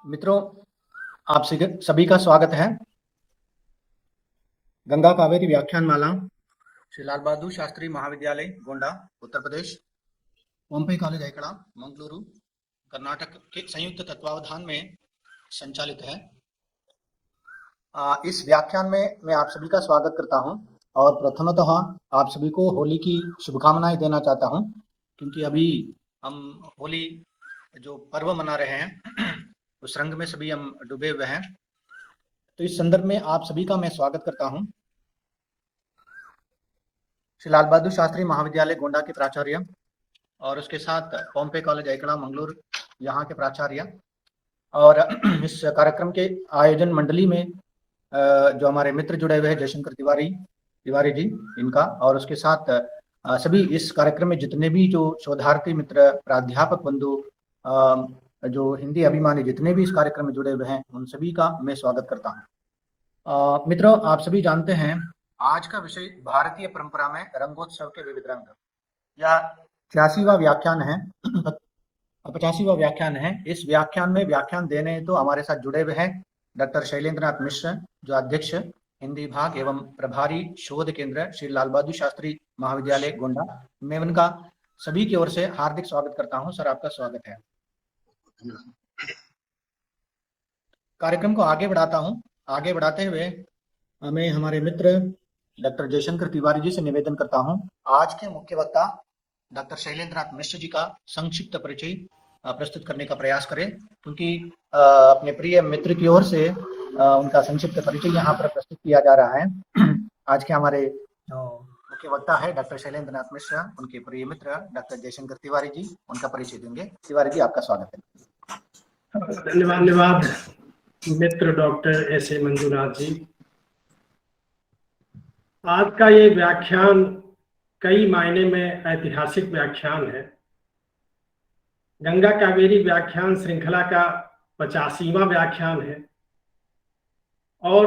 मित्रों, आप सभी का स्वागत है। गंगा कावेरी व्याख्यान माला श्री लाल बहादुर शास्त्री महाविद्यालय गोंडा उत्तर प्रदेश, पोम्पई कॉलेज ऐकड़ा मंगलुरु कर्नाटक के संयुक्त तत्वावधान में संचालित है। इस व्याख्यान में मैं आप सभी का स्वागत करता हूं और प्रथमतः आप सभी को होली की शुभकामनाएं देना चाहता हूं, क्योंकि अभी हम होली जो पर्व मना रहे हैं उस रंग में सभी हम डूबे हुए हैं। तो इस संदर्भ में आप सभी का मैं स्वागत करता हूं। श्री लाल बहादुर शास्त्री महाविद्यालय गोंडा के प्राचार्य और उसके साथ पोम्पई कॉलेज ऐकड़ा मंगलुरु यहाँ के प्राचार्य और इस कार्यक्रम के आयोजन मंडली में जो हमारे मित्र जुड़े हुए हैं, जयशंकर तिवारी जी इनका, और उसके साथ सभी इस कार्यक्रम में जितने भी जो शोधार्थी मित्र, प्राध्यापक बंधु, जो हिंदी अभिमानी जितने भी इस कार्यक्रम में जुड़े हुए हैं, उन सभी का मैं स्वागत करता हूँ। मित्रों, आप सभी जानते हैं आज का विषय भारतीय परंपरा में रंगोत्सव के विविध रंग। यह 86वां व्याख्यान है 85वां व्याख्यान है। इस व्याख्यान में व्याख्यान देने तो हमारे साथ जुड़े हुए हैं डॉक्टर शैलेंद्र नाथ मिश्र, जो अध्यक्ष हिंदी विभाग एवं प्रभारी शोध केंद्र श्री लाल बहादुर शास्त्री महाविद्यालय गोंडा। मैं उनका सभी की ओर से हार्दिक स्वागत करता हूं। सर, आपका स्वागत है। कार्यक्रम को आगे बढ़ाता हूं। आगे बढ़ाते हुए मैं हमारे मित्र डॉक्टर जयशंकर तिवारी जी से निवेदन करता हूं, आज के मुख्य वक्ता डॉक्टर शैलेंद्र नाथ मिश्र जी का संक्षिप्त परिचय प्रस्तुत करने का प्रयास करें, क्योंकि अपने प्रिय मित्र की ओर से उनका संक्षिप्त परिचय यहाँ पर प्रस्तुत किया जा रहा है। आज के हमारे जो मुख्य वक्ता है डॉक्टर शैलेंद्र नाथ मिश्र, उनके प्रिय मित्र डॉक्टर जयशंकर तिवारी जी उनका परिचय देंगे। तिवारी जी, आपका स्वागत है। धन्यवाद मित्र डॉक्टर एस ए मंजुनाथ जी। आज का ये व्याख्यान कई मायने में ऐतिहासिक व्याख्यान है। गंगा कावेरी व्याख्यान श्रृंखला का 85वां व्याख्यान है और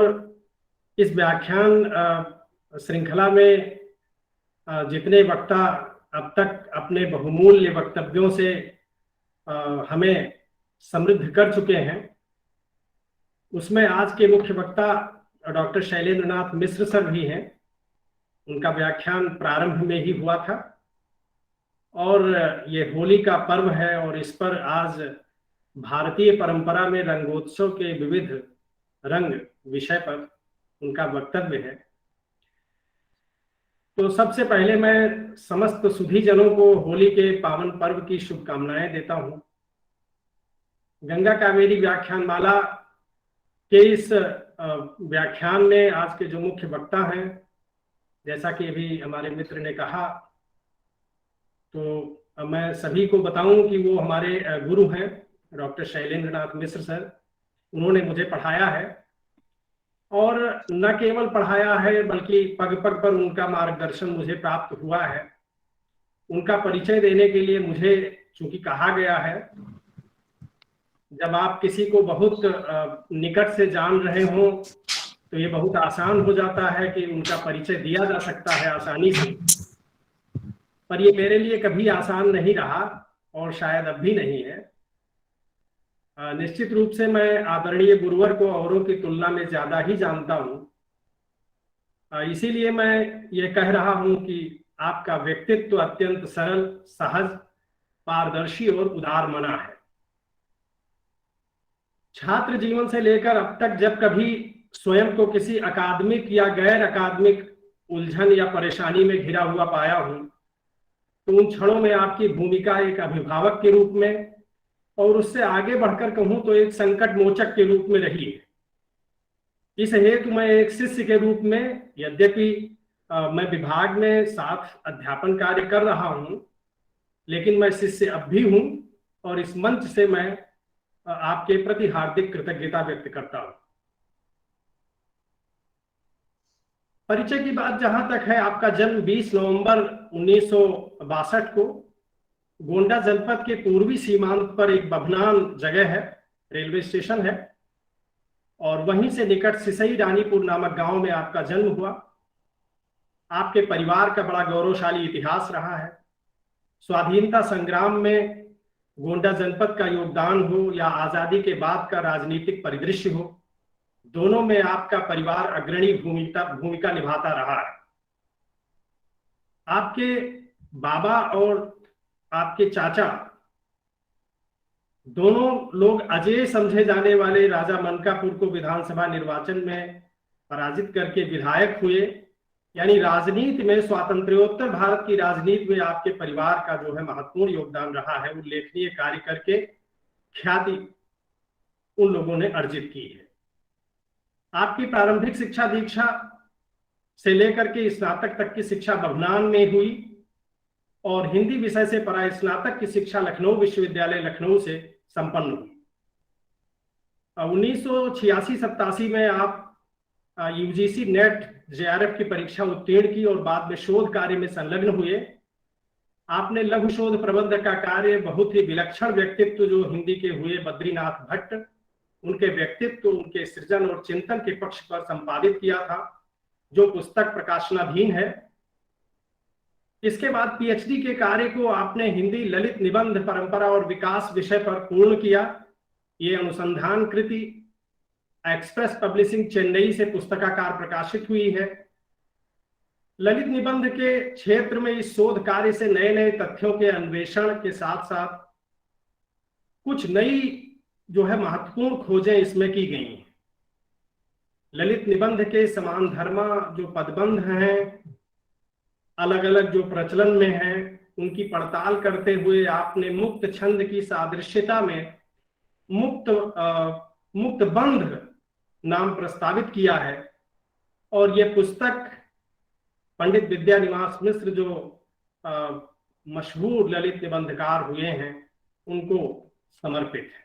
इस व्याख्यान श्रृंखला में जितने वक्ता अब तक अपने बहुमूल्य वक्तव्यों से हमें समृद्ध कर चुके हैं, उसमें आज के मुख्य वक्ता डॉक्टर शैलेंद्र नाथ मिश्र सर भी हैं। उनका व्याख्यान प्रारंभ में ही हुआ था और ये होली का पर्व है और इस पर आज भारतीय परंपरा में रंगोत्सव के विविध रंग विषय पर उनका वक्तव्य है। तो सबसे पहले मैं समस्त सुधीजनों को होली के पावन पर्व की शुभकामनाएं देता हूं। गंगा कावेरी व्याख्यान माला के इस व्याख्यान में आज के जो मुख्य वक्ता हैं, जैसा कि अभी हमारे मित्र ने कहा, तो मैं सभी को बताऊं कि वो हमारे गुरु हैं डॉक्टर शैलेंद्र नाथ मिश्र सर। उन्होंने मुझे पढ़ाया है और न केवल पढ़ाया है बल्कि पग पग पर उनका मार्गदर्शन मुझे प्राप्त हुआ है। उनका परिचय देने के लिए मुझे चूंकि कहा गया है, जब आप किसी को बहुत निकट से जान रहे हो तो ये बहुत आसान हो जाता है कि उनका परिचय दिया जा सकता है आसानी से, पर ये मेरे लिए कभी आसान नहीं रहा और शायद अब भी नहीं है। निश्चित रूप से मैं आदरणीय गुरुवर को औरों की तुलना में ज्यादा ही जानता हूँ, इसीलिए मैं ये कह रहा हूँ कि आपका व्यक्तित्व अत्यंत सरल, सहज, पारदर्शी और उदार मना है। छात्र जीवन से लेकर अब तक जब कभी स्वयं को किसी अकादमिक या गैर अकादमिक उलझन या परेशानी में घिरा हुआ पाया हूं, तो उन क्षणों में आपकी भूमिका एक अभिभावक के रूप में और उससे आगे बढ़कर कहूं तो एक संकट मोचक के रूप में रही है। इस हेतु मैं एक शिष्य के रूप में, यद्यपि मैं विभाग में साथ अध्यापन कार्य कर रहा हूं, लेकिन मैं शिष्य अब भी हूं और इस मंच से मैं आपके प्रति हार्दिक कृतज्ञता व्यक्त करता हूं। परिचय की बात जहां तक है, आपका जन्म 20 नवंबर 1962 को गोंडा जनपद के पूर्वी सीमांत पर एक बभनान जगह है, रेलवे स्टेशन है, और वहीं से निकट सिसई रानीपुर नामक गांव में आपका जन्म हुआ। आपके परिवार का बड़ा गौरवशाली इतिहास रहा है। स्वाधीनता संग्राम में गोंडा जनपद का योगदान हो या आजादी के बाद का राजनीतिक परिदृश्य हो, दोनों में आपका परिवार अग्रणी भूमिका निभाता रहा है। आपके बाबा और आपके चाचा दोनों लोग अजेय समझे जाने वाले राजा मनकापुर को विधानसभा निर्वाचन में पराजित करके विधायक हुए। यानी राजनीति में, स्वातंत्र्योत्तर भारत की राजनीति में आपके परिवार का जो है महत्वपूर्ण योगदान रहा है। उल्लेखनीय कार्य करके ख्याति उन लोगों ने अर्जित की है। आपकी प्रारंभिक शिक्षा दीक्षा से लेकर के स्नातक तक की शिक्षा बभनान में हुई और हिंदी विषय से परास्नातक की शिक्षा लखनऊ विश्वविद्यालय लखनऊ से संपन्न हुई। 1986-87 में आप यूजीसी नेट जेआरएफ की परीक्षा उत्तीर्ण की और बाद में शोध कार्य में संलग्न हुए। आपने लघु शोध प्रबंध का कार्य बहुत ही विलक्षण व्यक्तित्व जो हिंदी के हुए बद्रीनाथ भट्ट, उनके व्यक्तित्व, उनके सृजन और चिंतन के पक्ष पर संपादित किया था, जो पुस्तक प्रकाशनाधीन है। इसके बाद पीएचडी के कार्य को आपने हिंदी ललित निबंध परंपरा और विकास विषय पर पूर्ण किया। ये अनुसंधान कृति एक्सप्रेस पब्लिशिंग चेन्नई से पुस्तकाकार प्रकाशित हुई है। ललित निबंध के क्षेत्र में इस शोध कार्य से नए नए तथ्यों के अन्वेषण के साथ साथ कुछ नई जो है महत्वपूर्ण खोजें इसमें की गई हैं। ललित निबंध के समान धर्मा जो पदबंध हैं, अलग अलग जो प्रचलन में हैं, उनकी पड़ताल करते हुए आपने मुक्त छंद की सादृश्यता में मुक्त बंध नाम प्रस्तावित किया है। और ये पुस्तक पंडित विद्यानिवास मिश्र जो मशहूर ललित निबंधकार हुए हैं उनको समर्पित है।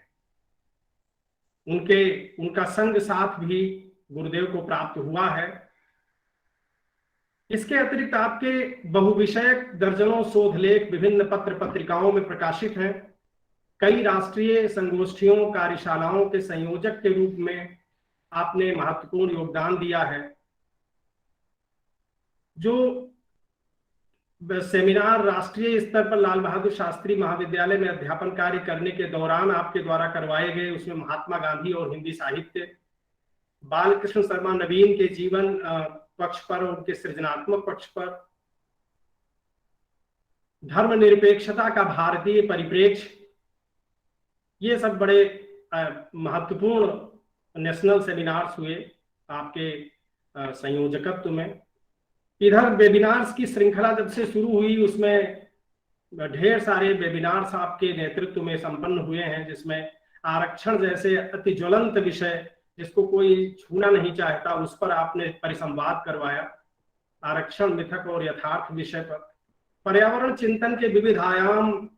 उनका संग साथ भी गुरुदेव को प्राप्त हुआ है। इसके अतिरिक्त आपके बहुविषयक दर्जनों शोध लेख विभिन्न पत्र पत्रिकाओं में प्रकाशित हैं। कई राष्ट्रीय संगोष्ठियों, कार्यशालाओं के संयोजक के रूप में आपने महत्वपूर्ण योगदान दिया है। जो सेमिनार राष्ट्रीय स्तर पर लाल बहादुर शास्त्री महाविद्यालय में अध्यापन कार्य करने के दौरान आपके द्वारा करवाए गए, उसमें महात्मा गांधी और हिंदी साहित्य, बालकृष्ण शर्मा नवीन के जीवन पक्ष पर और उनके सृजनात्मक पक्ष पर, धर्मनिरपेक्षता का भारतीय परिप्रेक्ष्य, ये सब बड़े महत्वपूर्ण नेशनल सेमिनार्स हुए आपके संयोजकत्व में। इधर वेबिनार्स की श्रृंखला जब से शुरू हुई उसमें ढेर सारे वेबिनार्स आपके नेतृत्व में संपन्न हुए हैं, जिसमें आरक्षण जैसे अति ज्वलंत विषय जिसको कोई छूना नहीं चाहता उस पर आपने परिसंवाद करवाया। आरक्षण मिथक और यथार्थ विषय पर, पर्यावरण चिंतन के विविध आयाम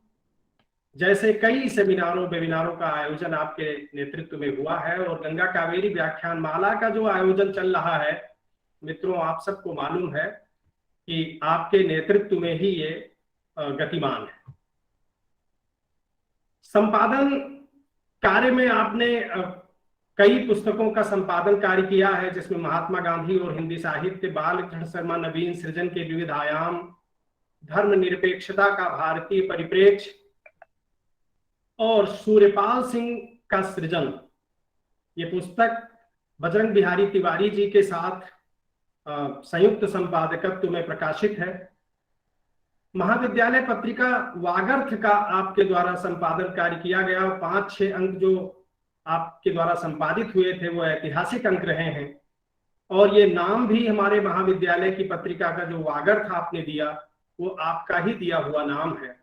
जैसे कई सेमिनारों वेबिनारों का आयोजन आपके नेतृत्व में हुआ है। और गंगा कावेरी व्याख्यान माला का जो आयोजन चल रहा है, मित्रों आप सबको मालूम है कि आपके नेतृत्व में ही ये गतिमान है। संपादन कार्य में आपने कई पुस्तकों का संपादन कार्य किया है, जिसमें महात्मा गांधी और हिंदी साहित्य, बालकृष्ण शर्मा नवीन सृजन के विविध आयाम, धर्मनिरपेक्षता का भारतीय परिप्रेक्ष्य और सूर्यपाल सिंह का सृजन। ये पुस्तक बजरंग बिहारी तिवारी जी के साथ संयुक्त संपादकत्व में प्रकाशित है। महाविद्यालय पत्रिका वागर्थ का आपके द्वारा संपादन कार्य किया गया। 5-6 अंक जो आपके द्वारा संपादित हुए थे वो ऐतिहासिक अंक रहे हैं। और ये नाम भी हमारे महाविद्यालय की पत्रिका का जो वागर्थ आपने दिया वो आपका ही दिया हुआ नाम है।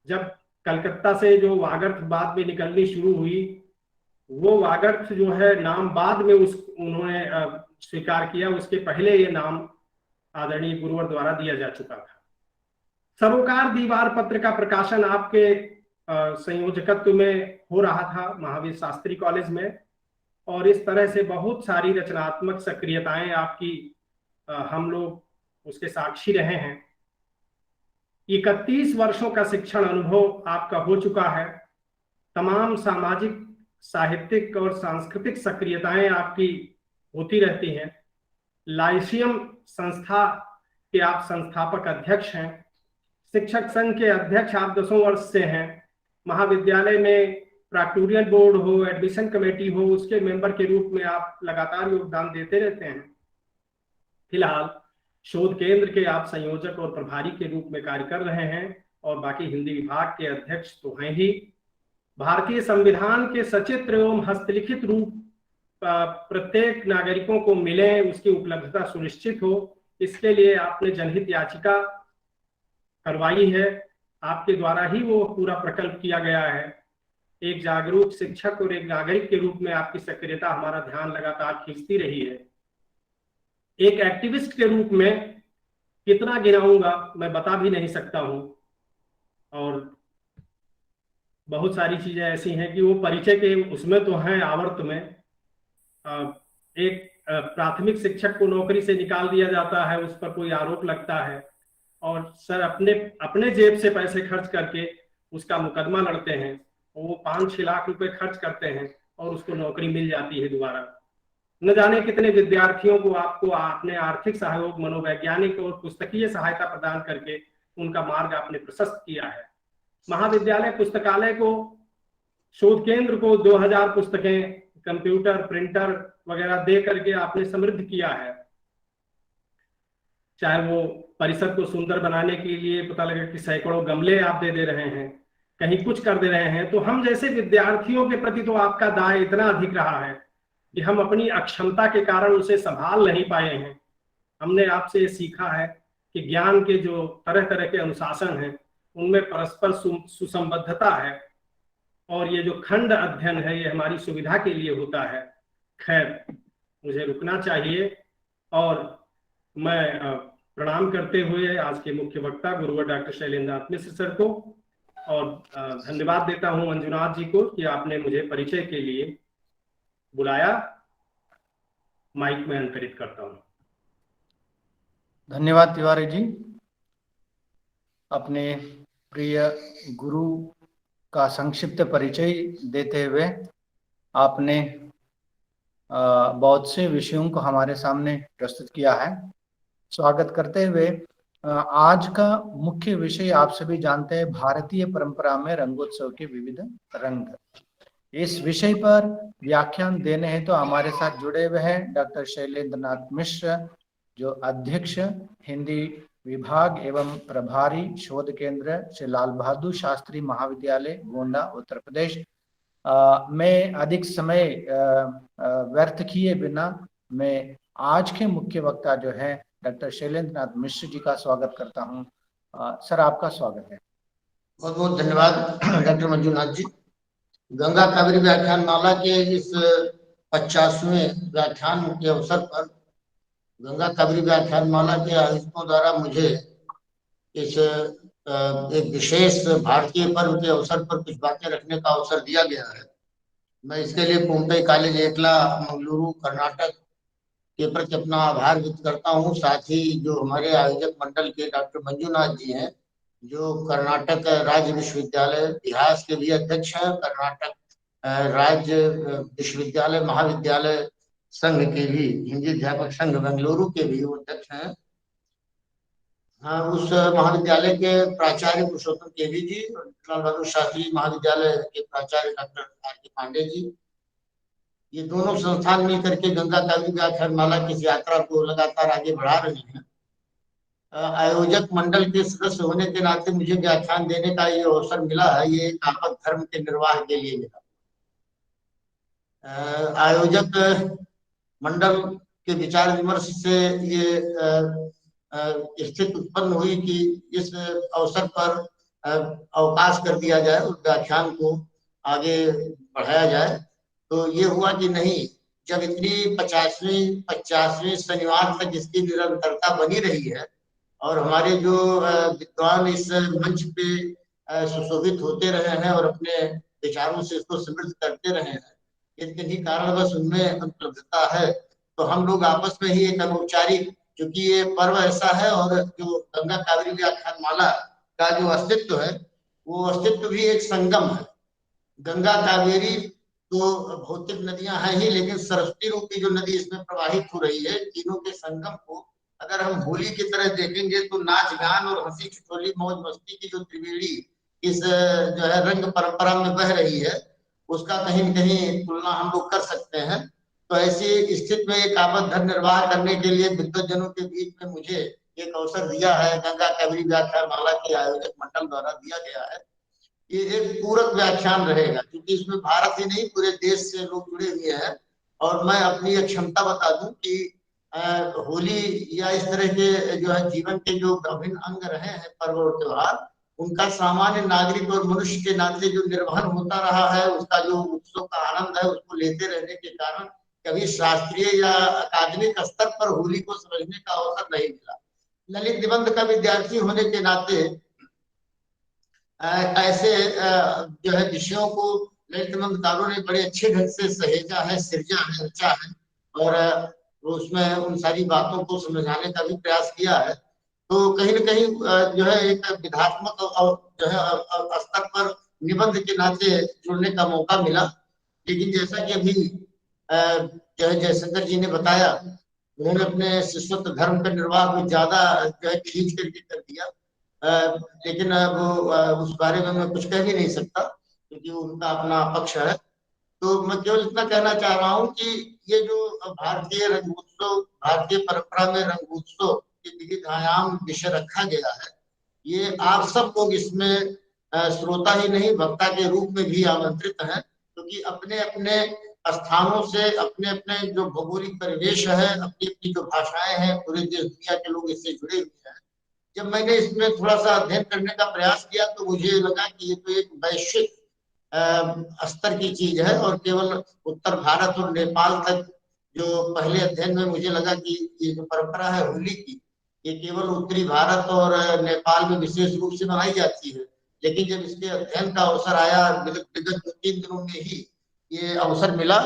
जब कलकत्ता से जो वागर्थ बाद में निकलनी शुरू हुई, वो वागर्थ जो है नाम बाद में उन्होंने स्वीकार किया, उसके पहले ये नाम आदरणीय गुरुवर द्वारा दिया जा चुका था। सरोकार दीवार पत्र का प्रकाशन आपके संयोजकत्व में हो रहा था महावीर शास्त्री कॉलेज में। और इस तरह से बहुत सारी रचनात्मक सक्रियताएं आपकी हम लोग उसके साक्षी रहे हैं। 31 वर्षों का शिक्षण अनुभव आपका हो चुका है। तमाम सामाजिक, साहित्यिक और सांस्कृतिक सक्रियताएं आपकी होती रहती हैं। लाइसियम संस्था के आप संस्थापक अध्यक्ष हैं। शिक्षक संघ के अध्यक्ष आप 10 वर्ष से हैं। महाविद्यालय में प्राक्टोरियल बोर्ड हो, एडमिशन कमेटी हो, उसके मेंबर के रूप में आप लगातार योगदान देते रहते हैं। फिलहाल शोध केंद्र के आप संयोजक और प्रभारी के रूप में कार्य कर रहे हैं और बाकी हिंदी विभाग के अध्यक्ष तो हैं ही। भारतीय संविधान के सचित्र एवं हस्तलिखित रूप प्रत्येक नागरिकों को मिले, उसकी उपलब्धता सुनिश्चित हो, इसके लिए आपने जनहित याचिका करवाई है। आपके द्वारा ही वो पूरा प्रकल्प किया गया है। एक जागरूक शिक्षक और एक नागरिक के रूप में आपकी सक्रियता हमारा ध्यान लगातार खींचती रही है। एक एक्टिविस्ट के रूप में कितना गिनाऊंगा मैं बता भी नहीं सकता हूं, और बहुत सारी चीजें ऐसी हैं कि वो परिचय के उसमें तो हैं आवर्त में। एक प्राथमिक शिक्षक को नौकरी से निकाल दिया जाता है, उस पर कोई आरोप लगता है और सर अपने जेब से पैसे खर्च करके उसका मुकदमा लड़ते हैं, वो 5-6 लाख रुपए खर्च करते हैं और उसको नौकरी मिल जाती है दोबारा। न जाने कितने विद्यार्थियों को आपको आपने आर्थिक सहयोग, मनोवैज्ञानिक और पुस्तकीय सहायता प्रदान करके उनका मार्ग आपने प्रशस्त किया है। महाविद्यालय पुस्तकालय को, शोध केंद्र को 2000 पुस्तकें, कंप्यूटर, प्रिंटर वगैरह दे करके आपने समृद्ध किया है। चाहे वो परिसर को सुंदर बनाने के लिए पता लगे कि सैकड़ों गमले आप दे रहे हैं, कहीं कुछ कर दे रहे हैं, तो हम जैसे विद्यार्थियों के प्रति तो आपका दाय इतना अधिक रहा है कि हम अपनी अक्षमता के कारण उसे संभाल नहीं पाए हैं। हमने आपसे ये सीखा है कि ज्ञान के जो तरह तरह के अनुशासन हैं उनमें परस्पर सुसंबद्धता है, और ये जो खंड अध्ययन है ये हमारी सुविधा के लिए होता है। खैर, मुझे रुकना चाहिए और मैं प्रणाम करते हुए आज के मुख्य वक्ता गुरुवर डॉक्टर शैलेंद्र नाथ मिश्र सर को और धन्यवाद देता हूं मंजुनाथ जी को कि आपने मुझे परिचय के लिए बुलाया। माइक में अंतरित करता हूं। धन्यवाद तिवारी जी। अपने प्रिय गुरु का संक्षिप्त परिचय देते हुए आपने बहुत से विषयों को हमारे सामने प्रस्तुत किया है। स्वागत करते हुए आज का मुख्य विषय आप सभी जानते हैं, भारतीय परंपरा में रंगोत्सव के विविध रंग। इस विषय पर व्याख्यान देने हैं तो हमारे साथ जुड़े हुए हैं डॉक्टर शैलेंद्र नाथ मिश्र, जो अध्यक्ष हिंदी विभाग एवं प्रभारी शोध केंद्र श्री लाल बहादुर शास्त्री महाविद्यालय गोंडा उत्तर प्रदेश। मैं अधिक समय व्यर्थ किए बिना मैं आज के मुख्य वक्ता जो है डॉक्टर शैलेंद्र नाथ मिश्र जी का स्वागत करता हूं। सर, आपका स्वागत है। बहुत बहुत धन्यवाद डॉक्टर मंजुनाथ जी। गंगा कावेरी व्याख्यान माला के इस 50वें व्याख्यान के अवसर पर गंगा कावेरी व्याख्यान माला के आयोजकों द्वारा मुझे इस एक विशेष भारतीय पर्व के अवसर पर कुछ बातें रखने का अवसर दिया गया है। मैं इसके लिए पोम्पई कॉलेज एकला मंगलुरु कर्नाटक के प्रति अपना आभार व्यक्त करता हूँ। साथ ही जो हमारे आयोजक मंडल के डॉक्टर मंजुनाथ जी हैं, जो कर्नाटक राज्य विश्वविद्यालय इतिहास के भी अध्यक्ष हैं, कर्नाटक राज्य विश्वविद्यालय महाविद्यालय संघ के भी, हिंदी अध्यापक संघ बेंगलुरु के भी वो अध्यक्ष हैं। हाँ, उस महाविद्यालय के प्राचार्य पुरुषोत्तम केवी जी, लाल बहादुर शास्त्री महाविद्यालय के प्राचार्य डॉक्टर आर.के. पांडे जी, ये दोनों संस्थान मिलकर के गंगा कावेरी व्याख्यान माला की यात्रा को लगातार आगे बढ़ा रहे हैं। आयोजक मंडल के सदस्य होने के नाते मुझे व्याख्यान देने का ये अवसर मिला है, ये आपद धर्म के निर्वाह के लिए मिला। आयोजक मंडल के विचार विमर्श से ये स्थिति उत्पन्न हुई कि इस अवसर पर अवकाश कर दिया जाए और व्याख्यान को आगे बढ़ाया जाए। तो ये हुआ कि नहीं, जब इतनी 50वें शनिवार तक इसकी निरंतरता बनी रही है और हमारे जो विद्वान इस मंच पे सुशोभित होते रहे हैं और अपने विचारों से इसको समृद्ध करते रहे हैं, इनके ही कारणवश उनमें उपलब्धता है। तो हम लोग आपस में ही एक अनौपचारिक, क्योंकि ये पर्व ऐसा है और जो गंगा कावेरी व्याख्यान माला का जो अस्तित्व है वो अस्तित्व भी एक संगम है। गंगा कावेरी तो भौतिक नदियां हैं ही, लेकिन सरस्वती रूपी जो नदी इसमें प्रवाहित हो रही है, तीनों के संगम को अगर हम होली की तरह देखेंगे तो नाच गान और हंसी ठिठोली मौज मस्ती की जो त्रिवेणी इस जो है रंग परंपरा में बह रही है, उसका कहीं न कहीं तुलना हम लोग कर सकते हैं। तो ऐसी स्थिति में एक आपद निर्वाह करने के लिए विद्वज्जनों के बीच में मुझे एक अवसर दिया है, गंगा कवरी व्याख्यान माला के आयोजक मंडल द्वारा दिया गया है। ये एक पूरक व्याख्यान रहेगा, क्योंकि इसमें भारत ही नहीं पूरे देश से लोग जुड़े हुए हैं। और मैं अपनी एक क्षमता बता दूं कि होली या इस तरह के जो है जीवन के जो अभिन्न अंग रहे हैं पर्व और त्योहार, उनका सामान्य नागरिक और मनुष्य के नाते जो निर्वहन होता रहा है, उसका जो उत्सव का आनंद है उसको लेते रहने के कारण कभी शास्त्रीय या अकादमिक स्तर पर होली को समझने का अवसर नहीं मिला। ललित निबंध का विद्यार्थी होने के नाते ऐसे जो है विषयों को ललित निबंधकारों ने बड़े अच्छे ढंग से सहेजा है, सिरजा है, रचा है, और उसमें उन सारी बातों को समझाने का भी प्रयास किया है। तो कहीं न कहीं जो है एक विधात्मक और जो है स्तर पर निबंध के नाते जुड़ने का मौका मिला। लेकिन जैसा कि अभी जो है जयशंकर जी ने बताया, उन्होंने अपने शिष्यत्व धर्म का निर्वाह कुछ ज्यादा जो है खींच करके कर दिया। लेकिन अब उस बारे में मैं कुछ कह भी नहीं सकता, क्योंकि उनका अपना पक्ष है। तो मैं केवल इतना कहना चाह रहा हूँ कि ये जो भारतीय रंगोत्सव, भारतीय परंपरा में रंगोत्सव के विविध आयाम विषय रखा गया है, ये आप सब लोग इसमें श्रोता ही नहीं वक्ता के रूप में भी आमंत्रित हैं, क्योंकि अपने अपने स्थानों से, अपने अपने जो भौगोलिक परिवेश है, अपनी अपनी जो भाषाएं हैं, पूरे देश दुनिया के लोग इससे जुड़े हुए हैं। जब मैंने इसमें थोड़ा सा अध्ययन करने का प्रयास किया तो मुझे लगा कि ये तो एक वैश्विक स्तर की चीज है, और केवल उत्तर भारत और नेपाल तक जो पहले अध्ययन में मुझे लगा कि ये जो परंपरा है होली की, ये केवल उत्तरी भारत और नेपाल में विशेष रूप से मनाई जाती है। लेकिन जब इसके अध्ययन का अवसर आया, विगत 2-3 दिनों में ही ये अवसर मिला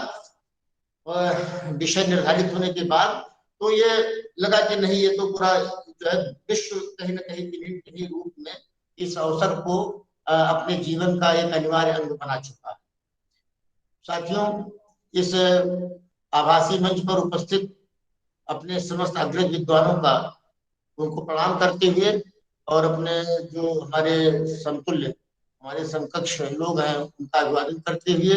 और विषय निर्धारित होने के बाद, तो ये लगा कि नहीं, ये तो पूरा जो है विश्व कहीं ना कहीं रूप में इस अवसर को अपने जीवन का एक अनिवार्य अंग बना चुका है। साथियों, इस आभासी मंच पर उपस्थित अपने समस्त अग्रज विद्वानों का उनको प्रणाम करते हुए, और अपने जो हमारे समतुल्य, हमारे समकक्ष लोग हैं उनका अभिवादन करते हुए,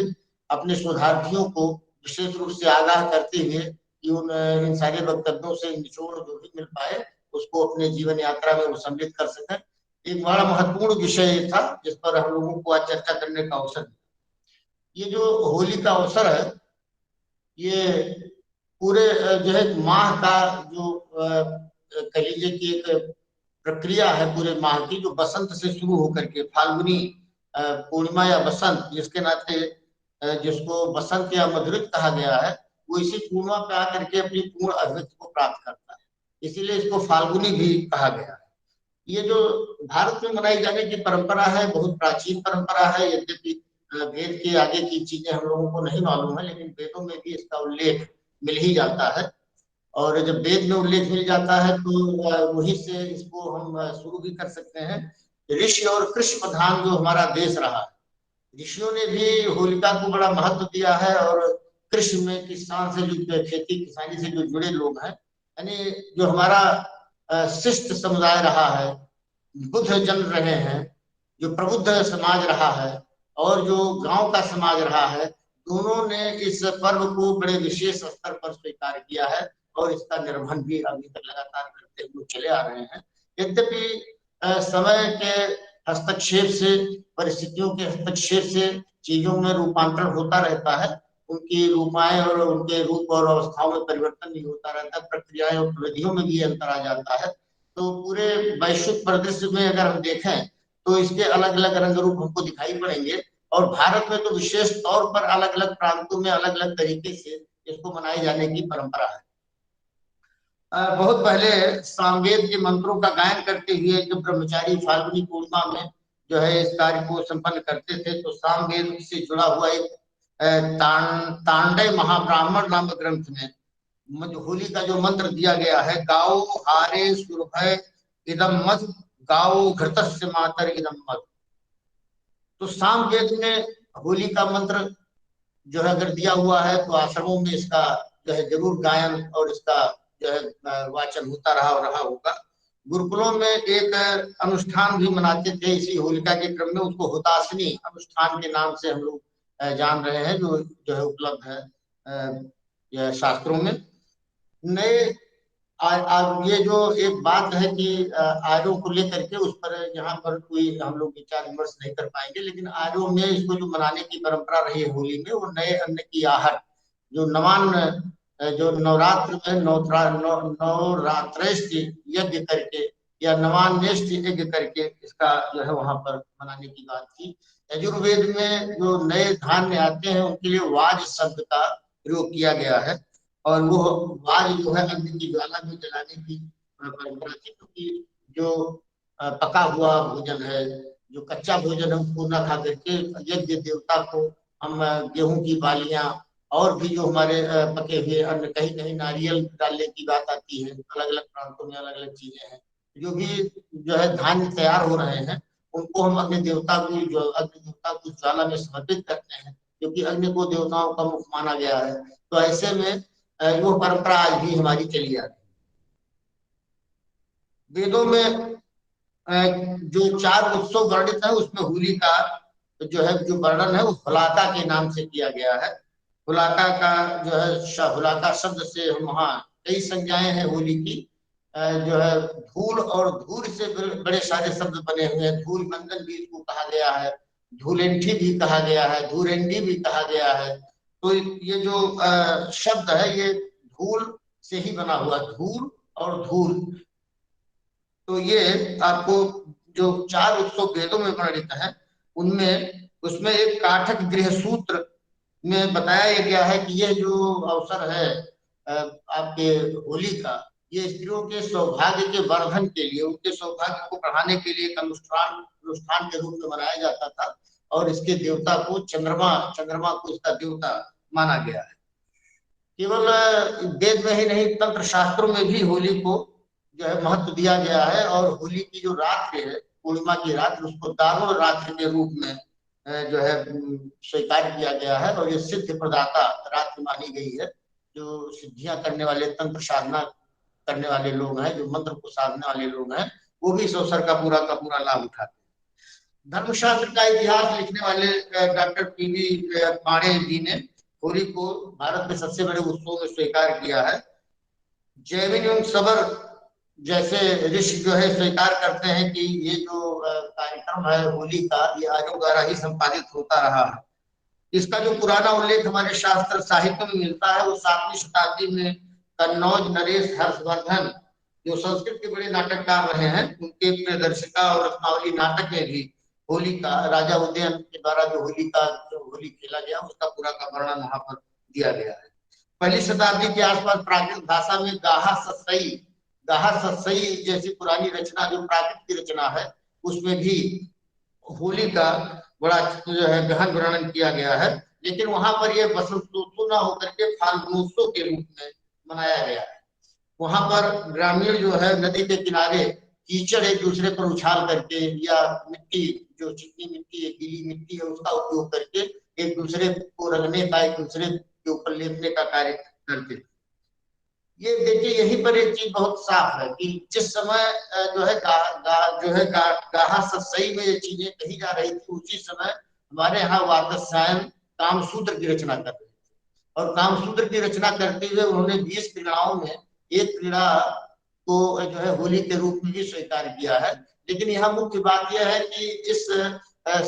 अपने शोधार्थियों को विशेष रूप से आगाह करते हुए कि इन सारे वक्तव्यों से निचोड़ जो भी मिल पाए उसको अपने जीवन यात्रा में वो सम्मिलित कर सकें। एक बड़ा महत्वपूर्ण विषय था जिस पर हम लोगों को आज चर्चा करने का अवसर मिला। ये जो होली का अवसर है, ये पूरे जो है माह का जो कह लीजिए कि एक प्रक्रिया है पूरे माह की, जो बसंत से शुरू होकर के फाल्गुनी पूर्णिमा या बसंत, जिसके नाते जिसको बसंत या मधुरित कहा गया है, वो इसी पूर्णिमा पे आकर के अपनी पूर्ण अभिव्यक्ति को प्राप्त करता है, इसीलिए इसको फाल्गुनी भी कहा गया है। ये जो भारत में मनाई जाने की परंपरा है, बहुत प्राचीन परंपरा है। यद्यपि वेद के आगे की चीजें हम लोगों को नहीं मालूम है, लेकिन वेदों में भी इसका उल्लेख मिल ही जाता है। और जब वेद में उल्लेख मिल जाता है तो वहीं से इसको हम शुरू भी कर सकते हैं। ऋषि और कृषि प्रधान जो हमारा देश रहा है, ऋषियों ने भी होलिका को बड़ा महत्व दिया है, और कृषि में किसान से जो खेती किसानी से जो जुड़े लोग हैं, यानी जो हमारा शिष्ट समुदाय रहा है, बुद्ध जन रहे हैं, जो प्रबुद्ध समाज रहा है, और जो गांव का समाज रहा है, दोनों ने इस पर्व को बड़े विशेष स्तर पर स्वीकार किया है, और इसका निर्वहन भी अभी तक लगातार करते हुए चले आ रहे हैं। यद्यपि समय के हस्तक्षेप से, परिस्थितियों के हस्तक्षेप से चीजों में रूपांतरण होता रहता है, उनकी रूपाएं और उनके रूप और अवस्थाओं में परिवर्तन भी होता रहता है, प्रक्रियाएं और प्रविधियों में भी अंतर आ जाता है। तो पूरे वैश्विक परिदृश्य में अगर हम देखें तो इसके अलग अलग रंग रूप हमको दिखाई पड़ेंगे, और भारत में तो विशेष तौर पर अलग अलग प्रांतों में अलग अलग तरीके से इसको मनाए जाने की परंपरा है। बहुत पहले सामवेद के मंत्रों का गायन करते हुए जो ब्रह्मचारी फाल्गुनी पूर्णिमा में जो है इस कार्य को संपन्न करते थे, तो सामवेद से जुड़ा हुआ एक तांडय महाब्राह्मण नामक ग्रंथ में होली का जो मंत्र दिया गया है, गाओ हारे सुरभय इदम मद, गाओ घृतस्य मातर इदम मद। तो सामवेद में होली का मंत्र जो है अगर दिया हुआ है तो आश्रमों में इसका जो है जरूर गायन और इसका जो है वाचन होता रहा और रहा होगा। गुरुकुलों में एक अनुष्ठान भी मनाते थे इसी होलिका के क्रम में, उसको हुताशनी अनुष्ठान के नाम से हम लोग जान रहे हैं, जो है उपलब्ध है यह शास्त्रों में। नए ये जो एक बात है कि आर्यों को लेकर के, उस पर यहाँ पर कोई हम लोग विचार विमर्श नहीं कर पाएंगे, लेकिन आर्यों में इसको जो मनाने की परंपरा रही है होली में, वो नए अन्न की आहट, जो जो नवरात्र में नवरात्रेष्ट यज्ञ करके या नवान्नेष्ट यज्ञ करके इसका जो है वहां पर मनाने की बात थी। यजुर्वेद में जो नए धान्य आते हैं उनके लिए वाज शब्द का प्रयोग किया गया है, और वो वाज जो है अग्नि की ज्वाला में जलाने की परंपरा थी, क्योंकि जो पका हुआ भोजन है, जो कच्चा भोजन है, उसको न खा करके यज्ञ देवता को हम गेहूं की बालियां और भी जो हमारे पके हुए अन्न, कहीं कहीं नारियल डालने की बात आती है, अलग अलग प्रांतों में अलग अलग चीजें हैं, जो भी जो है धान्य तैयार हो रहे हैं उनको हम अग्नि देवता को ज्वाला में समर्पित करते हैं, क्योंकि अग्नि को देवताओं का मुख माना गया है। तो ऐसे में वो परंपरा आज भी हमारी चली आ रही है। वेदों में जो 4 उत्सव वर्णित है उसमें होली का जो है जो वर्णन है वो हुलाका के नाम से किया गया है। हुलाका का जो है हुलाका शब्द से हम वहाँ कई संज्ञाएं हैं होली की, जो है धूल और धूल से बड़े सारे शब्द बने हुए हैं। धूल मंदन भी इसको कहा गया है, धूलेंठी भी कहा गया है, धूरेंडी भी कहा गया है। तो ये जो शब्द है ये धूल से ही बना हुआ, धूल और धूल। तो ये आपको जो 4 उत्सव वेदों में वर्णित है उनमें उसमें एक काठक गृह सूत्र में बताया गया है कि ये जो अवसर है आपके होली का, ये स्त्रियों के सौभाग्य के वर्धन के लिए, उनके सौभाग्य को बढ़ाने के लिए एक अनुष्ठान के रूप में मनाया जाता था, और इसके देवता को चंद्रमा को इसका देवता माना गया है। केवल वेद में ही नहीं, तंत्र शास्त्रों में भी होली को जो है महत्व दिया गया है, और होली की जो रात्रि है, पूर्णिमा की रात्रि, उसको दारुण रात्रि के रूप में जो है स्वीकार किया गया है, और ये सिद्ध प्रदाता रात्रि मानी गई है। जो सिद्धियां करने वाले, तंत्र साधना करने वाले लोग हैं, जो मंत्र को साधने वाले लोग हैं, वो भी इस अवसर का पूरा लाभ उठाते हैं। धर्मशास्त्र का इतिहास लिखने वाले डॉक्टर पीवी पाणे जी ने होली को भारत में सबसे बड़े उत्सव में स्वीकार किया है। जैमिन एवं सबर जैसे ऋषि जो है स्वीकार करते हैं कि ये जो कार्यक्रम है होली का, ये आर्यों द्वारा ही संपादित होता रहा है। इसका जो पुराना उल्लेख हमारे शास्त्र साहित्य में मिलता है वो 7वीं शताब्दी में कन्नौज नरेश हर्षवर्धन, जो संस्कृत के बड़े नाटककार रहे हैं, उनके प्रियदर्शिका और रत्नावली नाटक में भी होली का, राजा उदयन के द्वारा जो होली खेला गया उसका पूरा का वर्णन वहां पर दिया गया है। 1ली शताब्दी के आसपास प्राकृत भाषा में गाहा सत्सई जैसी पुरानी रचना, जो प्राकृत की रचना है, उसमें भी होली का बड़ा जो है गहन वर्णन किया गया है। लेकिन वहां पर यह बसंतोत्सव न होकर के फाल्गुनोत्सव के रूप में मनाया गया है। वहां पर ग्रामीण जो है नदी के किनारे कीचड़ एक दूसरे पर उछाल करके, या मिट्टी, जो चिकनी मिट्टी है, गीली मिट्टी है, उसका उपयोग करके एक दूसरे को रंगने का, एक दूसरे के ऊपर लेपने का कार्य करते थे। ये देखिए, यहीं पर एक चीज बहुत साफ है कि जिस समय जो है गाहा सत्सई में ये चीजें कही जा रही थी, उसी समय हमारे यहाँ वातस्यायन कामसूत्र की रचना कर रहे थे, और कामसूत्र की रचना करते हुए उन्होंने 20 क्रीड़ाओं में एक क्रीड़ा को जो है होली के रूप में भी स्वीकार किया है। लेकिन यहाँ मुख्य बात यह है कि इस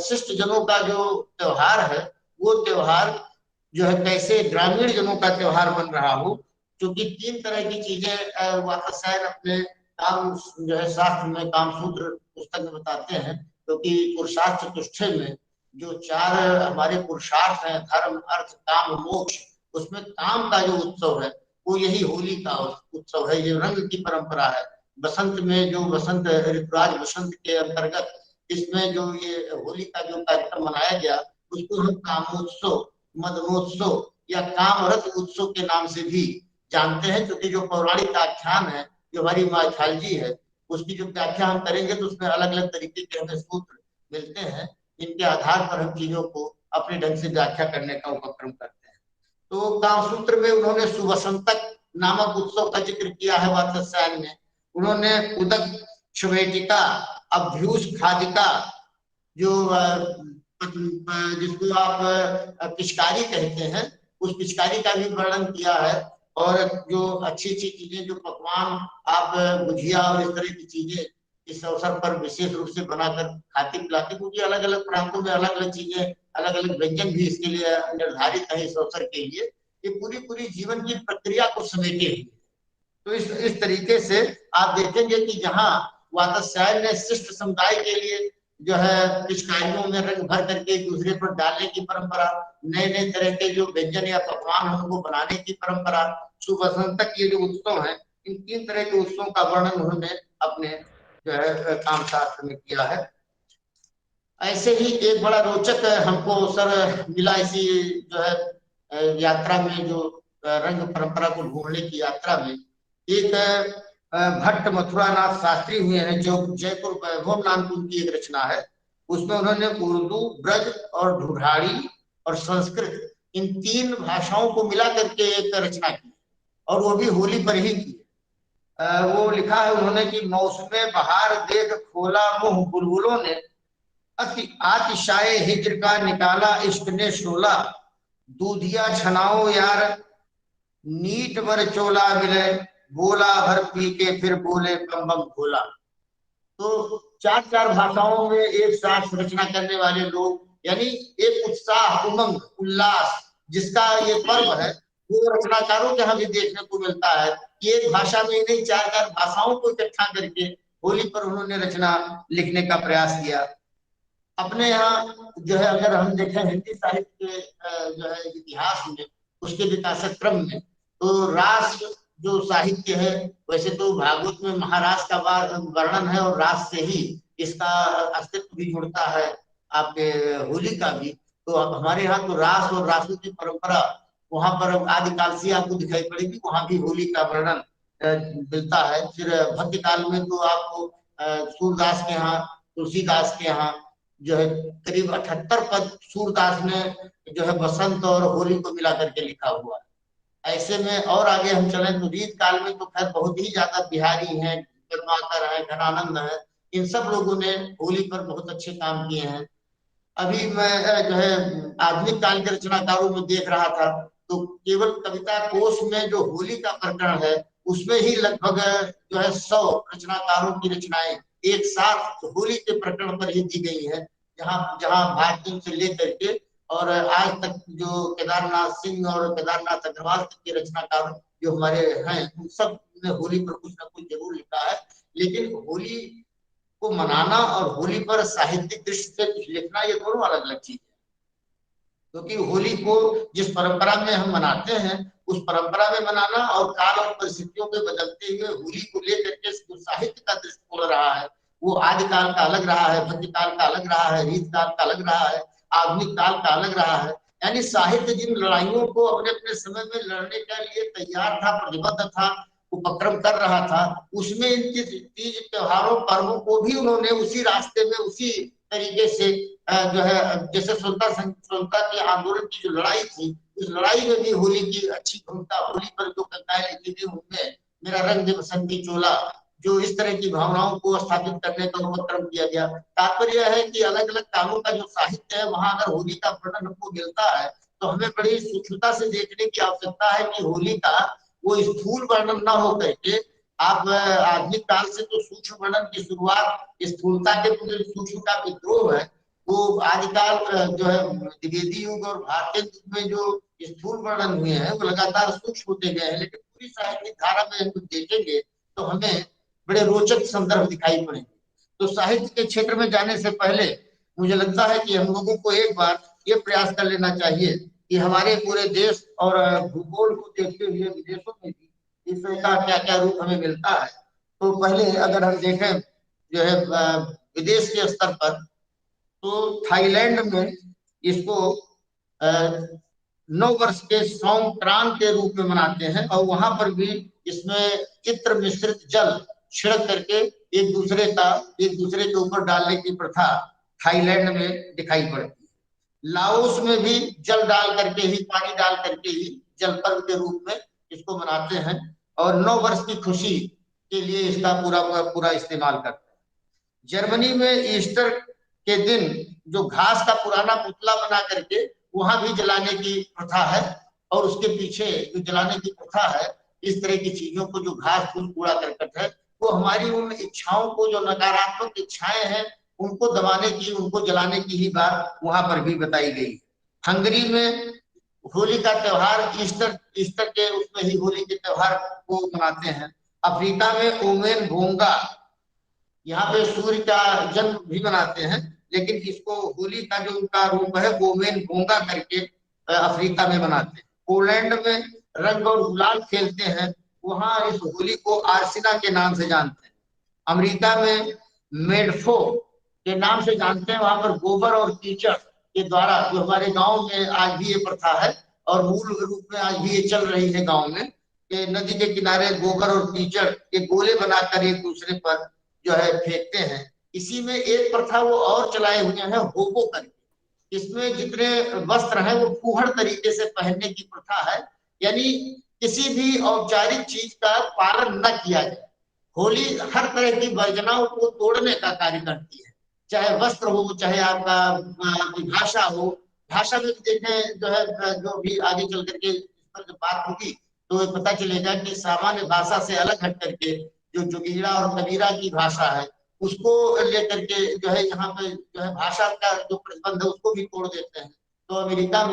शिष्ट जनों का जो त्योहार है, वो त्योहार जो है कैसे ग्रामीण जनों का त्योहार बन रहा हो, क्योंकि 3 तरह की चीजें वातस्यायन अपने काम जो है शास्त्र में, कामसूत्र पुस्तक में बताते हैं। क्योंकि पुरुषार्थ चतुष्टय में जो 4 हमारे पुरुषार्थ हैं, धर्म अर्थ काम मोक्ष, उसमें काम का जो उत्सव है वो यही होली का उत्सव है। ये रंग की परंपरा है। बसंत में जो बसंत ऋतुराज बसंत के अंतर्गत इसमें जो ये होली का जो कार्यक्रम मनाया गया, उसको हम कामोत्सव, मदनोत्सव या कामरथ उत्सव के नाम से भी जानते हैं। क्योंकि जो पौराणिक आख्यान है, जो हमारी माइथोलॉजी है, उसकी जो व्याख्या हम करेंगे तो उसमें अलग अलग तरीके के हमें सूत्र मिलते हैं, इनके आधार पर हम चीजों को अपने ढंग से व्याख्या करने का उपक्रम करते हैं। तो कामसूत्र में उन्होंने सुवसंतक नामक उत्सव का जिक्र किया है वातस्यायन में। उन्होंने उदक श्वेतिका, अभ्यूस खादिका, जो जिसको आप पिचकारी कहते हैं, उस पिचकारी का भी वर्णन किया है। और जो अच्छी अच्छी चीजें, जो पकवान आप गुजिया और इस तरह की चीजें इस अवसर पर विशेष रूप से बनाकर खाते पिलाते, क्योंकि अलग अलग प्रांतों में अलग अलग चीजें, अलग अलग व्यंजन भी इसके लिए निर्धारित है इस अवसर के लिए। ये पूरी पूरी जीवन की प्रक्रिया को समेटे हुए। तो इस तरीके से आप देखेंगे कि जहाँ वात्स्यायन ने शिष्ट समुदाय के लिए जो है पिचकारियों में रंग भर करके एक दूसरे पर डालने की परंपरा, नए नए तरह के जो व्यंजन या पकवान उनको बनाने की परंपरा, सुबसंत तक ये जो उत्सव है, इन 3 तरह के उत्सवों का वर्णन उन्होंने अपने जो है काम शास्त्र में किया है। ऐसे ही एक बड़ा रोचक हमको अवसर मिला इसी जो है यात्रा में, जो रंग परंपरा को ढूंढने की यात्रा में, एक भट्ट मथुरानाथ शास्त्री हुए हैं, जो जयपुर वैभव नाम की उनकी एक रचना है। उसमें उन्होंने उर्दू, ब्रज और ढूढ़ाड़ी और संस्कृत, इन 3 भाषाओं को मिला करके एक रचना की, और वो भी होली पर ही की। वो लिखा है उन्होंने कि मौसमे बहार देख खोला मुंह बुलबुलों ने, आतिशाए हिज्र का निकाला इश्क ने शोला, दूधिया छनाओ यार नीट बर चोला मिले, बोला भर पी के फिर बोले बम बम भोला। तो 4 भाषाओं में एक साथ रचना करने वाले लोग, यानी एक उत्साह, उमंग, उल्लास जिसका ये पर्व है, वो रचनाकारों के यहाँ भी देखने को मिलता है कि एक भाषा में नहीं 4 भाषाओं को इकट्ठा करके होली पर उन्होंने रचना लिखने का प्रयास किया। अपने यहाँ जो है अगर हम देखें हिंदी साहित्य के जो है इतिहास में, उसके विकासक क्रम में, तो रास जो साहित्य है, वैसे तो भागवत में महारास का वर्णन है और रास से ही इसका अस्तित्व भी जुड़ता है, आपके होली का भी। तो हमारे यहाँ तो रास और रासों की परंपरा वहां पर आदिकाल से आपको दिखाई पड़ेगी, वहां भी होली का वर्णन मिलता है। फिर भक्ति काल में तो आपको सूरदास के यहाँ, तुलसीदास के यहाँ जो है करीब 78 पद सूरदास ने जो है बसंत और होली को मिला करके लिखा हुआ है। ऐसे में और आगे हम चलें तो रीत काल में तो खैर बहुत ही ज्यादा बिहारी हैं, पद्माकर है, घनानंद है, इन सब लोगों ने होली पर बहुत अच्छे काम किए हैं। अभी मैं जो है आधुनिक काल के रचनाकारों में देख रहा था, तो केवल कविता कोश में जो होली का प्रकरण है, उसमें ही लगभग जो है 100 रचनाकारों की रचनाएं एक साथ होली के प्रकरण पर ही दी गई है। जहाँ जहाँ भारतीयों से लेकर के और आज तक जो केदारनाथ सिंह और केदारनाथ अग्रवाल तक के रचनाकार जो हमारे हैं, उन सब ने होली पर कुछ ना कुछ जरूर लिखा है। लेकिन होली को मनाना और होली पर साहित्यिक दृष्टि से कुछ लिखना, ये दोनों अलग अलग चीज है। क्योंकि होली को जिस परंपरा में हम मनाते हैं, उस परंपरा में मनाना और काल और परिस्थितियों के बदलते हुए होली को लेकर के साहित्य का दृष्टिकोण रहा है, वो आदिकाल का अलग रहा है, भक्ति काल का अलग रहा है, रीत काल का अलग रहा है, आधुनिक काल का अलग रहा है। यानी साहित्य जिन लड़ाइयों को अपने अपने समय में लड़ने के लिए तैयार था, प्रतिबद्ध था, उपक्रम कर रहा था, उसमें इनके तीज त्योहारों पर्वों को भी उन्होंने उसी रास्ते में, उसी तरीके से जो है, जैसे स्वतंत्रता के आंदोलन की जो लड़ाई थी, उस लड़ाई में भी होली की अच्छी भूमिका, होली पर जो कविताएं लिखी थी उनमें मेरा रंग दे बसंती चोला, जो इस तरह की भावनाओं को स्थापित करने का उपक्रम किया गया। तात्पर्य है कि अलग अलग कालों का जो साहित्य है, वहां अगर होली का वर्णन हमको मिलता है तो हमें बड़ी सूक्ष्मता से देखने की आवश्यकता है कि होली का वो स्थूल वर्णन न हो करके, आप आधुनिक काल से तो सूक्ष्म वर्णन की शुरुआत स्थूलता के सूक्ष्म का विद्रोह है, वो आदिकाल जो है द्विवेदी युग और भारतीय युग में जो स्थूल वर्णन हुए हैं वो लगातार सूक्ष्म होते गए हैं। लेकिन पूरी साहित्यिक धारा में हम देखेंगे तो हमें बड़े रोचक संदर्भ दिखाई पड़ेंगे। तो साहित्य के क्षेत्र में जाने से पहले मुझे लगता है कि हम लोगों को एक बार ये प्रयास कर लेना चाहिए कि हमारे पूरे देश और भूगोल को देखते हुए विदेशों में भी इसका क्या क्या रूप हमें मिलता है। तो पहले अगर हम देखें जो है विदेश के स्तर पर, तो थाईलैंड में इसको 9 वर्ष के संक्रांत के रूप में मनाते हैं, और वहां पर भी इसमें चित्र मिश्रित जल छिड़क करके एक दूसरे के ऊपर डालने की प्रथा थाईलैंड में दिखाई पड़ती है। लाओस में भी जल डाल करके ही, पानी डाल करके ही जल पर्व के रूप में इसको मनाते हैं, और 9 वर्ष की खुशी के लिए इसका पूरा इस्तेमाल करते हैं। जर्मनी में ईस्टर के दिन जो घास का पुराना पुतला बना करके वहां भी जलाने की प्रथा है, और उसके पीछे जो जलाने की प्रथा है, इस तरह की चीजों को, जो घास फूस कूड़ा करकट है, वो हमारी उन इच्छाओं को, जो नकारात्मक इच्छाएं हैं, उनको दबाने की, उनको जलाने की ही बात वहां पर भी बताई गई। हंगरी में होली का त्योहार ईस्टर के उसमें ही होली के त्योहार को मनाते हैं। अफ्रीका में ओमेन बोंगा, यहाँ पे सूर्य का जन्म भी मनाते हैं, लेकिन इसको होली का जो उनका रूप है ओमेन बोंगा करके अफ्रीका में मनाते हैं। पोलैंड में रंग और गुलाल खेलते हैं, वहां इस होली को आर्सिना के नाम से जानते हैं। अमेरिका में मेडफो के नाम से जानते हैं, वहां पर गोबर और कीचड़ के द्वारा, जो हमारे गांव में आज भी ये प्रथा है और मूल रूप में आज भी ये चल रही है गांव में, कि नदी के किनारे गोबर और कीचड़ के गोले बनाकर एक दूसरे पर जो है फेंकते हैं। इसी में एक प्रथा वो और चलाए हुए हैं, होबो करके। इसमें जितने वस्त्र हैं वो फूहड़ तरीके से पहनने की प्रथा है, यानी किसी भी औपचारिक चीज का पालन न किया जाए। होली हर तरह की वर्जनाओं को तोड़ने का कार्य करती है, चाहे वस्त्र हो, चाहे आपका भाषा हो। भाषा में देखें जो है, जो भी आगे चल करके इस पर जब बात होगी तो पता चलेगा कि सामान्य भाषा से अलग हट करके जो जोगीरा और कबीरा की भाषा है, उसको लेकर के जो है यहाँ पे जो है भाषा का जो प्रतिबंध है उसको भी तोड़ देते हैं। तो अमेरिका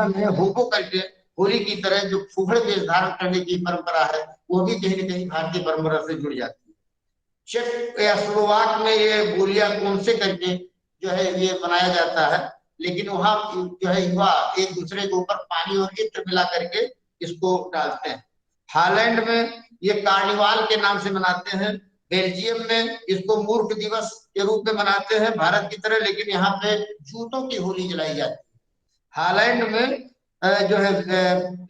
में होको करके होली की तरह जो फूहड़ वेश धारण करने की परंपरा है, वो भी कहीं न कहीं भारतीय परंपरा से जुड़ जाती है। चेक या स्लोवाक में ये बोलिया कौन से करके जो है ये बनाया जाता है, लेकिन वहां जो है युवा एक दूसरे के ऊपर पानी और इत्र मिला करके इसको डालते हैं। हालैंड में ये कार्निवाल के नाम से मनाते हैं। बेल्जियम में इसको मूर्ख दिवस के रूप में मनाते हैं भारत की तरह, लेकिन यहाँ पे जूतों की होली जलाई जाती है। हालैंड में जो है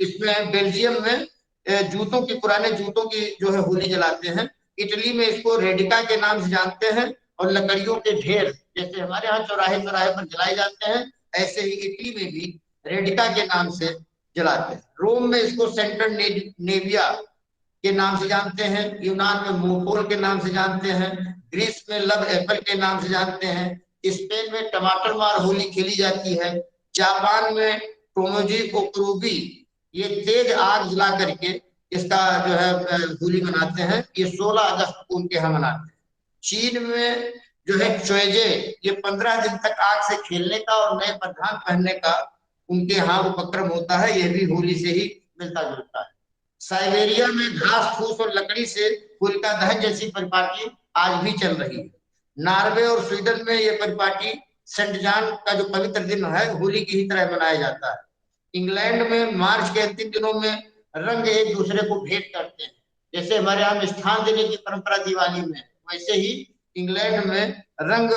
इसमें बेल्जियम में जूतों की, पुराने जूतों की जो है होली जलाते हैं। इटली में इसको रेडिका के नाम से जानते हैं, और लकड़ियों के ढेर जैसे हमारे यहाँ चौराहे चौराहे पर जलाए जाते हैं, ऐसे ही इटली में भी रेडिका के नाम से जलाते हैं। रोम में इसको सेंटर नेविया के नाम से जानते हैं। यूनान में मोपोल के नाम से जानते हैं। ग्रीस में लव एप्पल के नाम से जानते हैं। स्पेन में टमाटर मार होली खेली जाती है। जापान में टोमोजी कोकरूबी, ये तेज आग जला करके इसका जो है होली मनाते हैं। ये 16 अगस्त को उनके यहाँ मनाते हैं। चीन में जो है चोएजे, ये 15 दिन तक आग से खेलने का और नए परिधान पहनने का उनके यहाँ उपक्रम होता है, यह भी होली से ही मिलता जुलता है। साइबेरिया में घास फूस और लकड़ी से होलिका दहन जैसी परिपाटी आज भी चल रही है। नॉर्वे और स्वीडन में ये परिपाटी सेंट जॉन का जो पवित्र दिन है होली की ही तरह मनाया जाता है। इंग्लैंड में मार्च के अंतिम दिनों में रंग एक दूसरे को भेंट करते हैं। जैसे हमारे यहाँ मिष्ठान देने की परंपरा दिवाली में, वैसे ही इंग्लैंड में रंग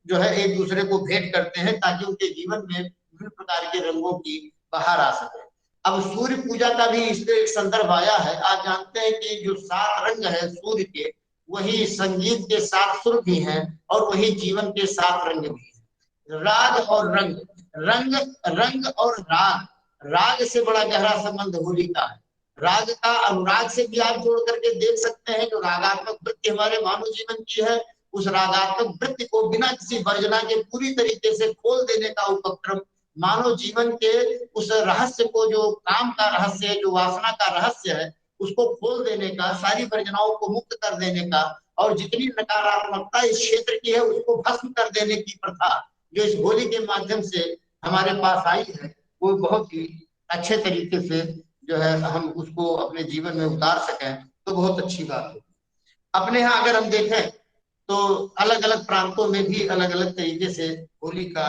जो है एक दूसरे को भेंट करते हैं, ताकि उनके जीवन में विभिन्न प्रकार के रंगों की बहार आ सके। अब सूर्य पूजा का भी इसमें एक संदर्भ आया है। आप जानते हैं कि जो 7 रंग है सूर्य के, वही संगीत के 7 सुर भी हैं, और वही जीवन के 7 रंग भी हैं। राग और रंग, रंग रंग और राग, राग से बड़ा गहरा संबंध होली का है। राग का अनुराग से भी आप जोड़ करके देख सकते हैं। जो रागात्मक वृत्ति हमारे मानव जीवन की है, उस रागात्मक वृत्ति को बिना किसी वर्जना के पूरी तरीके से खोल देने का उपक्रम, मानव जीवन के उस रहस्य को, जो काम का रहस्य है, जो वासना का रहस्य है, उसको खोल देने का, सारी वर्जनाओं को मुक्त कर देने का, और जितनी नकारात्मकता इस क्षेत्र की है उसको भस्म कर देने की प्रथा जो इस होली के माध्यम से हमारे पास आई है, वो बहुत ही अच्छे तरीके से जो है हम उसको अपने जीवन में उतार सकें तो बहुत अच्छी बात है। अपने यहाँ अगर हम देखें तो अलग अलग प्रांतों में भी अलग अलग तरीके से होली का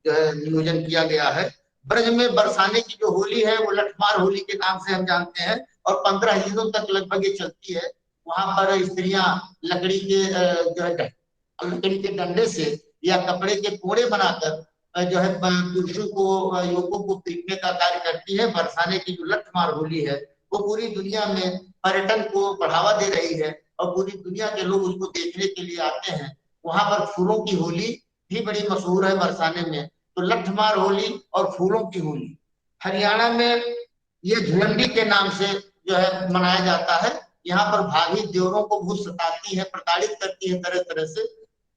जो है नियोजन किया गया है। ब्रज में बरसाने की जो होली है वो लठमार होली के नाम से हम जानते हैं, और 15 दिनों तक लगभग ये चलती है। वहां पर स्त्रियां लकड़ी के जो है लकड़ी के डंडे से या कपड़े के कोड़े बनाकर जो है पुरुषों को, युवकों को पीटने का कार्य करती है। बरसाने की जो लठमार होली है वो पूरी दुनिया में पर्यटन को बढ़ावा दे रही है, और पूरी दुनिया के लोग उसको देखने के लिए आते हैं। वहां पर फूलों की होली भी बड़ी मशहूर है बरसाने में, तो लठमार होली और फूलों की होली। हरियाणा में ये झुलंडी के नाम से जो है मनाया जाता है, यहाँ पर भाभी देवरों को बहुत सताती है, प्रताड़ित करती है तरह तरह से।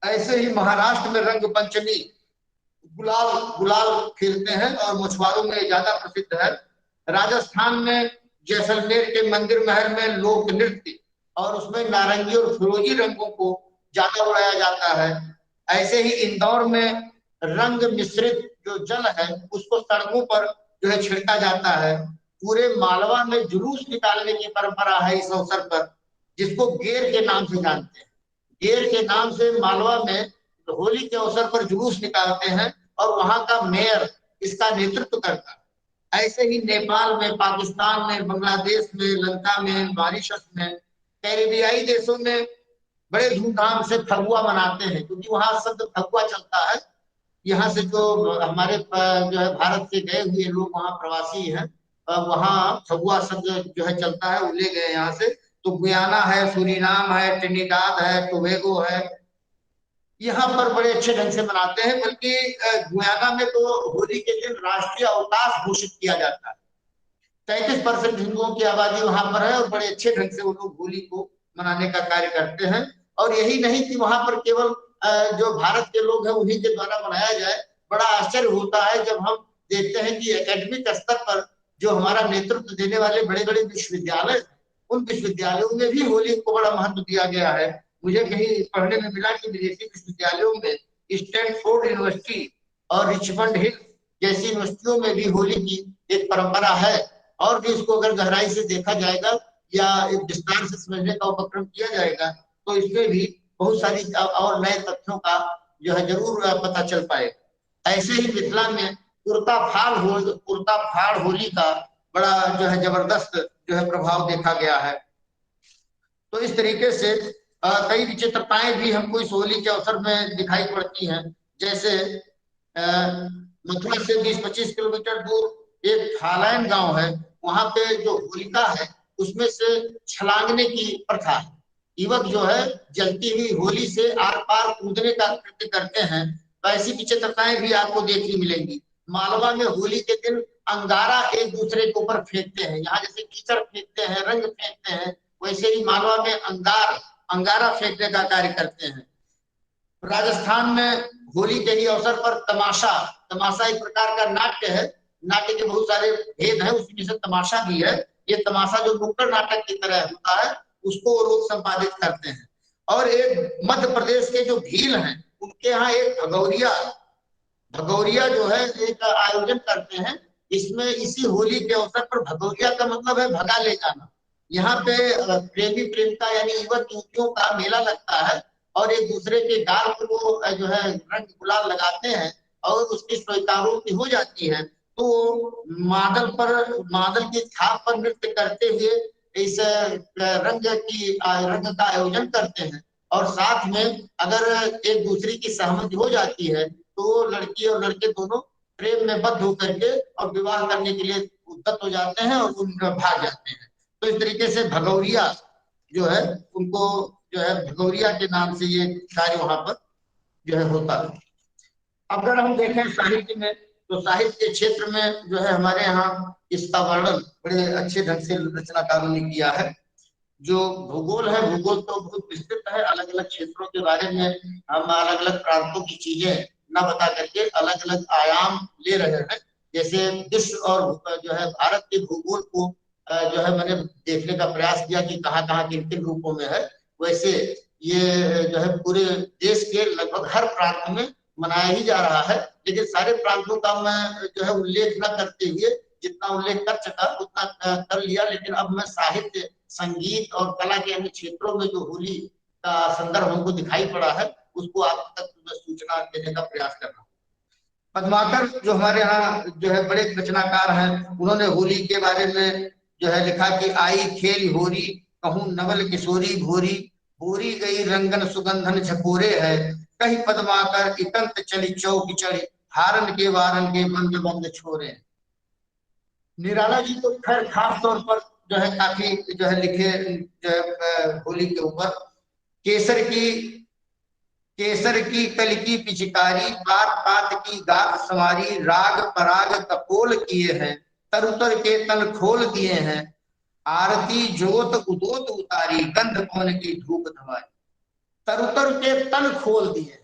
ऐसे ही महाराष्ट्र में रंग पंचमी, गुलाल गुलाल खेलते हैं और मछुआरों में ज्यादा प्रसिद्ध है। राजस्थान में जैसलमेर के मंदिर महल में लोक नृत्य और उसमें नारंगी और फिरोजी रंगों को ज्यादा उड़ाया जाता है। ऐसे ही इंदौर में रंग मिश्रित जो जल है उसको सड़कों पर जो है छिड़का जाता है। पूरे मालवा में जुलूस निकालने की परंपरा है इस अवसर पर, जिसको गेर के नाम से जानते हैं। गेर के नाम से मालवा में होली के अवसर पर जुलूस निकालते हैं और वहां का मेयर इसका नेतृत्व करता है। ऐसे ही नेपाल में, पाकिस्तान में, बांग्लादेश में, लंका में, मॉरिशस में, कैरेबियाई देशों में बड़े धूमधाम से फगुआ मनाते हैं, क्योंकि वहां शब्द फगुआ चलता है। यहाँ से जो हमारे जो है भारत से गए हुए लोग वहाँ प्रवासी हैं, वहाँ फगुआ शब्द जो है चलता है, वो ले गए यहाँ से। तो गुयाना है, सूरीनाम है, ट्रिनिडाद है, टोबैगो है, यहाँ पर बड़े अच्छे ढंग से मनाते हैं। बल्कि गुयाना में तो होली के दिन राष्ट्रीय अवकाश घोषित किया जाता है। 33% हिंदुओं की आबादी वहां पर है और बड़े अच्छे ढंग से वो लोग होली को मनाने का कार्य करते हैं। और यही नहीं कि वहां पर केवल जो भारत के लोग हैं उन्हीं के द्वारा मनाया जाए। बड़ा आश्चर्य होता है जब हम देखते हैं कि एकेडमिक स्तर पर जो हमारा नेतृत्व देने वाले बड़े बड़े विश्वविद्यालय, उन विश्वविद्यालयों में भी होली को बड़ा महत्व दिया गया है। मुझे कहीं पढ़ने में मिला कि विदेशी विश्वविद्यालयों में स्टैनफोर्ड यूनिवर्सिटी और रिचमंड हिल जैसी यूनिवर्सिटियों में भी होली की एक परंपरा है। और भी इसको अगर गहराई से देखा जाएगा या एक विस्तार से समझने का उपक्रम किया जाएगा तो इसमें भी बहुत सारी और नए तथ्यों का जो है जरूर पता चल पाए। ऐसे ही मिथिला में कुर्ता फाड़ होली का बड़ा जो है जबरदस्त जो है प्रभाव देखा गया है। तो इस तरीके से कई विचित्रताएं भी हमको इस होली के अवसर में दिखाई पड़ती हैं। जैसे मथुरा से 20-25 किलोमीटर दूर एक फालैन गांव है, वहां पे जो होलिका है उसमें से छलांगने की प्रथा है। युवक जो है जलती हुई होली से आर पार कूदने का कृत्य करते हैं। तो ऐसी विचित्रताएं भी आपको देखने मिलेंगी। मालवा में होली के दिन अंगारा एक दूसरे के ऊपर फेंकते हैं। यहाँ जैसे कीचड़ फेंकते हैं, रंग फेंकते हैं, वैसे ही मालवा में अंगारा फेंकने का कार्य करते हैं। राजस्थान में होली के ही अवसर पर तमाशा एक प्रकार का नाट्य है। नाट्य के बहुत सारे भेद हैं, उसमें से तमाशा भी है। ये तमाशा जो नुक्कड़ नाटक की तरह होता है उसको वो लोग संपादित करते हैं। और एक मध्य प्रदेश के जो भील हैं उनके यहाँ एक भगौरिया जो है एक आयोजन करते हैं। इसमें इसी होली के अवसर पर भगौरिया का मतलब है भगा ले जाना। यहाँ पे प्रेमी प्रेमिका यानी युवक युवतियों का मेला लगता है और एक दूसरे के गाल पर वो जो है रंग गुलाल लगाते हैं और उसकी स्वीकारोक्ति हो जाती है। तो मादल की छाप पर नृत्य करते हुए इस रंग का आयोजन करते हैं। और साथ में अगर एक दूसरे की सहमति हो जाती है तो लड़की और लड़के दोनों प्रेम में बद्ध होकर के और विवाह करने के लिए उद्यत हो जाते हैं और उनका भाग जाते हैं। तो इस तरीके से भगौरिया जो है उनको जो है भगौरिया के नाम से ये कार्य वहां पर जो है होता है। अगर हम देखें साहित्य में तो साहित्य के क्षेत्र में जो है हमारे यहाँ इसका वर्णन बड़े अच्छे ढंग से रचनाकारों ने किया है। जो भूगोल है, भूगोल तो बहुत विस्तृत है। अलग अलग क्षेत्रों के बारे में हम अलग अलग प्रांतों की चीजें न बता करके अलग अलग आयाम ले रहे हैं। जैसे विश्व और जो है भारत के भूगोल को जो है मैंने देखने का प्रयास किया कि कहाँ कहाँ किन किन रूपों में है। वैसे ये जो है पूरे देश के लगभग हर प्रांत में मनाया ही जा रहा है। लेकिन सारे प्रांतों का मैं जो है उल्लेख न करते हुए जितना उल्लेख कर सका उतना कर लिया। लेकिन अब मैं साहित्य, संगीत और कला के अन्य क्षेत्रों में जो होली का संदर्भ हमको दिखाई पड़ा है उसको आप तक सूचना देने का प्रयास कर रहा हूँ। पद्माकर जो हमारे यहाँ जो है बड़े रचनाकार हैं, उन्होंने होली के बारे में जो है लिखा कि आई खेल होरी कहूं नवल किशोरी भोरी, भोरी गई रंगन सुगंधन झकोरे है, कहीं पद्माकर इकंत चली चौक चढ़ी, हारन के वारन के बंद बंद छोरे। निराला जी तो खैर खास तौर पर जो है काफी जो है लिखे जो है होली के ऊपर। केसर की कल की पिचकारी, पात पात की गात सवारी, राग पराग कपोल किए हैं, तरुतर के तन खोल दिए हैं, आरती जोत उदोत उतारी, गंध पवन की धूप धमाई, तरु तरु के तन खोल दिए।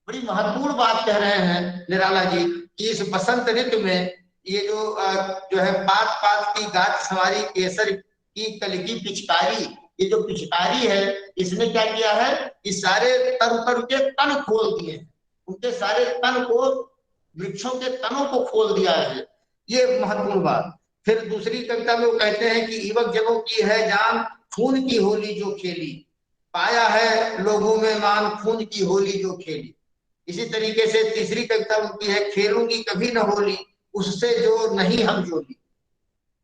बड़ी महत्वपूर्ण बात कह रहे हैं निराला जी कि इस बसंत ऋतु में ये जो है पात पात की गाज सवारी केसर की कल की पिचकारी, ये जो पिचकारी है इसने क्या किया है, इस सारे तरु तरु के तन खोल दिए, उनके सारे तन को, वृक्षों के तनों को खोल दिया है। ये महत्वपूर्ण बात। फिर दूसरी कविता में वो कहते हैं कि युवक जगों की है जान, खून की होली जो खेली, पाया है लोगों में मान, खून की होली जो खेली। इसी तरीके से तीसरी कविता उनकी है, खेलूंगी कभी न होली उससे जो नहीं हम जोली।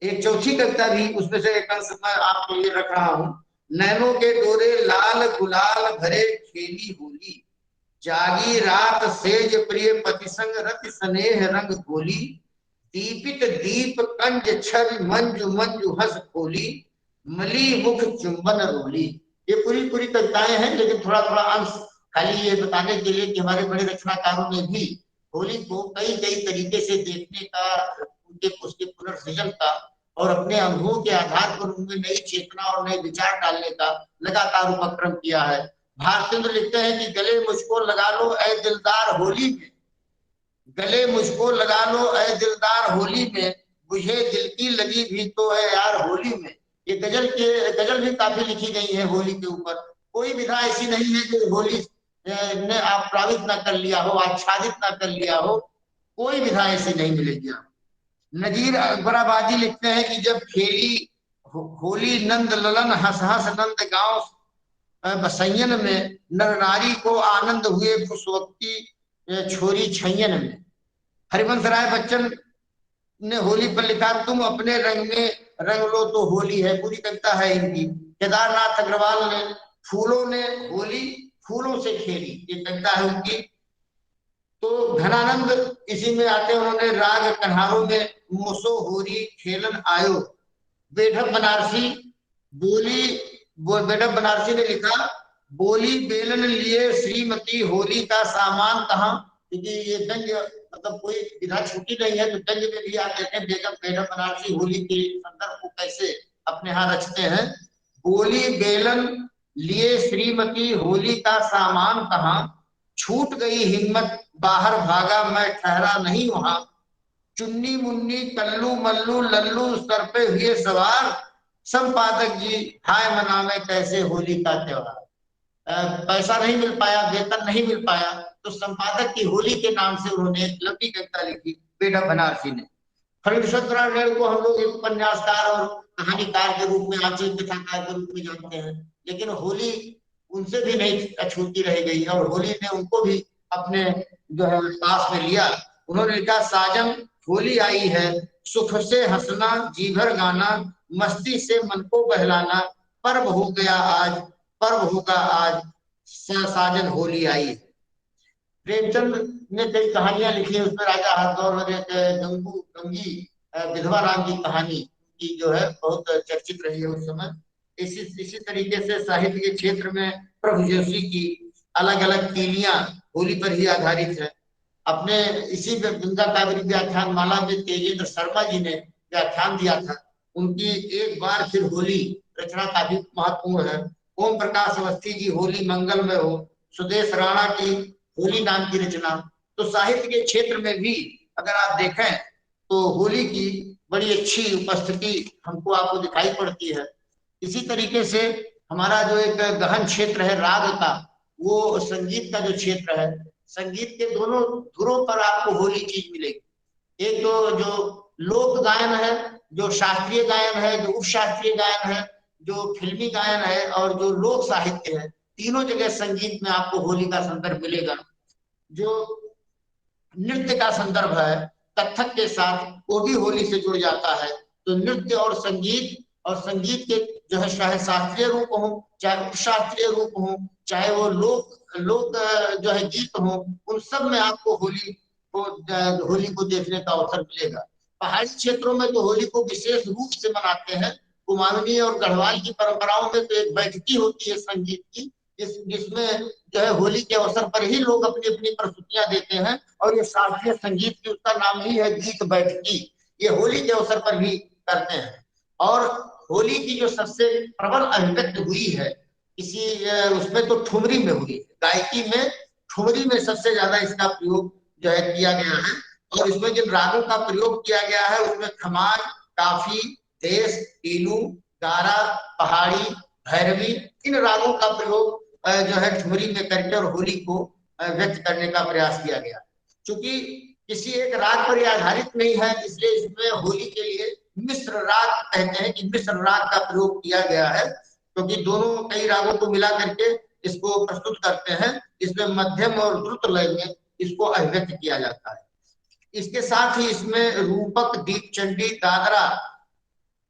एक चौथी कविता भी उसमें से एक अंश मैं आपको ये रख रहा हूं, नैनों के डोरे लाल गुलाल भरे खेली होली, जागी रात सेज प्रिय पति संग रति स्नेह रंग घोली, दीपित दीप कंज छवि मंजू मंजू हंस खोली, मली मुख चुंबन रोली। ये पूरी पूरी कविताएं हैं, लेकिन थोड़ा थोड़ा अंश खाली ये बताने के लिए कि हमारे बड़े रचनाकारों ने भी होली को कई कई तरीके से देखने का, उनके उसके पुनर्सृजन का और अपने अनुभवों के आधार पर उनमें नई चेतना और नए विचार डालने का लगातार उपक्रम किया है। भारतेंद्र लिखते हैं कि गले मुझको लगा लो ऐ दिलदार होली में, गले मुझको लगा लो ऐ दिलदार होली में, बुझे दिल की लगी भी तो है यार होली में। ये गजल भी काफी लिखी गई है होली के ऊपर। कोई विधा ऐसी नहीं है जो होली ने आप्लावित ना कर लिया हो, आच्छादित ना कर लिया हो, कोई विधा ऐसी नहीं मिलेगी। नजीर अकबराबादी लिखते हैं कि जब खेली होली नंद ललन हंस हंस नंद गांव बसैयन में, नर नारी को आनंद हुए पुष्पवती छोरी छैयन में। हरिवंश राय बच्चन ने होली पर लिखा, तुम अपने रंग में रंग लो तो होली है, पूरी कविता है इनकी। केदारनाथ अग्रवाल ने फूलों ने होली फूलों से खेली, ये कविता है उनकी। तो धनानंद इसी में आते हैं, उन्होंने राग कन्हारों में मोसो होरी खेलन आयो, बेढप बनारसी बोली, बेढप बनारसी ने लिखा, बोली बेलन लिए श्रीमती होली का सामान कहाँ, क्योंकि ये व्यंग्य मतलब कोई विधा छूटी नहीं है, तो व्यंग्य में भी आप देखें बेढप बनारसी होली के संदर्भ को कैसे अपने यहाँ रचते हैं। बोली बेलन लिए श्रीमती होली का सामान कहाँ, छूट गई हिम्मत बाहर भागा मैं ठहरा नहीं वहां, चुन्नी मुन्नी कल्लू मल्लू लल्लू सर पे हुए सवार, संपादक जी हाय मनावे कैसे होली का त्योहार। पैसा नहीं मिल पाया, वेतन नहीं मिल पाया, तो संपादक की होली के नाम से उन्होंने एक लंबी कविता लिखी बेढप बनारसी ने। फणीश्वर रेणु को हम लोग एक उपन्यासकार और कहानीकार के रूप में, आंचल कथाकार के रूप में जानते हैं, लेकिन होली उनसे भी नहीं अछूती रह गई और होली ने उनको भी अपने जो है पास में लिया। उन्होंने लिखा, साजन होली आई है सुख से हंसना जी भर गाना, मस्ती से मन को बहलाना, पर्व हो गया आज पर्व होगा आज, साजन होली आई है। प्रेमचंद ने कई कहानियां लिखी, उसमें राजा हरदौर और एक गंगी विधवा राम की कहानी की जो है बहुत चर्चित रही है उस समय। इसी तरीके से साहित्य के क्षेत्र में प्रभु जोशी की अलग अलग तीलियां होली पर ही आधारित है। अपने इसी गंगा कावेरी व्याख्यान माला में तेजेंद्र शर्मा जी ने व्याख्यान दिया था, उनकी एक बार फिर होली रचना काफी महत्वपूर्ण है। ओम प्रकाश अवस्थी जी होली मंगल में हो, सुदेश राणा की होली नाम की रचना। तो साहित्य के क्षेत्र में भी अगर आप देखें तो होली की बड़ी अच्छी उपस्थिति हमको आपको दिखाई पड़ती है। इसी तरीके से हमारा जो एक गहन क्षेत्र है राग का, वो संगीत का जो क्षेत्र है, संगीत के दोनों धुरों पर आपको होली चीज मिलेगी। एक तो जो लोक गायन है, जो शास्त्रीय गायन है, जो उप शास्त्रीय गायन है, जो फिल्मी गायन है और जो लोक साहित्य है, तीनों जगह संगीत में आपको होली का संदर्भ मिलेगा। जो नृत्य का संदर्भ है कथक के साथ, वो भी होली से जुड़ जाता है। तो नृत्य और संगीत के जो है चाहे शास्त्रीय रूप हो, चाहे उपशास्त्रीय रूप हो, चाहे वो लोक जो है गीत हो, उन सब में आपको होली को देखने का अवसर मिलेगा। पहाड़ी क्षेत्रों में तो होली को विशेष रूप से मनाते हैं। कुमाऊनी और गढ़वाल की परंपराओं में तो एक बैठकी होती है संगीत की, जिसमें जो है होली के अवसर पर ही लोग अपनी अपनी प्रस्तुतियां देते हैं, और ये शास्त्रीय संगीत की उसका नाम ही है गीत बैठकी, ये होली के अवसर पर भी करते हैं। और होली की जो सबसे प्रबल अभिव्यक्ति हुई है किसी उसमें, तो ठुमरी में हुई, गायकी में ठुमरी में सबसे ज्यादा इसका प्रयोग जो है किया गया है। और इसमें जिन रागों का प्रयोग किया गया है उसमें खमाज, काफी, देश, टीलू, गारा, पहाड़ी, भैरवी, इन रागों का प्रयोग जो है ठुमरी में करके और होली को व्यक्त करने का प्रयास किया गया। क्योंकि किसी एक राग पर आधारित नहीं है, इसलिए इसमें होली के लिए मिश्र राग कहते हैं कि मिश्र राग का प्रयोग किया गया है, क्योंकि दोनों कई रागों को मिला करके इसको प्रस्तुत करते हैं। इसमें मध्यम और द्रुत लय में इसको अभिव्यक्त किया जाता है। इसके साथ ही इसमें रूपक, दीपचंडी, दादरा,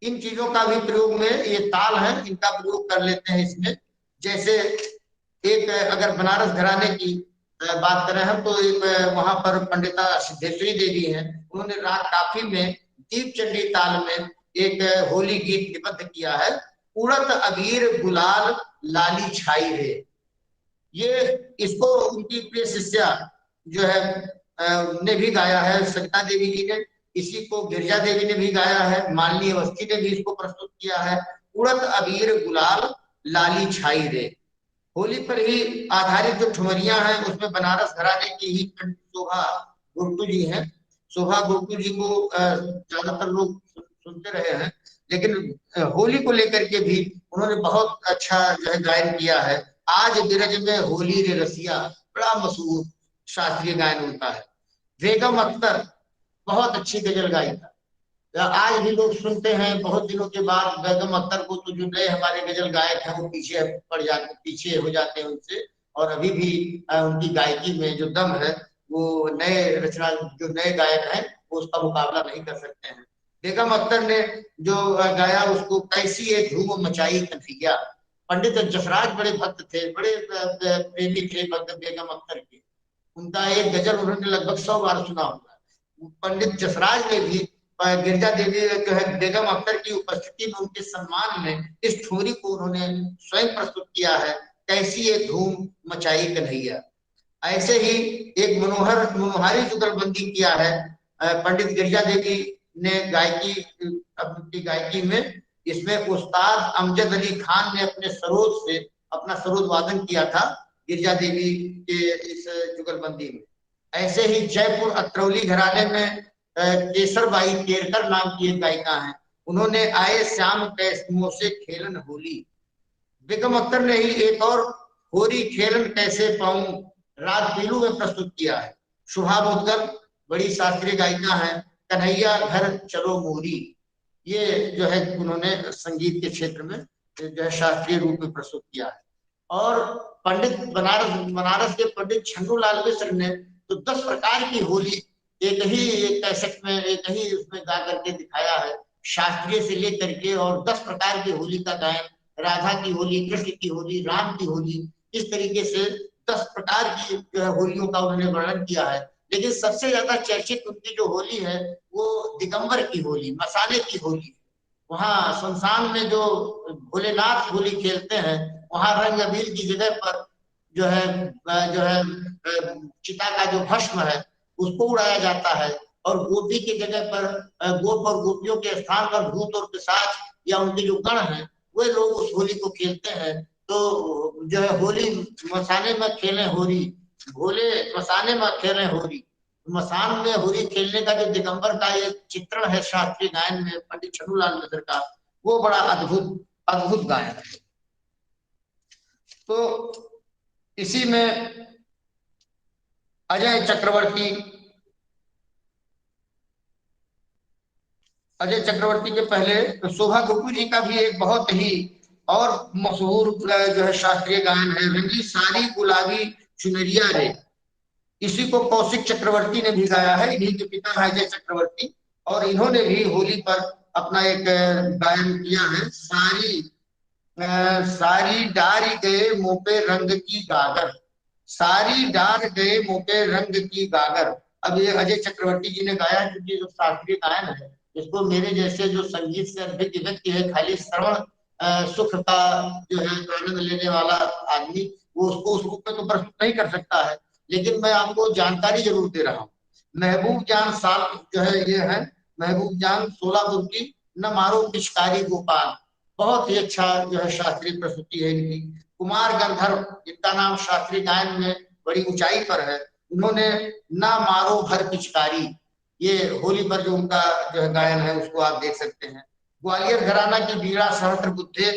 इन चीजों का भी प्रयोग में, ये ताल है, इनका प्रयोग कर लेते हैं इसमें। जैसे एक अगर बनारस घराने की बात करें हम, तो एक वहां पर पंडिता सिद्धेश्वरी देवी हैं, उन्होंने राग काफी में दीपचंडी ताल में एक होली गीत निबद्ध किया है, उड़त अबीर गुलाल लाली छाई रे। ये इसको उनकी प्रिय शिष्या जो है ने भी गाया है, सविता देवी जी ने। इसी को गिरिजा देवी ने भी गाया है, मालिनी अवस्थी ने भी इसको प्रस्तुत किया है। उड़त अबीर गुलाल लाली छाई रे। होली पर ही आधारित जो ठुमरियां हैं उसमें बनारस घराने की ही शोभा गुप्तू जी हैं। शोभा गुप्तू जी को ज्यादातर लोग सुनते रहे हैं, लेकिन होली को लेकर के भी उन्होंने बहुत अच्छा जो है गायन किया है। आज बिरज में होली रे रसिया, बड़ा मशहूर शास्त्रीय गायन उनका है। बेगम अख्तर बहुत अच्छी गजल गायिका, आज भी लोग सुनते हैं। बहुत दिनों के बाद बेगम अख्तर को तो जो नए हमारे गजल गायक हैं वो पीछे पड़ जाते, पीछे हो जाते हैं उनसे, और अभी भी उनकी गायकी में जो दम है वो नए रचना जो नए गायक हैं वो उसका मुकाबला नहीं कर सकते हैं। बेगम अख्तर ने जो गाया उसको कैसी ये धूम मचाई कन्हैया। पंडित जसराज बड़े भक्त थे, बड़े प्रेमी थे भक्त बेगम अख्तर के। उनका एक गजल उन्होंने लगभग 100 बार सुना होगा। पंडित जसराज ने भी गिरजा देवी जो है बेगम अख्तर की उपस्थिति में उनके सम्मान में इस ठुमरी को उन्होंने स्वयं प्रस्तुत किया है, कैसी ये धूम मचाई कन्हैया। ऐसे ही एक मनोहारी जुगलबंदी किया है पंडित गिरजा देवी ने गायकी, अपनी गायकी में। इसमें उस्ताद अमजद अली खान ने अपने सरोद से अपना सरोद वादन किया था गिरजा देवी के इस जुगलबंदी में। ऐसे ही जयपुर अत्रौली घराने में केसरबाई केरकर नाम की एक गायिका है, उन्होंने आए श्याम कैसमों से खेलन होली। बेगम अख्तर ने ही एक और होरी खेलन कैसे पाऊं राग पीलू में प्रस्तुत किया है। शुभा मुदगल बड़ी शास्त्रीय गायिका है, कन्हैया घर चलो मोरी, ये जो है उन्होंने संगीत के क्षेत्र में जो है शास्त्रीय रूप में प्रस्तुत किया है। और पंडित बनारस के पंडित छन्नूलाल मिश्र ने तो 10 प्रकार की होली एक ही कैसेट में, एक ही उसमें गा करके दिखाया है, शास्त्रीय से लेकर के। और 10 प्रकार की होली का गायन, राधा की होली, कृष्ण की होली, राम की होली, इस तरीके से 10 प्रकार की जो है होलियों का उन्होंने वर्णन किया है। लेकिन सबसे ज्यादा चर्चित उनकी जो होली है वो दिगंबर की होली, मसाले की होली। वहां शमशान में जो भोलेनाथ होली खेलते हैं, वहां रंग अबीर की जगह पर जो है चिता का जो भस्म है उसको उड़ाया जाता है, और गोपी की जगह पर गोप और गोपियों के स्थान पर भूत और पिशाच या उनके जो गण हैं वे लोग उस होली को खेलते हैं। तो जो है होली मसाने में खेले होली, भोले मसाने में खेले होली। मसान में होली खेलने का जो दिगंबर का एक चित्रण है शास्त्रीय गायन में पंडित छन्नूलाल मिश्र का, वो बड़ा अद्भुत गायन है। तो इसी में अजय चक्रवर्ती के पहले शोभा गुप्तू जी का भी एक बहुत ही और मशहूर जो है शास्त्रीय गायन है, रंगी सारी गुलाबी चुनरिया रे। इसी को कौशिक चक्रवर्ती ने भी गाया है, इन्हीं के पिता है अजय चक्रवर्ती, और इन्होंने भी होली पर अपना एक गायन किया है। सारी डारी गए मुंह पे रंग की गागर, सारी डार गए मुंह पे रंग की गागर। अब ये अजय चक्रवर्ती जी ने गाया है, क्योंकि जो शास्त्रीय गायन है इसको मेरे जैसे जो संगीत से अभिज्ञ व्यक्ति है, खाली श्रवण सुख का जो है आनंद लेने वाला आदमी, वो उसको उस रूप में तो प्रस्तुत नहीं कर सकता है। लेकिन मैं आपको जानकारी जरूर दे रहा हूँ। महबूब जान साल जो है ये है, महबूब जान सोलापुर की, न मारो पिचकारी गोपाल, बहुत ही अच्छा जो है शास्त्रीय प्रस्तुति है इनकी। कुमार गंधर्व, जिनका नाम शास्त्रीय गायन में बड़ी ऊंचाई पर है, उन्होंने ना मारो भर पिचकारी, ये होली पर जो उनका जो है गायन है उसको आप देख सकते हैं। ग्वालियर घराना की बीड़ा सहस्त्र बुद्धे,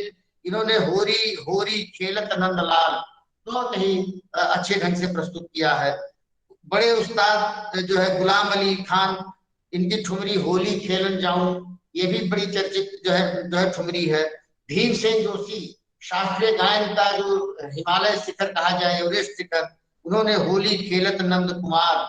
इन्होंने होरी होरी खेलत नंदलाल, बहुत ही अच्छे ढंग से प्रस्तुत किया है। बड़े उस्ताद जो है गुलाम अली खान, इनकी ठुमरी होली खेलन जाऊं, ये भी बड़ी चर्चित जो है ठुमरी है। भीमसेन जोशी, शास्त्रीय गायन का जो हिमालय शिखर कहा जाए, एवरेस्ट शिखर, उन्होंने होली खेलत नंद कुमार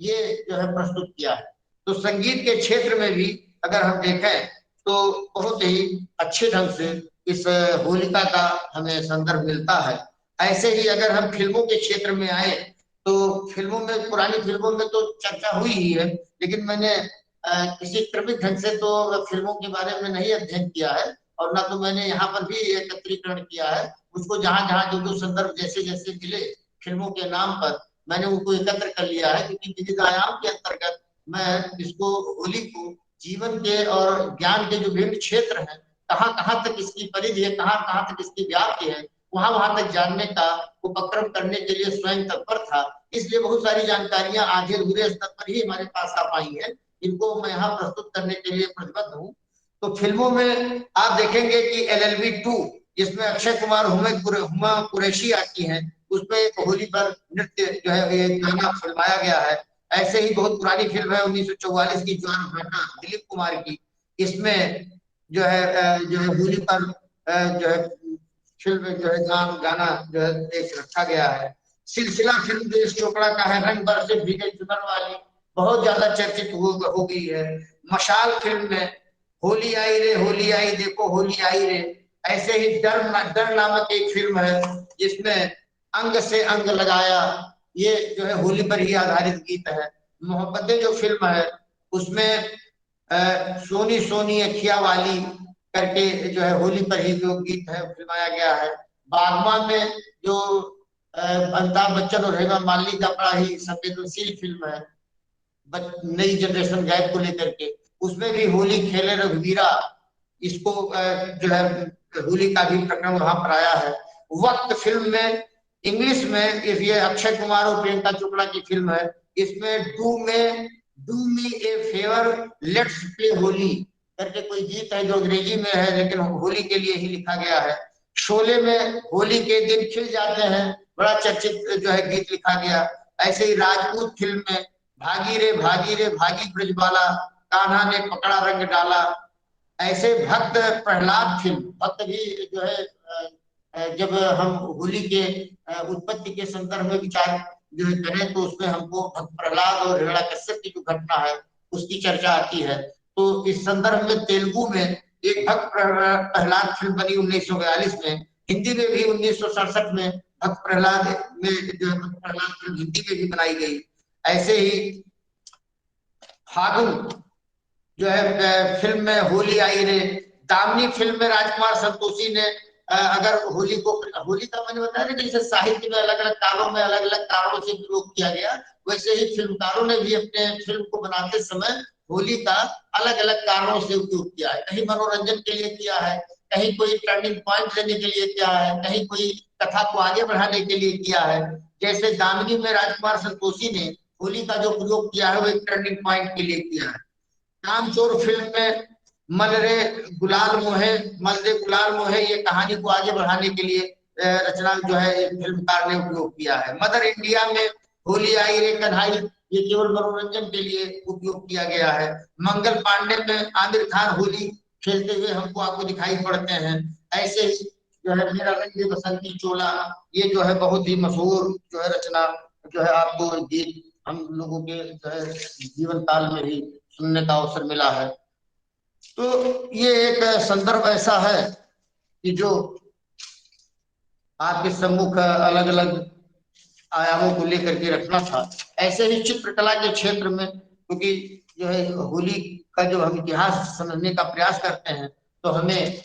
ये जो है प्रस्तुत किया है। तो संगीत के क्षेत्र में भी अगर हम देखें तो बहुत ही अच्छे ढंग से इस होलिका का हमें संदर्भ मिलता है। ऐसे ही अगर हम फिल्मों के क्षेत्र में आए तो फिल्मों में, पुरानी फिल्मों में तो चर्चा हुई ही है, लेकिन मैंने किसी क्रमिक ढंग से तो फिल्मों के बारे में नहीं अध्ययन किया है, और ना तो मैंने यहाँ पर भी एकत्रीकरण किया है। उसको जहां जहां जो संदर्भ जैसे जैसे मिले फिल्मों के नाम पर, मैंने उनको एकत्र कर लिया है, क्योंकि विविध आयाम के अंतर्गत मैं इसको, होली को जीवन के और ज्ञान के जो विभिन्न क्षेत्र हैं, कहाँ कहाँ तक इसकी परिधि है, कहाँ कहाँ तक इसकी व्याप्ति है, वहां वहां तक जानने का उपक्रम करने के लिए स्वयं तत्पर था। इसलिए बहुत सारी जानकारियां आधे अधूरे स्तर पर ही हमारे पास आ पाई है, इनको मैं यहाँ प्रस्तुत करने के लिए प्रतिबद्ध हूँ। तो फिल्मों में आप देखेंगे कि LLB 2, जिसमें अक्षय कुमार, हुमा कुरैशी आती हैं, उसमें एक होली पर नृत्य जो है ये गाना फिल्माया गया है। ऐसे ही बहुत पुरानी फिल्म है 1944 की ज्वार भाटा, दिलीप कुमार की, इसमें जो है होली पर जो है फिल्म जो है गाना जो है एक रखा गया है। सिलसिला फिल्म देश चोपड़ा का है, रंग बरसे भीगे चुनर वाली, बहुत ज्यादा चर्चित हो गई है। मशाल फिल्म में होली आई रे होली आई देखो होली आई रे, ऐसे ही डर नामक एक फिल्म है जिसमें अंग से अंग लगाया, ये जो है होली पर ही आधारित गीत है। मोहब्बतें जो फिल्म है उसमें सोनी सोनी अखिया वाली करके जो है होली पर ही जो गीत है फिल्माया गया है। बागबान में जो अमिताभ बच्चन और हेमा मालिनी का बड़ा ही संवेदनशील फिल्म है, नई जनरेशन गैप को लेकर के, उसमें भी होली खेले रघुवीरा, इसको जो है होली का भी प्रकरण वहां पर आया है। वक्त फिल्म में, इंग्लिश में, ये अक्षय कुमार और प्रियंका चोपड़ा की फिल्म है, इसमें do me A favour let's play Holi करके कोई गीत है जो अंग्रेजी में है, लेकिन होली के लिए ही लिखा गया है। शोले में होली के दिन खिल जाते हैं, बड़ा चर्चित जो है गीत लिखा गया। ऐसे ही राजपूत फिल्म में भागी रे भागी ब्रजबाला, कान्हा ने पकड़ा रंग डाला। ऐसे भक्त प्रहलाद फिल्म, भक्त भी जो है जब हम होली के उत्पत्ति के संदर्भ में विचार जो है करें तो उसमें हमको भक्त प्रहलाद और हिरण्याकश्यप की जो घटना है उसकी चर्चा आती है। तो इस संदर्भ में तेलुगु में एक भक्त प्रहलाद फिल्म बनी 1942 में, हिंदी में भी 1967 में भक्त प्रहलाद में जो भक्त प्रहलाद फिल्म हिंदी में भी बनाई गई। ऐसे ही फागुन जो है फिल्म में होली आई रे, दामिनी फिल्म में राजकुमार संतोषी ने अगर होली का मैंने बताया ना, जैसे साहित्य में अलग अलग कालों में अलग अलग कारणों से प्रयोग किया गया, वैसे ही फिल्मकारों ने भी अपने फिल्म को बनाते समय होली का अलग अलग कारणों से उपयोग किया है। कहीं मनोरंजन के लिए किया है, कहीं कोई टर्निंग पॉइंट लेने के लिए किया है, कहीं कोई कथा को आगे बढ़ाने के लिए किया है। जैसे दामिनी में राजकुमार संतोषी ने होली का जो प्रयोग किया है वो एक टर्निंग पॉइंट के लिए किया है। कामचोर फिल्म में मल रे गुलाल मोहे ये कहानी को आगे बढ़ाने के लिए रचना जो है फिल्मकार ने उपयोग किया है। मदर इंडिया में होली आई रे कन्हाई, ये केवल मनोरंजन के लिए उपयोग किया गया है। मंगल पांडे में आमिर खान होली खेलते हुए हमको आपको दिखाई पड़ते हैं। ऐसे ही जो है मेरा रंग बसंती चोला, ये जो है बहुत ही मशहूर जो है रचना जो है आपको गीत हम लोगों के जो है जीवन काल में ही सुनने का अवसर मिला है। तो ये एक संदर्भ ऐसा है कि जो आपके सम्मुख अलग अलग आयामों को लेकर के रखना था। ऐसे ही चित्रकला के क्षेत्र में, क्योंकि जो है होली का जो हम इतिहास समझने का प्रयास करते हैं तो हमें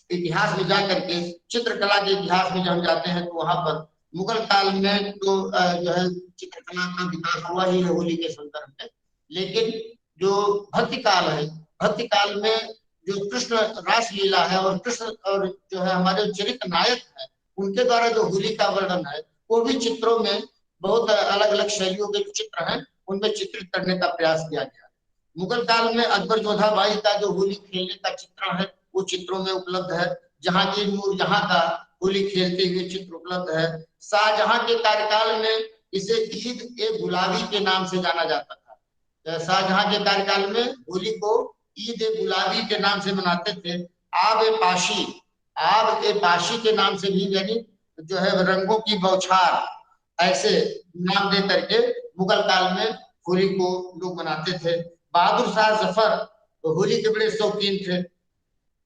इतिहास में जा करके चित्रकला के इतिहास में जब हम जाते हैं तो वहां पर मुगल काल में तो जो है चित्रकला का विकास हुआ ही है होली के संदर्भ में। लेकिन जो भक्ति काल है, भक्ति काल में जो कृष्ण रास लीला है और कृष्ण और जो है हमारे चरित्र नायक है उनके द्वारा जो होली का वर्णन है वो भी चित्रों में बहुत अलग अलग शैलियों के चित्र हैं उनमें चित्रित करने का प्रयास किया गया। मुगल काल में अकबर जोधाबाई का जो होली खेलने का चित्रण है वो चित्रों में उपलब्ध है। जहांगीर नूरजहां का होली खेलते हुए चित्र उपलब्ध है। शाहजहां के कार्यकाल में इसे ईद ए गुलाबी के नाम से जाना जाता था। शाहजहां के कार्यकाल में होली को ईद ए गुलाबी के नाम से मनाते थे। आब ए पाशी के नाम से भी यानी जो है रंगों की बौछार ऐसे नाम दे करके मुगल काल में होली को लोग मनाते थे। बहादुर शाह जफर तो होली के बड़े शौकीन थे।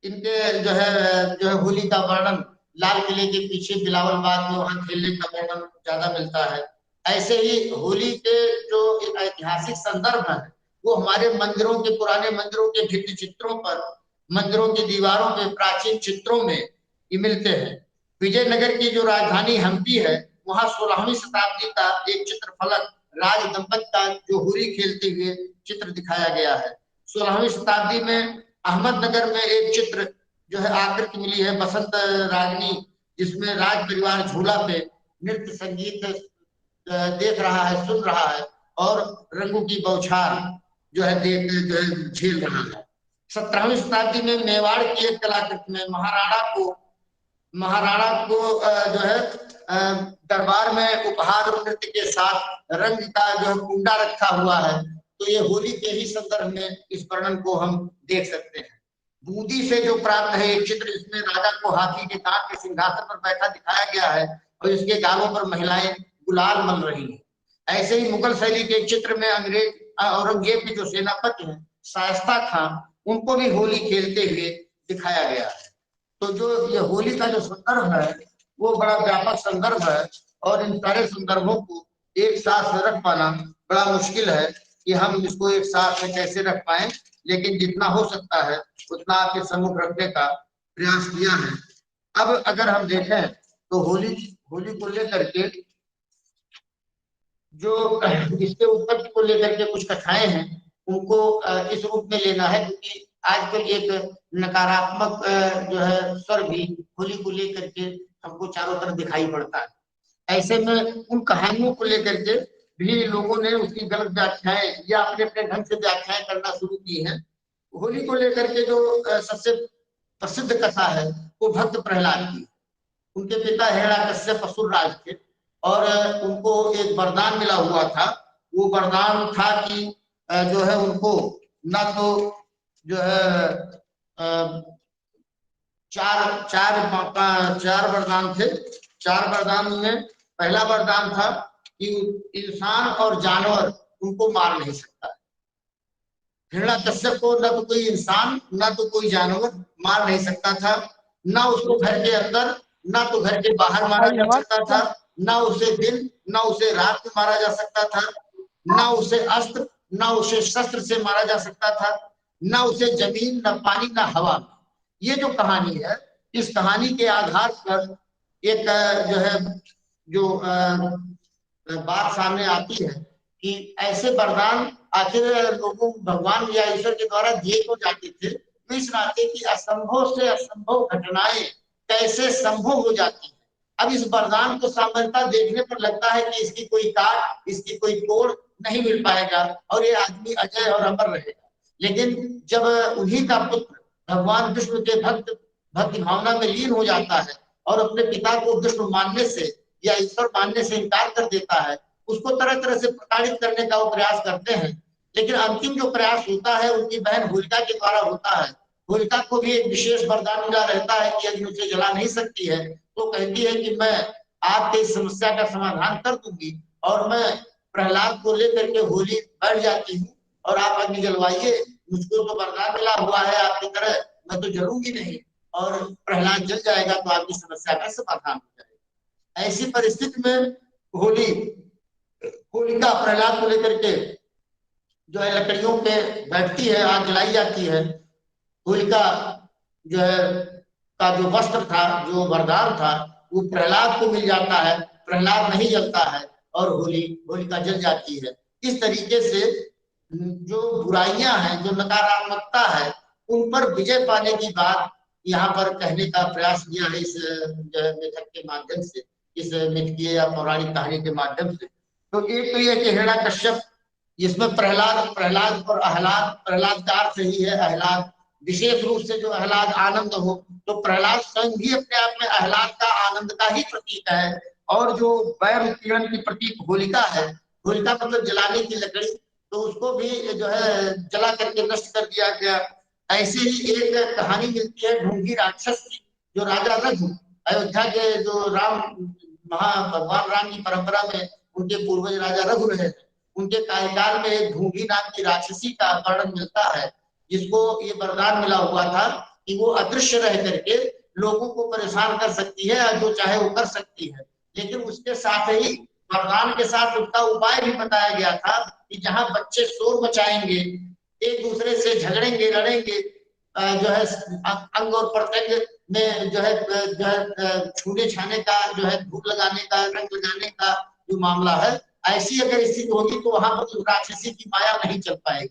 इनके जो है होली का वर्णन लाल किले के पीछे बिलावल बाग में वहां खेलने का वर्णन ज्यादा मिलता है। ऐसे ही होली के जो ऐतिहासिक संदर्भ है वो हमारे मंदिरों के पुराने मंदिरों के भित्ति चित्रों पर मंदिरों की दीवारों पे प्राचीन चित्रों में ये मिलते हैं। विजयनगर की जो राजधानी हम्पी है वहां 16वीं शताब्दी का एक चित्रफलक राज दंपत का जो होली खेलते हुए चित्र दिखाया गया है। 16वीं शताब्दी में अहमदनगर में एक चित्र जो है आकृति मिली है बसंत रागनी जिसमें राज परिवार झूला पे नृत्य संगीत देख रहा है सुन रहा है और रंगों की बौछार जो है देख जो है झेल रहा है। 17वीं शताब्दी में मेवाड़ की एक कलाकृति में महाराणा को जो है दरबार में उपहार और नृत्य के साथ रंग का जो है कुंडा रखा हुआ है। तो ये होली के ही संदर्भ में इस वर्णन को हम देख सकते हैं। बूंदी से जो प्राप्त है एक चित्र इसमें राजा को हाथी के दांत के सिंहासन पर बैठा दिखाया गया है और इसके गालों पर महिलाएं गुलाल मल रही हैं। ऐसे ही मुगल शैली के चित्र में अंग्रेज औरंगजेब के जो सेनापति हैं शाइस्ता खान उनको भी होली खेलते हुए दिखाया गया है। तो जो ये होली का जो संदर्भ है वो बड़ा व्यापक संदर्भ है और इन सारे संदर्भों को एक साथ रख पाना बड़ा मुश्किल है कि हम इसको एक साथ में कैसे रख पाए, लेकिन जितना हो सकता है उतना आपके सम्मुख रखने का प्रयास किया है। अब अगर हम देखें तो होली को लेकर के जो इसके उत्पत्ति को लेकर के कुछ कथाएं हैं उनको इस रूप में लेना है क्योंकि आजकल एक नकारात्मक जो है स्वर भी होली को लेकर के हमको चारों तरफ दिखाई पड़ता है। ऐसे में उन कहानियों को लेकर के भी लोगों ने उसकी गलत व्याख्याएं या अपने अपने ढंग से व्याख्याएं करना शुरू की हैं। होली को लेकर के जो सबसे प्रसिद्ध कथा है वो भक्त प्रहलाद की। उनके पिता हिरण्यकश्यप असुरराज थे और उनको एक वरदान मिला हुआ था। वो वरदान था कि जो है उनको न तो जो है चार वरदान थे। 4 वरदान में पहला वरदान था कि इंसान और जानवर उनको मार नहीं सकता। हिरण्यकश्यप को न तो कोई इंसान न तो कोई जानवर मार नहीं सकता था। न उसको घर के अंदर न तो घर के बाहर मारा जा सकता था। न उसे दिन न उसे रात में मारा जा सकता था। न उसे अस्त्र न उसे शस्त्र से मारा जा सकता था। न उसे जमीन न पानी न हवा। ये जो कहानी है इस कहानी के आधार पर एक जो बात सामने आती है कि ऐसे वरदान आखिर लोगों भगवान या ईश्वर के द्वारा दिए तो जाते थे तो इस नाते की असंभव से असंभव घटनाएं कैसे संभव हो जाती है। अब इस वरदान को सामान्यता देखने पर लगता है कि इसकी कोई काट इसकी कोई तोड़ नहीं मिल पाएगा और ये आदमी अजय और अमर रहेगा। लेकिन जब उन्हीं का पुत्र भगवान विष्णु के भक्ति भावना में लीन हो जाता है और अपने पिता को विष्णु मानने से या ईश्वर मानने से इनकार कर देता है उसको तरह तरह से प्रताड़ित करने का वो प्रयास करते हैं। लेकिन अंतिम जो प्रयास होता है उनकी बहन होलिका के द्वारा होता है। होलिका को भी एक विशेष वरदान मिला रहता है कि यदि मुझे जला नहीं सकती है तो कहती है कि मैं आपके इस समस्या का समाधान कर दूंगी और मैं प्रहलाद को लेकर के होली बैठ जाती हूँ और आप अग्नि जलवाइए। मुझको तो वरदान मिला हुआ है आपकी तरह मैं तो जलूंगी नहीं और प्रहलाद जल जाएगा तो आपकी समस्या का समाधान हो जाएगा। ऐसी परिस्थिति में होलिका प्रहलाद को लेकर के जो है लकड़ियों पे बैठती है आग जलाई जाती है। होलिका जो है का जो वस्त्र था जो वरदान था वो प्रहलाद को मिल जाता है। प्रहलाद नहीं जलता है और होलिका जल जाती है। इस तरीके से जो बुराइयां हैं जो नकारात्मकता है उन पर विजय पाने की बात यहाँ पर कहने का प्रयास किया है इस लेखक के माध्यम से, इस मिथकीय या पौराणिक कहानी के माध्यम से। तो एक तो ये कि हिरण्यकश्यप, जिसमें प्रहलाद प्रहलाद और आह्लाद, प्रहलाद का अर्थ ही है आह्लाद, विशेष रूप से जो आह्लाद आनंद हो, तो प्रहलाद स्वयं भी अपने आप में आह्लाद का आनंद का ही प्रतीक है। और जो वैर उत्पीड़न की प्रतीक होलिका है, होलिका मतलब जलाने की लकड़ी, तो उसको भी जो है जला करके नष्ट कर दिया गया। ऐसे ही एक कहानी मिलती है ढूंढी राक्षस की, जो राजा रघु, अयोध्या के जो भगवान राम की परंपरा में उनके पूर्वज राजा रघु रहे थे, उनके कार्यकाल में एक ढूंढी नाम की राक्षसी का वर्णन मिलता है, जिसको ये वरदान मिला हुआ था कि वो अदृश्य रह करके लोगों को परेशान कर सकती है, और जो चाहे वो कर सकती है। लेकिन उसके साथ ही वरदान के साथ उसका उपाय भी बताया गया था कि जहां बच्चे शोर मचाएंगे, एक दूसरे से झगड़ेंगे, लड़ेंगे, जो है अंग और प्रत्यंग में जो है छूने छाने का, जो है धूप लगाने का, रंग लगाने का जो मामला है, ऐसी अगर स्थिति होगी तो वहां पर राक्षसी की माया नहीं चल पाएगी।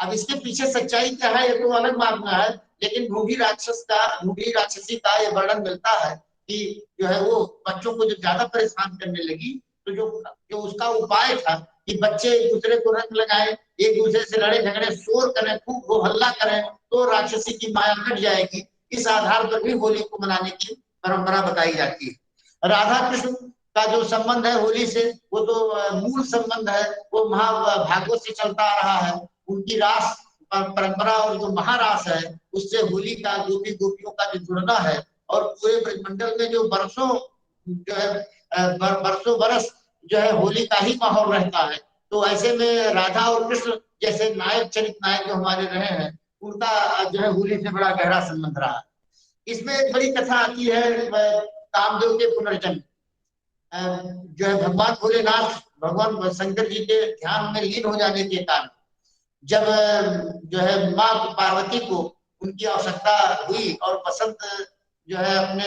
अब इसके पीछे सच्चाई क्या है ये तो अलग मामला है, लेकिन ढूंढी राक्षसी का ये वर्णन मिलता है कि जो है वो बच्चों को जब ज्यादा परेशान करने लगी, तो जो उसका उपाय था कि बच्चे एक दूसरे को रंग लगाएं, एक दूसरे से लड़े झगड़े, शोर करें, खूब हो हल्ला करें, तो राक्षसी की माया हट जाएगी। इस आधार पर भी होली को मनाने की परंपरा बताई जाती है। राधा कृष्ण का जो संबंध है होली से, वो तो मूल संबंध है, वो महाभागवत से चलता आ रहा है। उनकी रास परंपरा और जो महारास है, उससे होली का गोपी गोपियों का जो जुड़ना है, और पूरे ब्रजमंडल में जो बरसों जो है बरसों बरस जो है होली का ही माहौल रहता है। तो ऐसे में राधा और कृष्ण जैसे नायक चरित नायक जो हमारे रहे हैं, उनका जो है होली से बड़ा गहरा संबंध रहा है। इसमें एक बड़ी कथा आती है कामदेव के पुनर्जन्म। जो है भगवान भोलेनाथ, भगवान शंकर जी के ध्यान में लीन हो जाने के कारण जब जो है माँ पार्वती को उनकी आवश्यकता हुई, और बसंत जो है अपने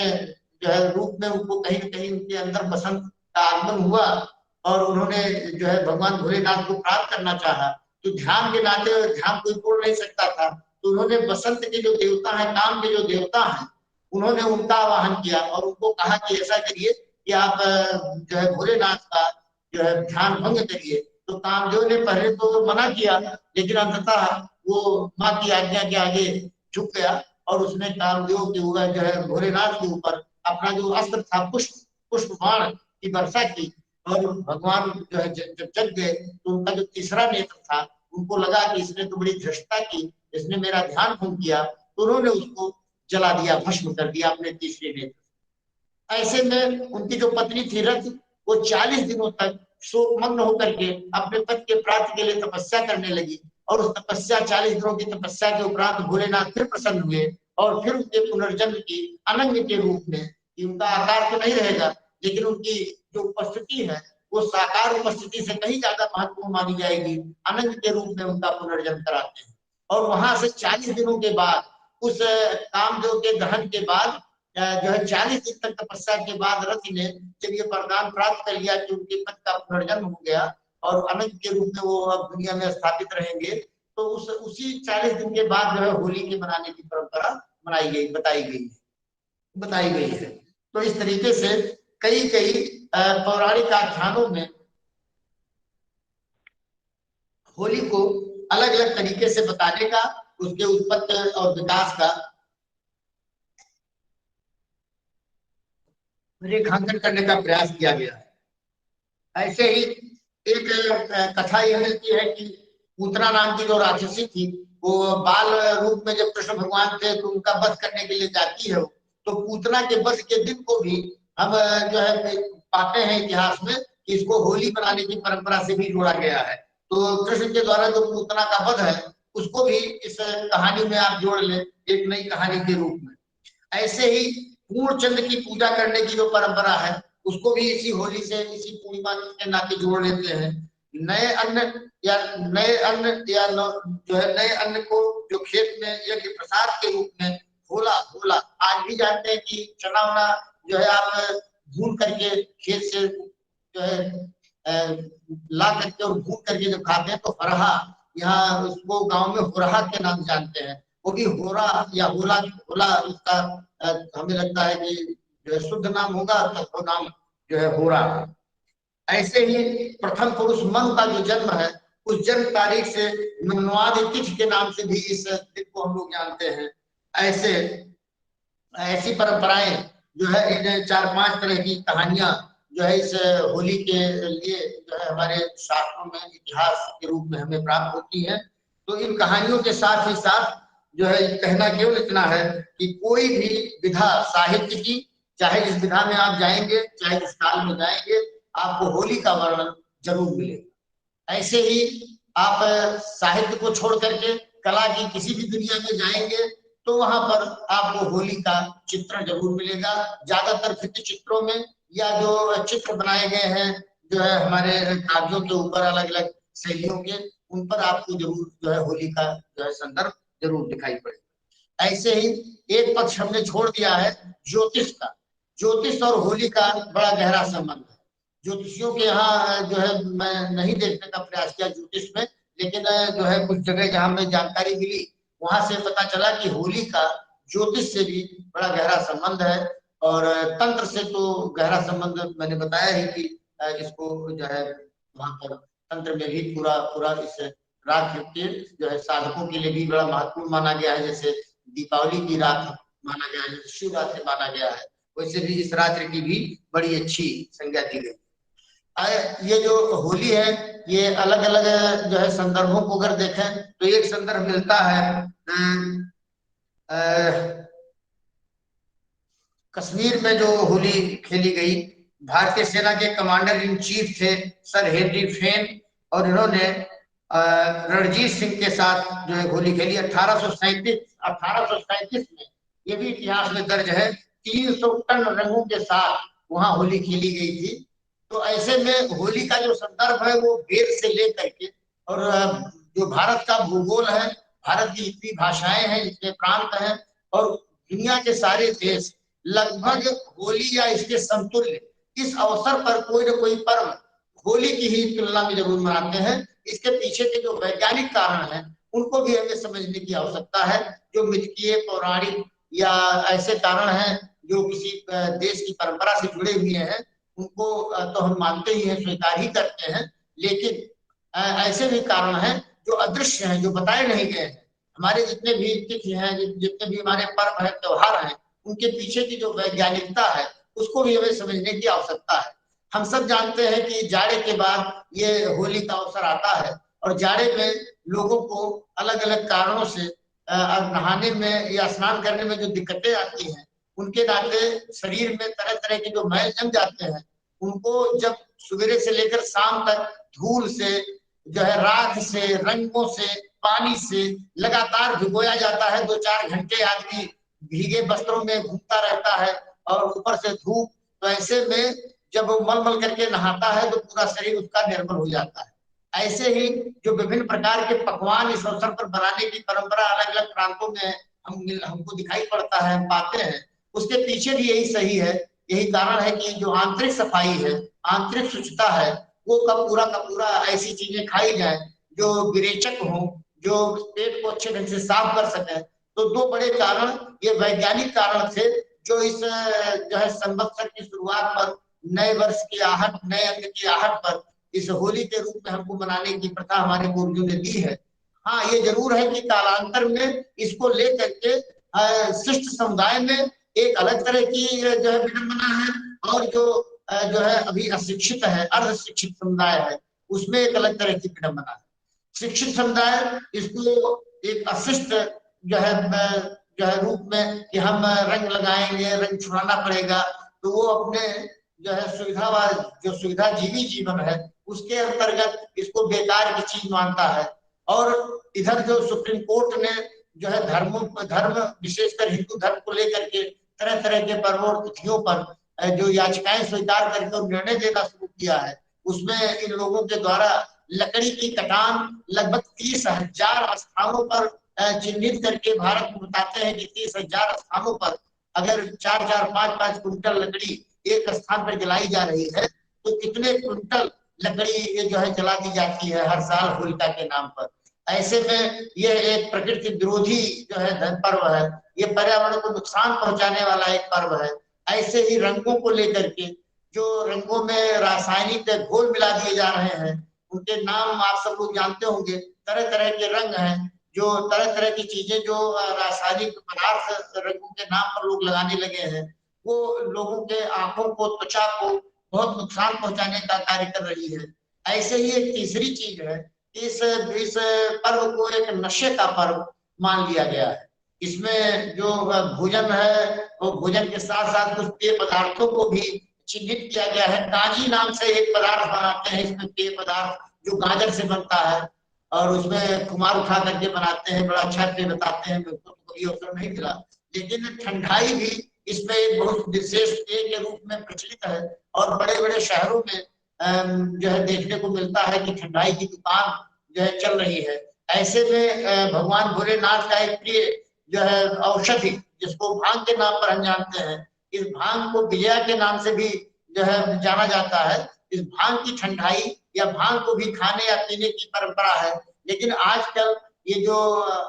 जो है रूप में उनको कहीं न कहीं उनके अंदर बसंत का आगमन हुआ, और उन्होंने जो है भगवान भोलेनाथ को प्राप्त करना चाहा, तो ध्यान के नाते ध्यान कोई तोड़ नहीं सकता था, तो उन्होंने बसंत के जो देवता है, काम के जो देवता है, उन्होंने उनका आवाहन किया और उनको कहा कि ऐसा करिए कि आप जो है भोलेनाथ का जो है ध्यान भंग करिए। तो कामदेव ने पहले तो मना किया, लेकिन अंततः वो माँ की आज्ञा के आगे झुक गया, और उसने कामदेव के ऊपर जो है भोलेनाथ के ऊपर अपना जो अस्त्र था, पुष्प बाण की वर्षा की, और भगवान जो है जब जग गए, तो उनका जो तीसरा नेत्र था, उनको लगा कि इसने तो बड़ी धृष्टता की, इसने मेरा ध्यान भंग किया, तो उन्होंने उसको जला दिया, भस्म कर दिया अपने तीसरे नेत्र। ऐसे में उनकी जो पत्नी थी रथ, वो 40 दिनों तक शोकमग्न होकर के अपने पति के प्राप्ति के लिए तपस्या करने लगी, और उस तपस्या 40 दिनों की तपस्या के उपरांत भोलेनाथ फिर प्रसन्न हुए, और फिर उनके पुनर्जन्म की अनंग के रूप में, कि उनका आकार तो नहीं रहेगा, लेकिन उनकी जो उपस्थिति है वो साकार उपस्थिति से कहीं ज्यादा महत्वपूर्ण मानी जाएगी, अनंग के रूप में उनका पुनर्जन्म कराते हैं। और वहां से 40 दिनों के बाद, उस कामदेव के दहन के बाद जो है 40 दिन तक तपस्या के बाद रथि ने जब ये वरदान प्राप्त कर लिया कि उनके पति का पुनर्जन्म हो गया और अनंत के रूप में वो अब दुनिया में स्थापित रहेंगे, तो उसी 40 दिन के बाद जो है होली के मनाने की परंपरा बताई गई है। तो इस तरीके से कई पौराणिक आख्यानों में होली को अलग अलग तरीके से बताने का, उसके उत्पत्ति और विकास का रेखांकन करने का प्रयास किया गया है। ऐसे ही एक कथा यह मिलती है कि पूतना नाम की जो राक्षसी थी, वो बाल रूप में जब कृष्ण भगवान थे तो उनका वध करने के लिए जाती है, तो पूतना के वध के दिन को भी हम जो है पाते हैं इतिहास में कि इसको होली मनाने की परंपरा से भी जोड़ा गया है। तो कृष्ण के द्वारा जो पूतना का वध है, उसको भी इस कहानी में आप जोड़ लें एक नई कहानी के रूप में। ऐसे ही पूर्णचंद्र की पूजा करने की जो परंपरा है, उसको भी इसी होली से, इसी पूर्णिमा के नाते जोड़ लेते हैं। नए अन्न या जो है नए अन्न को जो खेत में यज्ञ प्रसाद के रूप में होला आज भी जानते हैं कि चना वना जो है आप भून करके खेत से जो है ला करके और भून करके जब खाते हैं तो हरहा, यहाँ उसको गांव में हुरहा के नाम जानते हैं। वो भी होरा या होला, होला उसका हमें लगता है कि जो है शुद्ध नाम होगा, तो वो नाम जो है होरा। ऐसे ही प्रथम पुरुष मनु का जो जन्म है, उस जन्म तारीख से मन्वादि तिथि के नाम से भी इस दिन को हम लोग जानते हैं। ऐसे ऐसी परंपराएं जो है, इन 4-5 तरह की कहानियां जो है इस होली के लिए जो है हमारे शास्त्रों में इतिहास के रूप में हमें प्राप्त होती है। तो इन कहानियों के साथ ही साथ जो है कहना केवल इतना है कि कोई भी विधा साहित्य की, चाहे जिस विधा में आप जाएंगे, चाहे जिस काल में जाएंगे, आपको होली का वर्णन जरूर मिलेगा। ऐसे ही आप साहित्य को छोड़ करके कला की किसी भी दुनिया में जाएंगे तो वहां पर आपको होली का चित्रण जरूर मिलेगा। ज्यादातर भित्ति चित्रों में या जो चित्र बनाए गए हैं जो है हमारे कागजों के ऊपर अलग अलग शैलियों के, उन पर आपको जरूर जो है होली का जो है संदर्भ जरूर दिखाई पड़ेगा। ऐसे ही एक पक्ष हमने छोड़ दिया है ज्योतिष का। ज्योतिष और होली का बड़ा गहरा संबंध है। ज्योतिषियों के यहाँ जो है मैं नहीं देखने का प्रयास किया ज्योतिष में, लेकिन जो है कुछ जगह जहां में जानकारी मिली वहां से पता चला कि होली का ज्योतिष से भी बड़ा गहरा संबंध है। और तंत्र से तो गहरा संबंध मैंने बताया ही कि इसको जो है वहां पर तंत्र में भी पूरा पूरा इस रात के जो है साधकों के लिए भी बड़ा महत्वपूर्ण माना गया है। जैसे दीपावली की रात माना गया है, शिवरात्रि माना गया है, वैसे भी इस रात्रि की भी बड़ी अच्छी संज्ञा दी गई। ये जो होली है ये अलग अलग जो है संदर्भों को अगर देखें तो एक संदर्भ मिलता है कश्मीर में जो होली खेली गई, भारतीय सेना के कमांडर इन चीफ थे सर हेनरी फेन, और इन्होंने रणजीत सिंह के साथ जो है होली खेली 1837 में। ये भी इतिहास में दर्ज है 300 टन रंगों के साथ वहां होली खेली गई थी। तो ऐसे में होली का जो संदर्भ है वो वेद से लेकर के, और जो भारत का भूगोल है, भारत की जितनी भाषाएं हैं, जितने प्रांत हैं, और दुनिया के सारे देश लगभग होली या इसके समतुल्य इस अवसर पर कोई न कोई पर्व होली की ही तुलना में जरूर मनाते हैं। इसके पीछे के जो वैज्ञानिक कारण हैं उनको भी हमें समझने की आवश्यकता है। जो मिथकीय, पौराणिक या ऐसे कारण हैं जो किसी देश की परंपरा से जुड़े हुए हैं, उनको तो हम मानते ही हैं, स्वीकार ही करते हैं, लेकिन ऐसे भी कारण हैं जो अदृश्य हैं, जो बताए नहीं गए हैं। हमारे जितने भी तिथि हैं, जितने भी हमारे पर्व हैं, त्योहार हैं, उनके पीछे की जो वैज्ञानिकता है उसको भी हमें समझने की आवश्यकता है। हम सब जानते हैं कि जाड़े के बाद ये होली का अवसर आता है, और जाड़े में लोगों को अलग अलग कारणों से नहाने में या स्नान करने में जो दिक्कतें आती हैं, उनके नाते शरीर में तरह तरह के जो मैल जम जाते हैं, उनको जब सवेरे से लेकर शाम तक धूल से जो है, राख से, रंगों से, पानी से लगातार भिगोया जाता है। 2-4 घंटे आदमी भीगे वस्त्रों में घूमता रहता है और ऊपर से धूप। तो ऐसे में जब वो मल करके नहाता है तो पूरा शरीर उसका निर्मल हो जाता है। ऐसे ही जो विभिन्न प्रकार के पकवान इस अवसर पर बनाने की परंपरा अलग अलग प्रांतों में हमको दिखाई पड़ता है, हम पाते हैं, उसके पीछे भी यही सही है। यही कारण है कि जो आंतरिक सफाई है, आंतरिक स्वच्छता है, वो का पूरा ऐसी चीजें खाई जाए जो विरेचक हो, जो पेट को अच्छे ढंग से साफ कर सके। तो 2 बड़े कारण ये वैज्ञानिक कारण थे जो इस जो है संवत्सर की शुरुआत पर, नए वर्ष की आहट, नए अंग की आहट पर इस होली के रूप में हमको मनाने की प्रथा हमारे पूर्वजों ने दी है। हाँ, ये जरूर है कि कालांतर में इसको लेकर के शिष्ट समुदाय में एक अलग तरह की जो है विडंबना है, और जो है अभी अशिक्षित है, अर्ध शिक्षित समुदाय है, उसमें एक अलग तरह की विडंबना है। शिक्षित समुदाय इसको एक अशिष्ट जो है रूप में कि हम रंग लगाएंगे, रंग छुड़ाना पड़ेगा, तो वो अपने जो है सुविधाजीवी जीवन है उसके अंतर्गत इसको बेकार की चीज मानता है। और इधर जो सुप्रीम कोर्ट ने जो है धर्म विशेषकर हिंदू धर्म को लेकर के तरह तरह के पर्वों और तिथियों पर जो याचिकाएं स्वीकार करके और निर्णय देना शुरू किया है, उसमें इन लोगों के द्वारा लकड़ी की कटान लगभग 30,000 स्थानों पर चिन्हित करके भारत में बताते हैं कि 30,000 स्थानों पर अगर 4-4, 5-5 कुंटल लकड़ी एक स्थान पर जलाई जा रही है तो कितने कुंटल लकड़ी जो है जला दी जाती है हर साल होलिका के नाम पर। ऐसे में ये एक प्रकृति विरोधी जो है पर्व है, ये पर्यावरण को नुकसान पहुंचाने वाला एक पर्व है। ऐसे ही रंगों को लेकर के जो रंगों में रासायनिक घोल मिला दिए जा रहे हैं, उनके नाम आप सब लोग जानते होंगे। तरह तरह के रंग हैं, जो तरह तरह की चीजें जो रासायनिक पदार्थ रंगों के नाम पर लोग लगाने लगे हैं, वो लोगों के आंखों को, त्वचा को बहुत नुकसान पहुंचाने का कार्य कर रही है। ऐसे ही एक तीसरी चीज है, इस पर्व को एक नशे का पर्व मान लिया गया है। इसमें जो भोजन है, वो भोजन के साथ साथ कुछ पेय पदार्थों को भी चिन्हित किया गया है। कांजी नाम से एक पदार्थ बनाते हैं, इसमें पेय पदार्थ जो गाजर से बनता है, और उसमें कुमार उठा करके बनाते हैं, बड़ा अच्छा पेय बताते हैं। मेरे को तो कभी अवसर नहीं मिला, लेकिन ठंडाई भी इसमें एक बहुत विशेष पेय के रूप में प्रचलित है, और बड़े बड़े शहरों में जो है देखने को मिलता है कि ठंडाई की दुकान जो है चल रही है। ऐसे में भगवान भोलेनाथ का एक प्रिय जो है औषधि, जिसको भांग के नाम पर हम जानते हैं, इस भांग को विजया के नाम से भी जो है जाना जाता है। इस भांग की ठंडाई या भांग को भी खाने या पीने की परंपरा है, लेकिन आजकल ये जो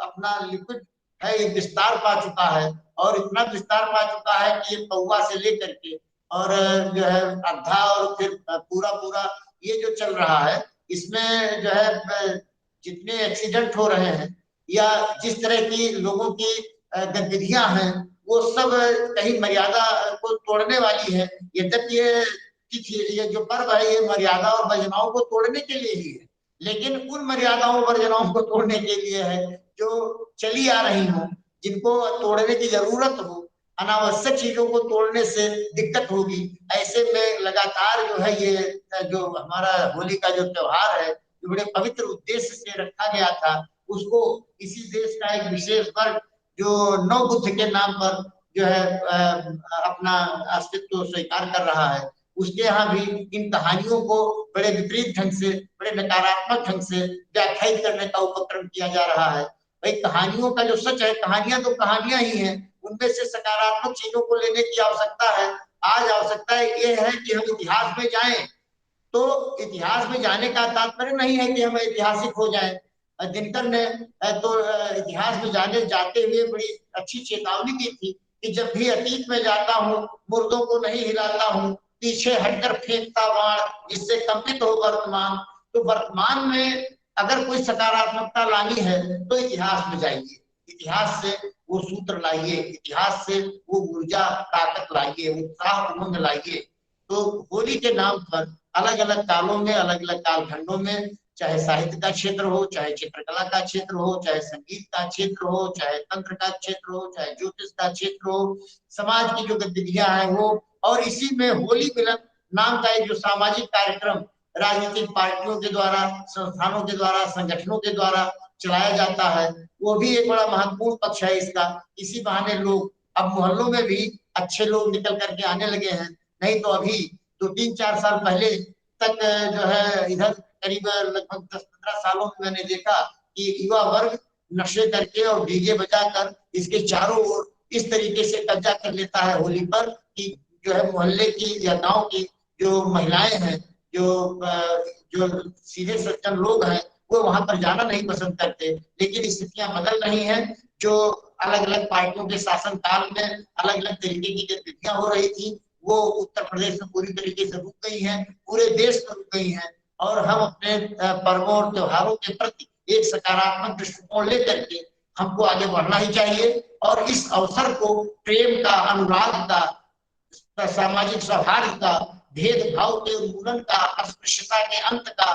अपना लिक्विड है, ये विस्तार पा चुका है, और इतना विस्तार पा चुका है कि ये पौवा से लेकर के और जो है अद्धा और फिर पूरा पूरा ये जो चल रहा है, इसमें जो है जितने एक्सीडेंट हो रहे हैं या जिस तरह की लोगों की गतिविधियां हैं, वो सब कहीं मर्यादा को तोड़ने वाली है। यद्यपि ये जो पर्व है, ये मर्यादा और वर्जनाओं को तोड़ने के लिए ही है, लेकिन उन मर्यादाओं वर्जनाओं को तोड़ने के लिए है जो चली आ रही हो, जिनको तोड़ने की जरूरत हो। अनावश्यक चीजों को तोड़ने से दिक्कत होगी। ऐसे में लगातार जो है ये जो हमारा होली का जो त्योहार है, जो बड़े पवित्र उद्देश्य से रखा गया था, उसको इसी देश का एक विशेष वर्ग जो नव बुद्ध के नाम पर जो है अपना अस्तित्व स्वीकार कर रहा है, उसके यहाँ भी इन कहानियों को बड़े विपरीत ढंग से, बड़े नकारात्मक ढंग से व्याख्यायित करने का उपक्रम किया जा रहा है। भाई कहानियों का जो सच है, कहानियां तो कहानियां ही हैं, उनमें से सकारात्मक चीजों को लेने की आवश्यकता है। आज आवश्यकता ये है कि हम इतिहास में जाएं। तो इतिहास में जाने का तात्पर्य नहीं है कि हम ऐतिहासिक हो जाएं। दिनकर ने तो इतिहास में जाते हुए बड़ी अच्छी चेतावनी दी थी कि जब भी अतीत में जाता हूँ, मुर्दों को नहीं हिलाता हूँ, पीछे हटकर फेंकता बाण, जिससे कंपित हो वर्तमान। तो वर्तमान में अगर कोई सकारात्मकता लानी है तो इतिहास में जाइए, इतिहास से वो सूत्र लाइए, इतिहास से वो ऊर्जा ताकत लाइए, उत्साह उमंग लाइए। तो होली के नाम पर अलग अलग कालों में, अलग अलग कालखंडों में, चाहे साहित्य का क्षेत्र हो, चाहे चित्रकला का क्षेत्र हो, चाहे संगीत का क्षेत्र हो, चाहे तंत्र का क्षेत्र हो, चाहे ज्योतिष का क्षेत्र हो, समाज की जो गतिविधियां हैं वो, और इसी में होली मिलन नाम का एक जो सामाजिक कार्यक्रम राजनीतिक पार्टियों के द्वारा, संस्थानों के द्वारा, संगठनों के द्वारा चलाया जाता है, वो भी एक बड़ा महत्वपूर्ण पक्ष है इसका। इसी बहाने लोग अब मोहल्लों में भी अच्छे लोग निकल करके आने लगे हैं। नहीं तो अभी 2-3-4 साल पहले तक जो है इधर करीब लगभग 10-15 सालों में मैंने देखा कि युवा वर्ग नशे करके और डीजे बजाकर इसके चारों ओर इस तरीके से कब्जा कर लेता है होली पर कि जो है मोहल्ले की या गांव की जो महिलाएं हैं, जो सीधे सज्जन लोग हैं, वो वहां पर जाना नहीं पसंद करते। लेकिन स्थितियां बदल रही हैं। जो अलग अलग पार्टियों के शासन काल में अलग अलग तरीके की गतिविधियां हो रही थी, वो उत्तर प्रदेश में पूरी तरीके से रुक गई हैं, पूरे देश में रुक गई हैं। और हम अपने पर्वों और त्योहारों के प्रति एक सकारात्मक दृष्टिकोण लेकर के हमको आगे बढ़ना ही चाहिए, और इस अवसर को प्रेम का, अनुराग का, सामाजिक सौहार्द का, भेदभाव के उन्मूलन का, अस्पृश्यता के अंत का,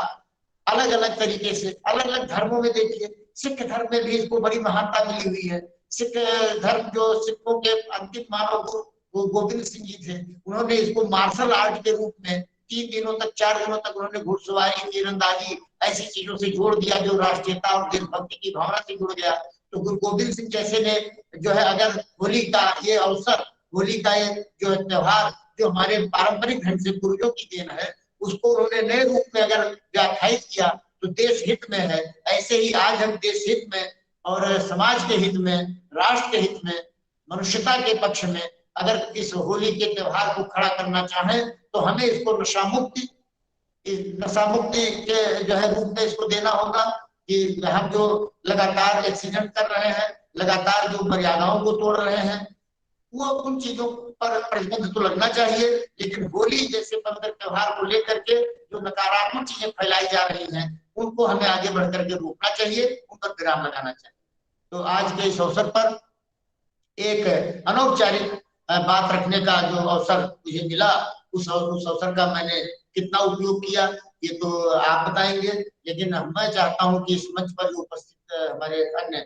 अलग अलग तरीके से अलग अलग धर्मों में देखिए, सिख धर्म में भी इसको बड़ी महानता मिली हुई है। सिख धर्म जो सिखों के अंतिम मानव गुरु गोविंद सिंह जी थे, उन्होंने इसको मार्शल आर्ट के रूप में 3 दिनों तक, 4 दिनों तक उन्होंने घुड़सवारी, तीरंदाजी ऐसी चीजों से जोड़ दिया जो राष्ट्रीयता और देशभक्ति की भावना से जुड़ गया। तो गुरु गोविंद सिंह जैसे ने जो है अगर होली का ये अवसर, होली का ये जो त्योहार जो हमारे पारंपरिक ढंग से पूर्वजों की देन है, उसको उन्होंने नए रूप में अगर व्याख्यायित किया तो देश हित में है। ऐसे ही आज हम देश हित में और समाज के हित में, राष्ट्र के हित में, मनुष्यता के पक्ष में अगर इस होली के त्योहार को खड़ा करना चाहें तो हमें इसको नशा मुक्ति के जो है रूप में इसको देना होगा। कि हम जो लगातार एक्सीडेंट कर रहे हैं, लगातार जो मर्यादाओं को तोड़ रहे हैं, वो उन चीजों पर प्रतिबंध तो लगना चाहिए, लेकिन होली जैसे पवित्र त्योहार को लेकर के जो नकारात्मक चीजें फैलाई जा रही हैं उनको हमें आगे बढ़ करके रोकना चाहिए, उन पर विराम लगाना चाहिए। तो आज के इस अवसर पर एक अनौपचारिक बात रखने का जो अवसर मुझे मिला, उस अवसर का मैंने कितना उपयोग किया ये तो आप बताएंगे, लेकिन मैं चाहता हूं कि इस मंच पर जो उपस्थित हमारे अन्य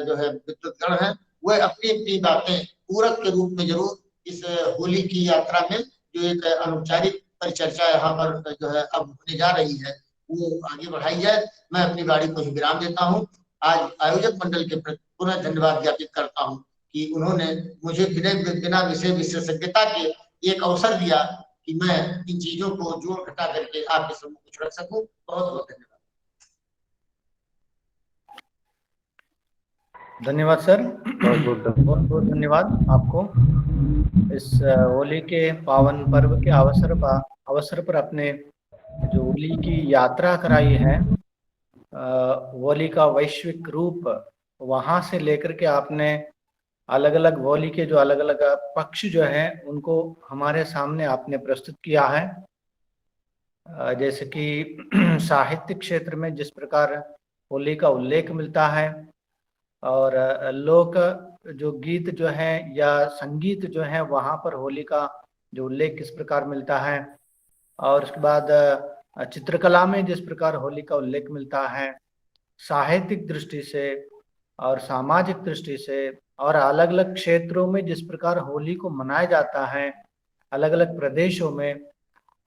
जो है विद्वतगण हैं वह अपनी अपनी बातें पूरक के रूप में जरूर इस होली की यात्रा में जो एक अनौपचारिक परिचर्चा यहाँ पर जो है अब होने जा रही है वो आगे बढ़ाई जाए। मैं अपनी गाड़ी को ही विराम देता हूँ। आज आयोजक मंडल के प्रति पुनः धन्यवाद ज्ञापित करता हूँ कि उन्होंने मुझे बिना विषय विशेषज्ञता के एक अवसर दिया कि मैं इन चीजों को जोड़ घटा करके आपके सम्मुख रख सकूं। बहुत बहुत धन्यवाद। धन्यवाद सर, बहुत बहुत धन्यवाद आपको। इस होली के पावन पर्व के अवसर पर अपने जो होली की यात्रा कराई है, होली का वैश्विक रूप, वहां से लेकर के आपने अलग अलग होली के जो अलग अलग पक्ष जो है उनको हमारे सामने आपने प्रस्तुत किया है। जैसे कि साहित्य क्षेत्र में जिस प्रकार होली का उल्लेख मिलता है और लोक जो गीत जो है या संगीत जो है वहाँ पर होली का जो उल्लेख किस प्रकार मिलता है, और उसके बाद चित्रकला में जिस प्रकार होली का उल्लेख मिलता है, साहित्यिक दृष्टि से और सामाजिक दृष्टि से और अलग अलग क्षेत्रों में जिस प्रकार होली को मनाया जाता है अलग अलग प्रदेशों में,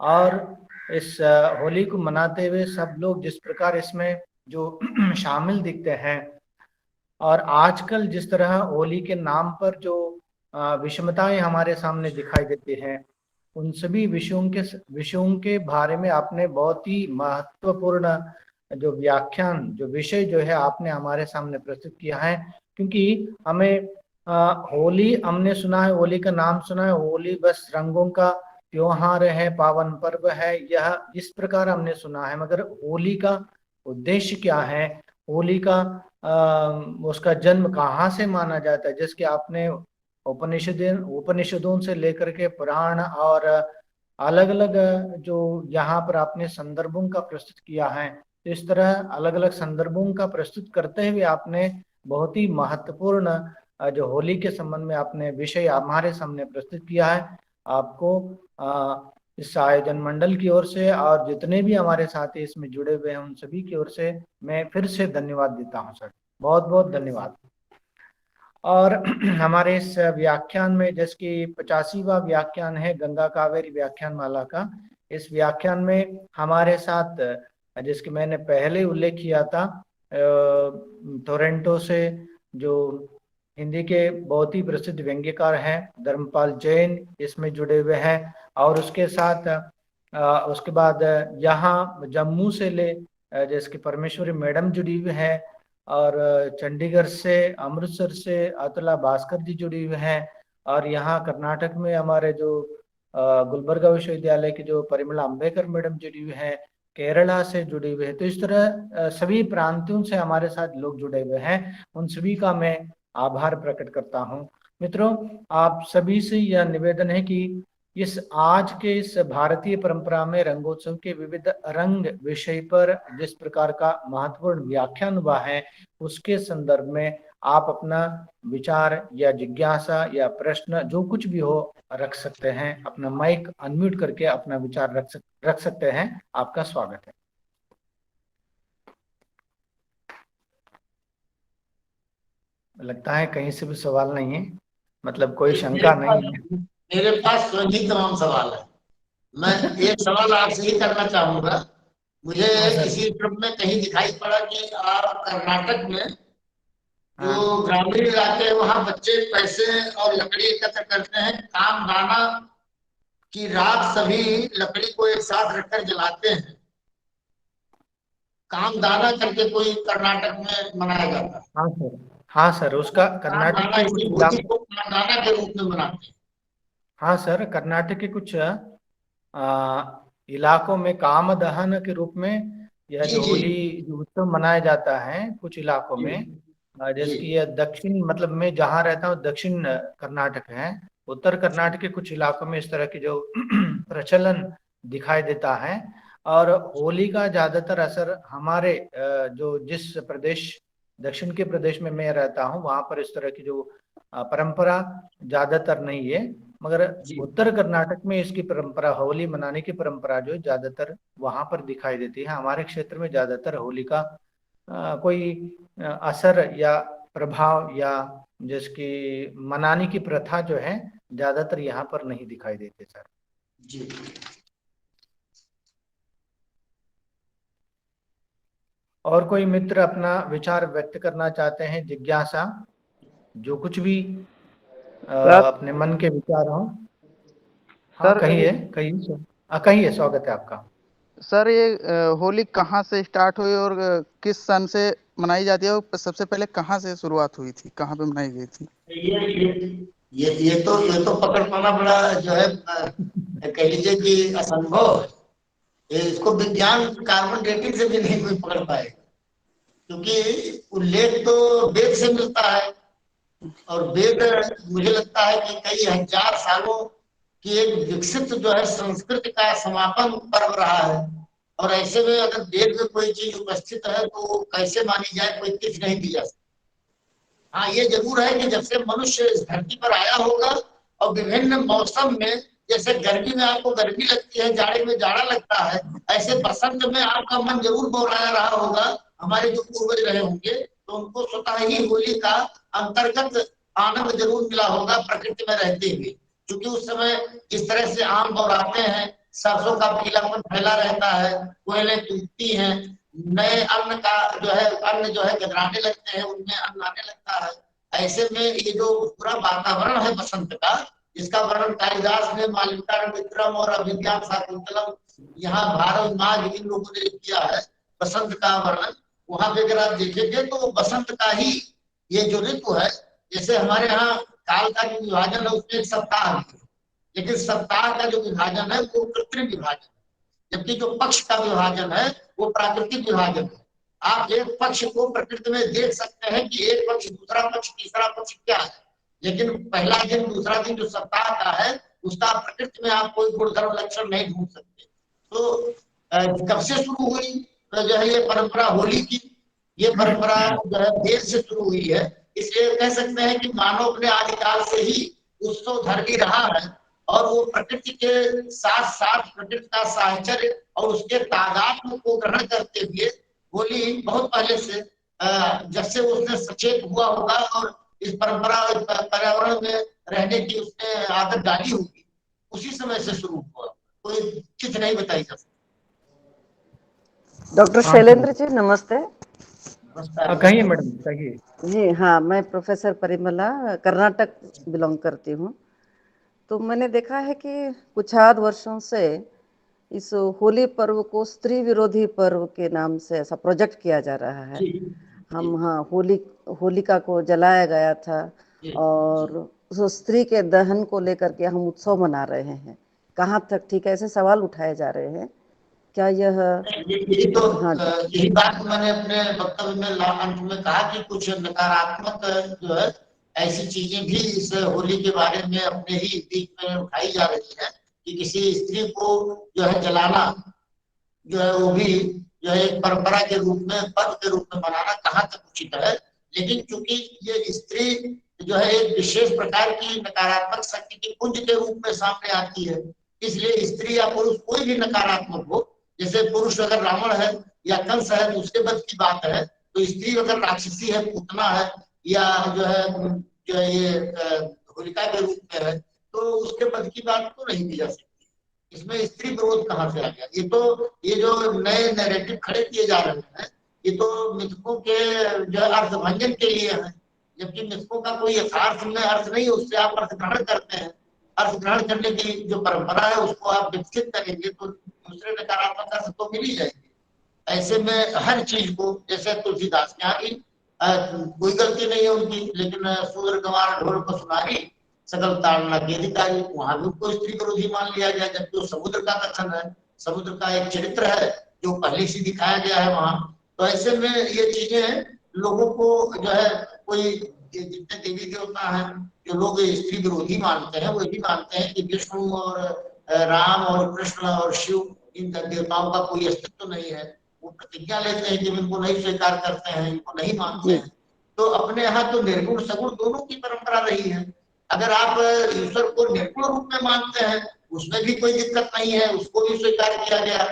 और इस होली को मनाते हुए सब लोग जिस प्रकार इसमें जो शामिल दिखते हैं, और आजकल जिस तरह होली के नाम पर जो विषमताएं हमारे सामने दिखाई देती हैं, उन सभी विषयों के बारे में आपने बहुत ही महत्वपूर्ण जो व्याख्यान जो विषय जो है आपने हमारे सामने प्रस्तुत किया है। क्योंकि हमें होली हमने सुना है, होली का नाम सुना है, होली बस रंगों का त्योहार है, पावन पर्व है, यह इस प्रकार हमने सुना है, मगर होली का उद्देश्य क्या है, होली का उसका जन्म कहाँ से माना जाता है, जिसके आपने उपनिषदों से लेकर के पुराण और अलग अलग जो यहाँ पर आपने संदर्भों का प्रस्तुत किया है, तो इस तरह अलग अलग संदर्भों का प्रस्तुत करते हुए आपने बहुत ही महत्वपूर्ण जो होली के संबंध में आपने विषय हमारे सामने प्रस्तुत किया है। आपको इस आयोजन मंडल की ओर से और जितने भी हमारे साथी इसमें जुड़े हुए हैं उन सभी की ओर से मैं फिर से धन्यवाद देता हूं सर, बहुत बहुत धन्यवाद। और हमारे इस व्याख्यान में जिसकी 85वां व्याख्यान है गंगा कावेरी व्याख्यान माला का, इस व्याख्यान में हमारे साथ जिसकी मैंने पहले उल्लेख किया था टोरंटो से जो हिंदी के बहुत ही प्रसिद्ध व्यंग्यकार हैं धर्मपाल जैन इसमें जुड़े हुए हैं, और उसके साथ उसके बाद यहाँ जम्मू से ले जिसकी परमेश्वरी मैडम जुड़ी हुई है, और चंडीगढ़ से अमृतसर से अतुला भास्कर जी जुड़ी हुए हैं, और यहाँ कर्नाटक में हमारे जो गुलबर्गा विश्वविद्यालय की जो परिमला अम्बेकर मैडम जुड़ी हुई है, केरला से जुड़ी हुई है। तो इस तरह सभी प्रांतों से हमारे साथ लोग जुड़े हुए हैं, उन सभी का मैं आभार प्रकट करता हूं। मित्रों, आप सभी से यह निवेदन है कि इस आज के इस भारतीय परंपरा में रंगोत्सव के विविध रंग विषय पर जिस प्रकार का महत्वपूर्ण व्याख्यान हुआ है, उसके संदर्भ में आप अपना विचार या जिज्ञासा या प्रश्न जो कुछ भी हो रख सकते हैं। अपना माइक अनम्यूट करके अपना विचार रख सकते हैं। आपका स्वागत है। लगता है कहीं से भी सवाल नहीं है, मतलब कोई शंका नहीं है। मेरे पास स्वयं ही तमाम सवाल है। मैं एक सवाल आपसे ही करना चाहूंगा। मुझे किसी ग्रुप में कहीं दिखाई पड़ा कि आप कर्नाटक में जो ग्रामीण इलाके हैं वहां बच्चे पैसे और लकड़ी एकत्र करते हैं, काम दाना की रात सभी लकड़ी को एक साथ रखकर जलाते हैं, काम दाना करके कोई कर्नाटक में मनाया जाता है। हाँ सर, हाँ सर, उसका कर्नाटक के कुछ काम दाना के रूप में मनाते हैं। हाँ सर, कर्नाटक के कुछ इलाकों में काम दहन के रूप में यह जी जो जी होली जो उत्सव मनाया जाता है कुछ इलाकों जी में, जी जैसे कि यह दक्षिण, मतलब मैं जहाँ रहता हूँ दक्षिण कर्नाटक है, उत्तर कर्नाटक के कुछ इलाकों में इस तरह की जो प्रचलन दिखाई देता है। और होली का ज्यादातर असर हमारे जो जिस प्रदेश, दक्षिण के प्रदेश में मैं रहता हूँ, वहां पर इस तरह की जो परंपरा ज्यादातर नहीं है। मगर जी उत्तर कर्नाटक में इसकी परंपरा, होली मनाने की परंपरा जो है ज्यादातर वहां पर दिखाई देती है। हमारे क्षेत्र में ज्यादातर होली का कोई असर या प्रभाव या जिसकी मनाने की प्रथा जो है ज्यादातर यहाँ पर नहीं दिखाई देते सर। जी। और कोई मित्र अपना विचार व्यक्त करना चाहते हैं, जिज्ञासा, जो कुछ भी सर अपने मन के विचार हो? हाँ सर कहिए कहिए सर। कहिए, स्वागत है आपका। सर ये होली कहाँ से स्टार्ट हुई और किस सन से मनाई जाती है, और सबसे पहले कहाँ से शुरुआत हुई थी, कहाँ पे मनाई गई थी? ये तो पकड़ पाना बड़ा जो है कह लीजिए कि असंभव है। इसको विज्ञान कार्बन डेटिंग से भी नहीं कोई पकड़ पाएगा, क्योंकि उल्लेख तो वेद से मिलता है, और वेद मुझे लगता है कि कई हजार सालों की एक विकसित जो है संस्कृति का समापन पर्व रहा है। और ऐसे में अगर वेद में कोई चीज उपस्थित है तो वो कैसे मानी जाए, कोई तिथि नहीं दी जा सकती। हाँ, ये जरूर है कि जब से मनुष्य इस धरती पर आया होगा और विभिन्न मौसम में, जैसे गर्मी में आपको गर्मी लगती है, जाड़े में जाड़ा लगता है, ऐसे बसंत में आपका मन जरूर बौराया रहा होगा। हमारे जो पूर्वज रहे होंगे तो उनको स्वतः ही होली का अंतर्गत आनंद जरूर मिला होगा प्रकृति में रहते हुए, क्योंकि उस समय जिस तरह से आम बौराते हैं, सरसों का पीलापन फैला रहता है, कोयलें टूटती हैं, नए अन्न का अन्न जो है गदराने लगते हैं, उनमें अन्न आने लगता है। ऐसे में ये जो पूरा वातावरण है बसंत का, जिसका वर्णन कालिदास ने मालविका मित्रम और अभिज्ञान शाकुंतलम, यहाँ भारत माघ इन लोगों ने किया है बसंत का वर्णन। वहां पे अगर आप देखेंगे तो बसंत का ही ये जो ऋतु है, जैसे हमारे यहाँ काल का जो विभाजन है उसमें एक सप्ताह है, लेकिन सप्ताह का जो विभाजन है वो कृत्रिम विभाजन है, जबकि जो पक्ष का विभाजन है वो प्राकृतिक विभाजन है। आप एक पक्ष को प्रकृति में देख सकते हैं कि एक पक्ष, दूसरा पक्ष, तीसरा पक्ष क्या है, लेकिन पहला दिन दूसरा दिन जो सप्ताह का है उसका प्रकृति में आप कोई गुणधर्म लक्षण नहीं ढूंढ सकते। तो कब से शुरू हुई तो जो है ये परंपरा होली की, ये परंपरा जो है देश से शुरू हुई है। इसलिए कह सकते हैं कि मानव अपने आदिकाल से ही उत्सव धर्मी रहा है, और वो प्रकृति के साथ साथ प्रकृति का साहचर्य और उसके तादात्म्य को ग्रहण करते हुए होली बहुत पहले से, जब से उसने सचेत हुआ होगा और इस परंपरा पर्यावरण में रहने की उसने आदत डाली होगी, उसी समय से शुरू हुआ, कोई चीज नहीं बताई जा सकती। डॉक्टर शैलेंद्र जी नमस्ते। कहिए मैडम, कहिए। जी हाँ, मैं प्रोफेसर परिमला कर्नाटक बिलोंग करती हूँ। तो मैंने देखा है कि कुछ आध वर्षों से इस होली पर्व को स्त्री विरोधी पर्व के नाम से ऐसा प्रोजेक्ट किया जा रहा है। हम हाँ होलिका को जलाया गया था और उस स्त्री के दहन को लेकर के हम उत्सव मना रहे हैं। कहाँ तक ठीक है, ऐसे सवाल उठाए जा रहे हैं, क्या यह? यही तो हाँ यही बात मैंने अपने वक्तव्य में अंत में कहा कि कुछ नकारात्मक जो है ऐसी चीजें भी इस होली के बारे में अपने ही बीच में उठाई जा रही है, कि किसी स्त्री को जो है जलाना जो है वो भी जो है एक परंपरा के रूप में, पर्व के रूप में मनाना कहाँ तक उचित है। लेकिन चूंकि ये स्त्री जो है एक विशेष प्रकार की नकारात्मक शक्ति के पुंज के रूप में सामने आती है, इसलिए स्त्री या पुरुष कोई भी नकारात्मक हो, जैसे पुरुष अगर रावण है या कंस है तो उसके बस की बात है, तो स्त्री अगर राक्षसी है, पूतना है, या जो है ये होलिका के रूप में है, तो उसके बस की बात तो नहीं की जा सकती। इसमें स्त्री विरोध कहाँ से आ गया? ये जो नए नैरेटिव खड़े किए जा रहे हैं, ये तो मिथकों के जो है अर्थभंजन के लिए है, जबकि मिथकों का कोई यथार्थ में अर्थ नहीं, उससे आप अर्थ ग्रहण करते हैं। अर्थ ग्रहण करने की जो परंपरा है उसको आप विकसित करेंगे तो दूसरे नकारात्मक अर्थ तो मिल ही जाएंगे। ऐसे में हर चीज को, जैसे तुलसीदास के यहाँ की कोई गलती नहीं है उनकी, लेकिन सूर्य गंवार ढोल को सुनारी सकल ताड़ना के अधिकारी, वहां भी उसको स्त्री विरोधी मान लिया गया, जबकि वो समुद्र का कथन है। समुद्र का एक चरित्र है जो पहले से दिखाया गया है वहां। तो ऐसे में ये चीजें लोगों को जो है, कोई जितने देवी देवता हैं जो लोग स्त्री विरोधी मानते हैं वो यही मानते हैं कि विष्णु और राम और कृष्ण और शिव, इन देवताओं का कोई अस्तित्व नहीं है। वो प्रतिज्ञा लेते हैं कि इनको नहीं स्वीकार करते हैं, इनको नहीं मानते हैं। तो अपने यहाँ तो निर्गुण सगुण दोनों की परंपरा रही है। अगर आप ईश्वर को निर्गुण रूप में मानते हैं उसमें भी कोई दिक्कत नहीं है, उसको भी स्वीकार किया गया,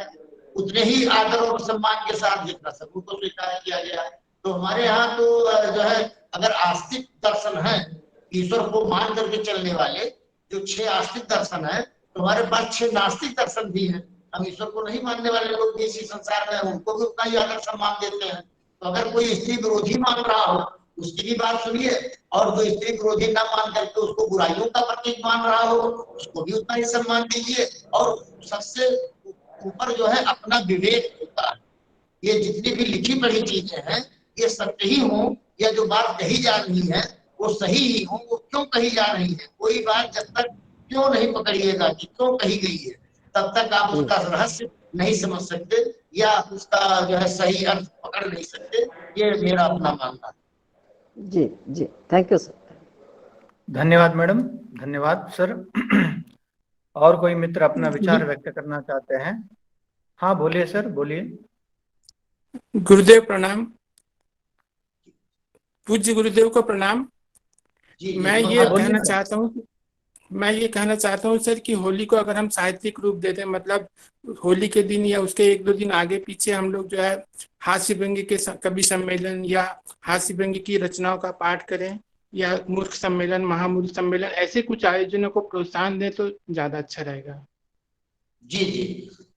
उतने ही आदर और सम्मान के साथ जितना सगुण को स्वीकार किया गया। तो हमारे यहाँ तो जो है, अगर आस्तिक दर्शन है, ईश्वर को मान करके चलने वाले जो 6 आस्तिक दर्शन है, तो हमारे पास 6 नास्तिक दर्शन भी है। हम ईश्वर को नहीं मानने वाले लोग भी इसी संसार में, उनको भी उतना ही आदर सम्मान देते हैं। तो अगर कोई स्त्री विरोधी मान रहा हो उसकी भी बात सुनिए, और जो स्त्री विरोधी ना मान करके उसको बुराइयों का प्रतीक मान रहा हो उसको भी उतना ही सम्मान दीजिए। और सबसे ऊपर जो है अपना विवेक होता है। ये जितनी भी लिखी पढ़ी चीजें हैं ये सत्य ही हो, या जो बात कही जा रही है वो सही ही हो, वो क्यों कही जा रही है, कोई बात जब तक क्यों नहीं पकड़िएगा कि क्यों कही गई है, तब तक आप उसका रहस्य नहीं समझ सकते या उसका जो है सही अर्थ पकड़ नहीं सकते। ये मेरा अपना मानना है। जी जी, थैंक यू सर। धन्यवाद मैडम, धन्यवाद सर। और कोई मित्र अपना विचार व्यक्त करना चाहते हैं? हाँ बोलिए सर, बोलिए। गुरुदेव प्रणाम। पूज्य गुरुदेव को प्रणाम। मैं ये कहना चाहता हूँ सर कि होली को अगर हम साहित्यिक रूप देते हैं, मतलब होली के दिन या उसके 1-2 दिन आगे पीछे हम लोग जो है हास्य व्यंग्य के कवि सम्मेलन या हास्य व्यंग्य की रचनाओं का पाठ करें, या मूर्ख सम्मेलन, महामूर्ख सम्मेलन, ऐसे कुछ आयोजनों को प्रोत्साहन दें तो ज्यादा अच्छा रहेगा। जी जी,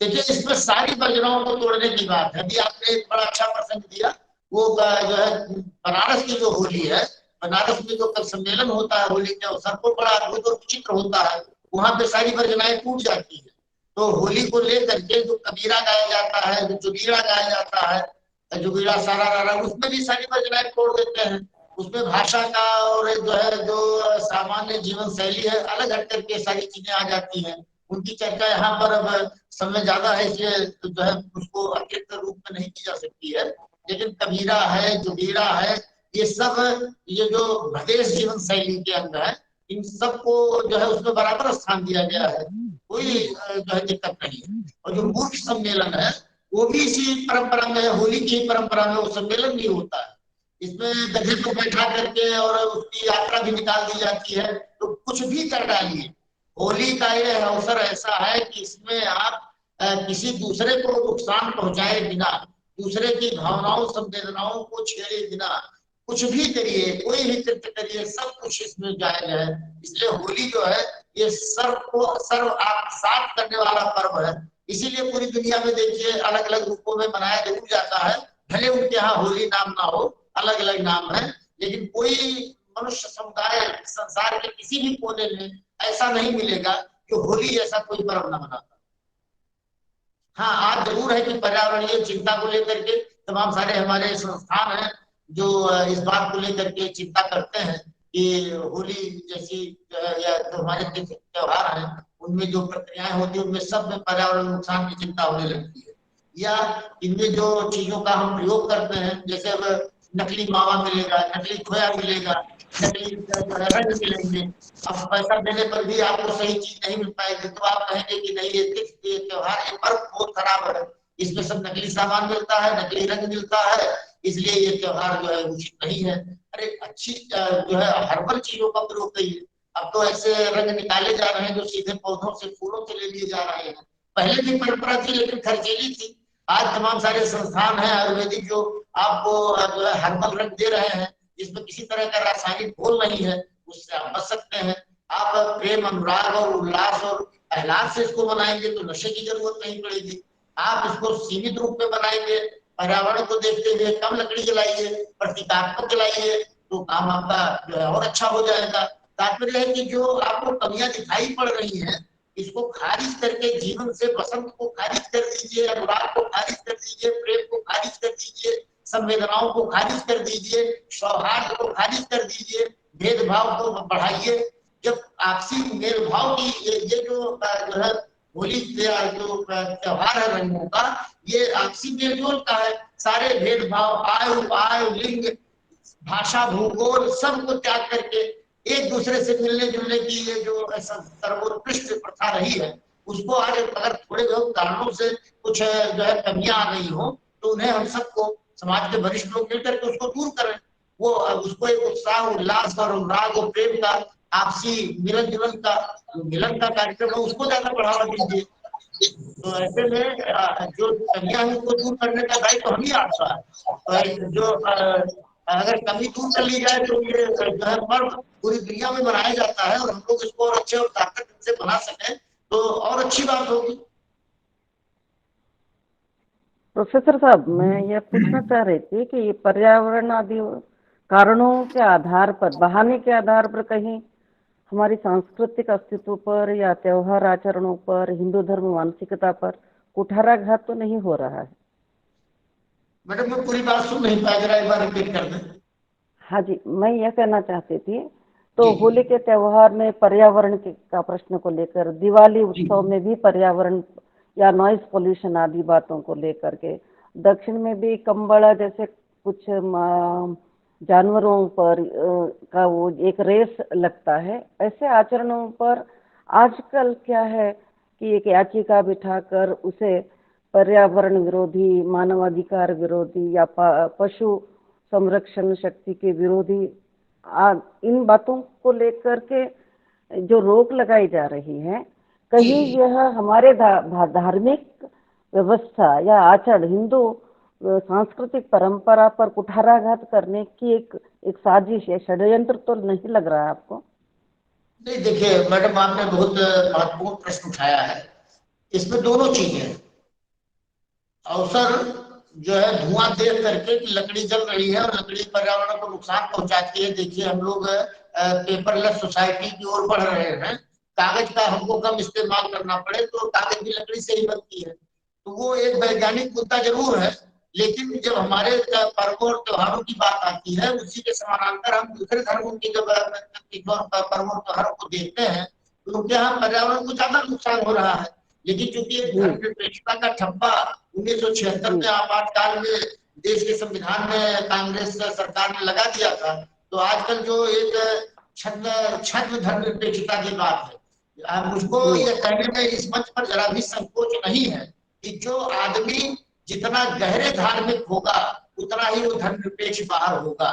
देखिए इसमें सारी वर्जनाओं को तोड़ने की बात है। अभी आपने एक बड़ा अच्छा प्रसंग दिया, वो जो है बनारस की जो होली है, बनारस में जो कल सम्मेलन होता है होली के अवसर पर, बड़ा अद्भुत और विचित्र होता है। वहां पे सारी वर्जनाएं टूट जाती है। तो होली को लेकर के जो कबीरा गाया जाता है, जो जुगीड़ा गाया जाता है, जुगीड़ा सारा रारा, उसमें भी सारी वर्जनाएं तोड़ देते हैं। उसमें भाषा का और जो है जो सामान्य जीवन शैली है अलग हट करके सारी चीजें आ जाती हैं। उनकी चर्चा यहाँ पर अब समय ज्यादा है इसलिए जो है उसको अतिरिक्त रूप में नहीं की जा सकती है। लेकिन कबीरा है, जुगीड़ा है, ये सब ये जो प्रदेश जीवन शैली के अंग है, इन सबको जो है उसमें बराबर स्थान दिया गया है, कोई जो है दिक्कत नहीं है। और जो मूर्ख सम्मेलन है वो भी इसी परंपरा में, होली की परंपरा में वो सम्मेलन भी होता है। इसमें गधे को बैठा करके और उसकी यात्रा भी निकाल दी जाती है। तो कुछ भी कर डालिए, होली का ये अवसर ऐसा है कि इसमें आप किसी दूसरे को नुकसान पहुंचाए बिना, दूसरे की भावनाओं संवेदनाओं को छेड़े बिना कुछ भी करिए, कोई भी कृत्य करिए, सब कुछ इसमें जायज है। इसलिए होली जो है ये सर्व साथ करने वाला पर्व है। इसीलिए पूरी दुनिया में देखिए अलग अलग रूपों में मनाया जरूर जाता है, भले उनके यहाँ होली नाम ना हो, अलग अलग नाम है, लेकिन कोई मनुष्य समुदाय संसार के किसी भी कोने में ऐसा नहीं मिलेगा कि होली जैसा कोई पर्व न मनाता। हाँ, आज जरूर है कि पर्यावरणीय चिंता को लेकर के तमाम सारे हमारे संस्थान हैं जो इस बात को लेकर के चिंता करते हैं कि होली जैसी या जो हमारे त्योहार हैं उनमें जो प्रक्रियाएं होती है उनमें सब में पर्यावरण नुकसान की चिंता होने लगती है, या इनमें जो चीजों का हम प्रयोग करते हैं, जैसे अब नकली मावा मिलेगा, नकली खोया मिलेगा, नकली रंग मिलेंगे। अब पैसा देने पर भी आपको सही चीज नहीं मिल पाएगी, तो आप कहेंगे कि नहीं ये त्योहार, ये पर्व बहुत खराब है, इसमें सब नकली सामान मिलता है, नकली रंग मिलता है, इसलिए ये त्योहार जो है उचित नहीं है। अरे अच्छी जो है हर्बल चीजों का प्रयोग करिए। अब तो ऐसे रंग निकाले जा रहे हैं जो सीधे पौधों से, फूलों से ले लिए जा रहे हैं। पहले भी परंपरा थी लेकिन खर्चीली थी। आज तमाम सारे संस्थान हैं आयुर्वेदिक जो आपको जो है हर्बल रंग दे रहे हैं, जिसमें किसी तरह का रासायनिक घोल नहीं है, उससे आप बच सकते हैं। आप प्रेम, अनुराग और उल्लास और आह्लाद से इसको बनाएंगे तो नशे की जरूरत नहीं पड़ेगी। आप इसको सीमित रूप में बनाएंगे, पर्यावरण को देखते हुए कम लकड़ी जलाइए, प्रतीकात्मक जलाइए, तो काम आपका जो है और अच्छा हो जाएगा। तात्पर्य है कि जो आपको कमियां दिखाई पड़ रही हैं इसको खारिज करके जीवन से बसंत को खारिज कर दीजिए, अनुराग को खारिज कर दीजिए, प्रेम को खारिज कर दीजिए, संवेदनाओं को खारिज कर दीजिए, सौहार्द को खारिज कर दीजिए, भेदभाव को बढ़ाइए। जब आपसी मेल भाव की ये जो है होली जो त्योहार है रंगों का, ये आपसी मेलजोल का है। सारे भेदभाव, आयु आयु लिंग भाषा भूगोल सबको त्याग करके एक दूसरे से मिलने जुलने की ये जो ऐसा सर्वोत्कृष्ट प्रथा रही है, उसको आज अगर थोड़े बहुत कारणों से कुछ जो है कमियां आ गई हो, तो उन्हें हम सबको समाज के वरिष्ठ लोग मिलकर के उसको दूर करें। वो उसको एक उत्साह उल्लास और अनुराग और प्रेम का, आपसी मिलन जुलन का, मिलन का कार्यक्रम है, उसको ज्यादा बढ़ावा दीजिए। तो ऐसे में जो कमियां हैं उसको दूर करने का दायित्व हम ही आता है। तो जो अगर कमी दूर कर ली जाए तो ये जो है पर्व पूरी दुनिया में मनाया जाता है, और हम लोग इसको और अच्छे और ताकत से बना सकें तो और अच्छी बात होगी। प्रोफेसर साहब, मैं ये पूछना चाह रही थी कि ये पर्यावरण आदि कारणों के आधार पर, बहाने के आधार पर कहीं हमारी सांस्कृतिक अस्तित्व पर या त्योहार आचरणों पर, हिंदू धर्म मानसिकता पर कुठाराघात तो नहीं हो रहा है? मैडम मैं पूरी बात सुन नहीं पाया, जरा एक बार रिपीट कर दें। हाँ जी, मैं यह कहना चाहती थी, तो जी। होली के त्योहार में पर्यावरण का प्रश्न को लेकर, दिवाली उत्सव में भी पर्यावरण या नॉइज पोल्यूशन आदि बातों को लेकर के, दक्षिण में भी कंबड़ा जैसे कुछ जानवरों पर का वो एक रेस लगता है। ऐसे आचरणों पर आजकल क्या है कि एक याचिका बिठाकर उसे पर्यावरण विरोधी, मानवाधिकार विरोधी या पशु संरक्षण शक्ति के विरोधी इन बातों को लेकर के जो रोक लगाई जा रही है, कहीं यह हमारे धार्मिक व्यवस्था या आचरण, हिंदू सांस्कृतिक परंपरा पर कुठाराघात करने की एक साजिश है, षड्यंत्र तो नहीं लग रहा है आपको? नहीं, देखिए मैडम, आपने बहुत महत्वपूर्ण प्रश्न उठाया है। इसमें दोनों चीजें, अवसर जो है धुआं देख करके कि लकड़ी जल रही है और लकड़ी पर्यावरण को नुकसान पहुंचाती है। देखिए हम लोग पेपरलेस सोसाइटी की ओर बढ़ रहे हैं, कागज का हमको कम इस्तेमाल करना पड़े, तो कागज भी लकड़ी से ही बनती है। तो वो एक वैज्ञानिक मुद्दा जरूर है, लेकिन जब हमारे पर्वों और त्योहारों की बात आती है, उसी के समानांतर हम दूसरे धर्मों की जब पर्वों और त्योहारों को देखते हैं, तो उनके यहाँ पर्यावरण को ज्यादा नुकसान हो रहा है। लेकिन चूंकि धर्मनिरपेक्षता का ठप्पा 1976 में आपातकाल में देश के संविधान में कांग्रेस सरकार ने लगा दिया था, तो आजकल जो एक छद्म धर्मनिरपेक्षता की बात है, मुझको ये कहने में इस मंच पर जरा भी संकोच नहीं है कि जो आदमी जितना गहरे धार्मिक होगा उतना ही वो धर्मनिरपेक्ष बाहर होगा।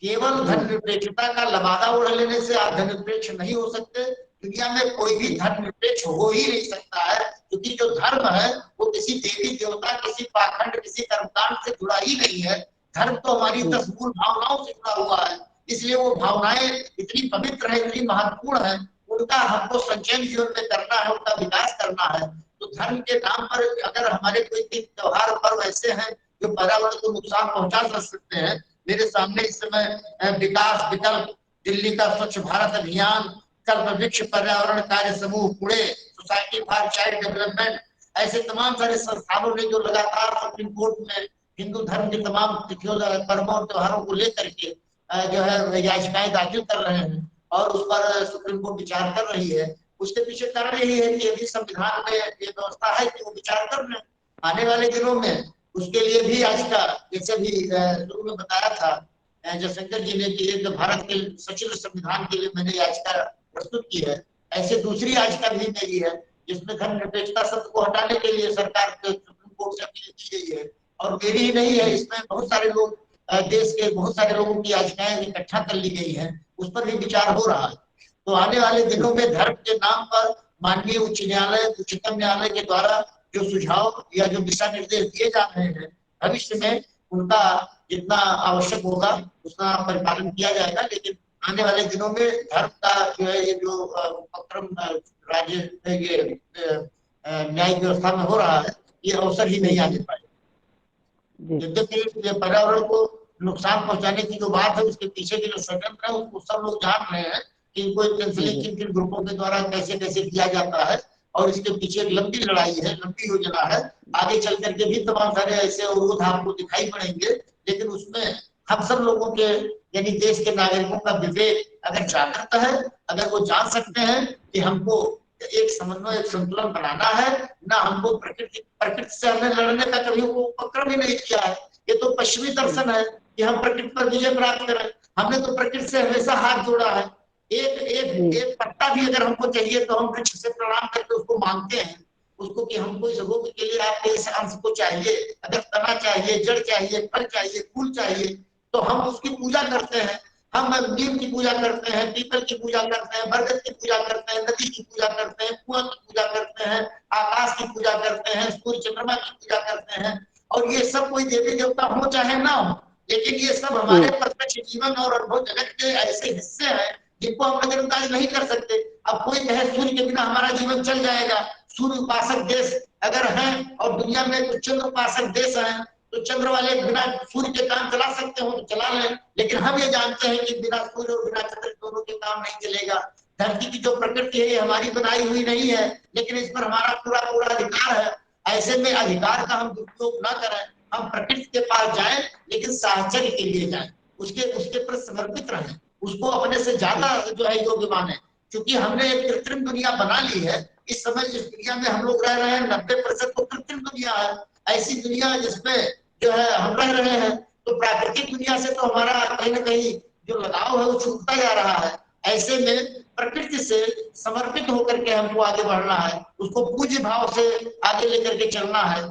केवल धर्मनिरपेक्षता का लबादा ओढ़ लेने से आप धर्मनिरपेक्ष नहीं हो सकते। दुनिया में कोई भी धर्मनिरपेक्ष हो ही नहीं सकता है, क्योंकि जो धर्म है वो किसी देवी देवता, किसी पाखंड, किसी कर्मकांड से जुड़ा ही नहीं है। धर्म तो हमारी 10 मूल भावनाओं से जुड़ा हुआ है, इसलिए वो भावनाएं इतनी पवित्र है, इतनी महत्वपूर्ण है, उनका हमको संचयन जीवन में करना है, उनका विकास करना है। तो धर्म के नाम पर अगर हमारे कोई त्योहार पर्व ऐसे हैं जो पर्यावरण को नुकसान पहुंचा सकते हैं, मेरे सामने इस समय विकास विकल्प, दिल्ली का स्वच्छ भारत अभियान, कल्प वृक्ष पर्यावरण कार्य समूह Pune, society for child development, ऐसे तमाम सारे संस्थानों ने जो लगातार सुप्रीम कोर्ट में हिंदू धर्म के तमाम तिथियों, पर्वों और त्योहारों को लेकर के जो है याचिकाएं दाखिल कर रहे हैं और उस पर सुप्रीम कोर्ट विचार कर रही है। उसके पीछे कारण यही है कि यदि संविधान में ये व्यवस्था है कि वो विचार कर रहे हैं, आने वाले दिनों में उसके लिए भी याचिका, जैसे भी शुरू में बताया था जयशंकर जी ने कि एक भारत के सचित्र संविधान के लिए मैंने याचिका प्रस्तुत की है, ऐसे दूसरी याचिका भी मेरी है जिसमें धर्मनिरपेक्षता शब्द को हटाने के लिए सरकार सुप्रीम कोर्ट से अपील की गई है। और मेरी ही नहीं है, इसमें बहुत सारे लोग, देश के बहुत सारे लोगों की याचिकाएं इकट्ठा कर ली गई है, उस पर भी विचार हो रहा है। तो आने वाले दिनों में धर्म के नाम पर माननीय उच्च न्यायालय, उच्चतम न्यायालय के द्वारा जो सुझाव या जो दिशा निर्देश दिए जा रहे हैं, भविष्य में उनका जितना आवश्यक होगा उसका परिपालन किया जाएगा। लेकिन आने वाले दिनों में धर्म का जो है ये जो उपक्रम राज्य ये न्यायिक व्यवस्था में हो रहा है, ये अवसर ही नहीं आने पाएगा। यद्यपि पर्यावरण को नुकसान पहुंचाने की जो बात है, उसके पीछे के जो षड्यंत्र है उसको सब लोग जान रहे हैं कि इनको किन किन ग्रुपों के द्वारा कैसे कैसे किया जाता है, और इसके पीछे एक लंबी लड़ाई है, लंबी योजना है। आगे चल करके भी तमाम सारे ऐसे अवरोध आपको दिखाई पड़ेंगे, लेकिन उसमें हम सब लोगों के यानी देश के नागरिकों का विवेक अगर जागृत है, अगर वो जान सकते हैं कि हमको एक समन्वय, एक संतुलन बनाना है, ना हमको प्रकृति से हमने लड़ने का कभी उपक्रम ही नहीं किया है। ये तो पश्चिमी दर्शन है कि हम प्रकृति पर विजय प्राप्त करें। हमने तो प्रकृति से हमेशा हाथ जोड़ा है। एक पत्ता भी अगर हमको चाहिए तो हम वृक्ष से प्रणाम करके उसको मांगते हैं, उसको कि हमको इस रोग के लिए आपके इस अंश को चाहिए, अगर तना चाहिए, जड़ चाहिए, फल चाहिए, फूल चाहिए, तो हम उसकी पूजा करते हैं। हम नीम की पूजा करते हैं, पीपल की पूजा करते हैं, बरगद की पूजा करते हैं, नदी की पूजा करते हैं, कुआं की पूजा करते हैं, आकाश की पूजा करते हैं, सूर्य चंद्रमा की पूजा करते हैं। और ये सब कोई देवी देवता हो चाहे ना हो, लेकिन ये सब हमारे प्रत्यक्ष जीवन और अनुभव जगत के ऐसे हिस्से हैं जिनको हम नजरअंदाज नहीं कर सकते। अब कोई कहे सूर्य के बिना हमारा जीवन चल जाएगा, सूर्य उपासक देश अगर हैं और दुनिया में कुछ चंद्र उपासक देश हैं, तो चंद्र वाले बिना सूर्य के काम चला सकते हो तो चला लें, लेकिन हम ये जानते हैं कि बिना सूर्य और बिना चंद्र दोनों के काम नहीं चलेगा। धरती की जो प्रकृति है ये हमारी बनाई हुई नहीं है, लेकिन इस पर हमारा पूरा पूरा अधिकार है। ऐसे में अधिकार का हम दुरुपयोग न करें, हम प्रकृति के पास जाएं, लेकिन साहचर्य के लिए जाएं, उसके पर समर्पित रहें, उसको अपने से ज्यादा जो है योग्य माने। क्योंकि हमने एक कृत्रिम दुनिया बना ली है। इस समय जिस दुनिया में हम लोग रह रहे हैं 90% तो कृत्रिम दुनिया है। ऐसी दुनिया जिसमें जो है हम रह रहे हैं, तो प्राकृतिक दुनिया से तो हमारा कहीं ना कहीं जो लगाव है वो छूटता जा रहा है। ऐसे में प्रकृति से समर्पित होकर के हमको आगे बढ़ना है, उसको पूज्य भाव से आगे लेकर के चलना है।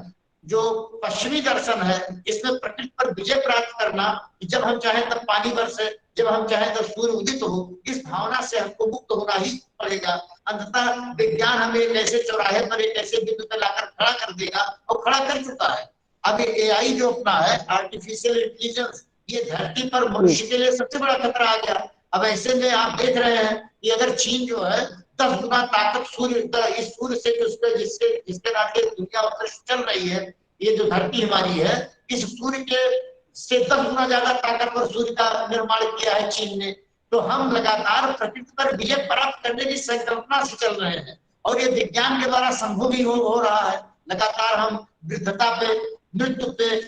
जो पश्चिमी दर्शन है इसमें प्रकृति पर विजय प्राप्त करना, जब हम चाहें तब पानी बरसे, जब हम चाहें तब सूर्य उदित हो, इस भावना से हमको मुक्त होना ही पड़ेगा। अंततः विज्ञान हमें एक ऐसे चौराहे पर एक ऐसे बिंदु पर लाकर खड़ा कर देगा, और खड़ा कर चुका है। अब एआई जो अपना है, आर्टिफिशियल इंटेलिजेंस, ये धरती पर मनुष्य के लिए सबसे बड़ा खतरा आ गया। अब ऐसे में आप देख रहे हैं कि अगर चीन जो है 10 गुना ताकत सूर्य इस सूर्य से जिसके नाते दुनिया उत्कृष्ट चल रही है, ये जो धरती हमारी है, इस सूर्य के से 10 गुना ज्यादा ताकतवर सूर्य का निर्माण किया है चीन ने। तो हम लगातार प्रकृति पर विजय प्राप्त करने की संकल्पना से चल रहे हैं, और ये विज्ञान के द्वारा संभव भी हो रहा है। लगातार हम वृद्धता पे, मृत्यु पे,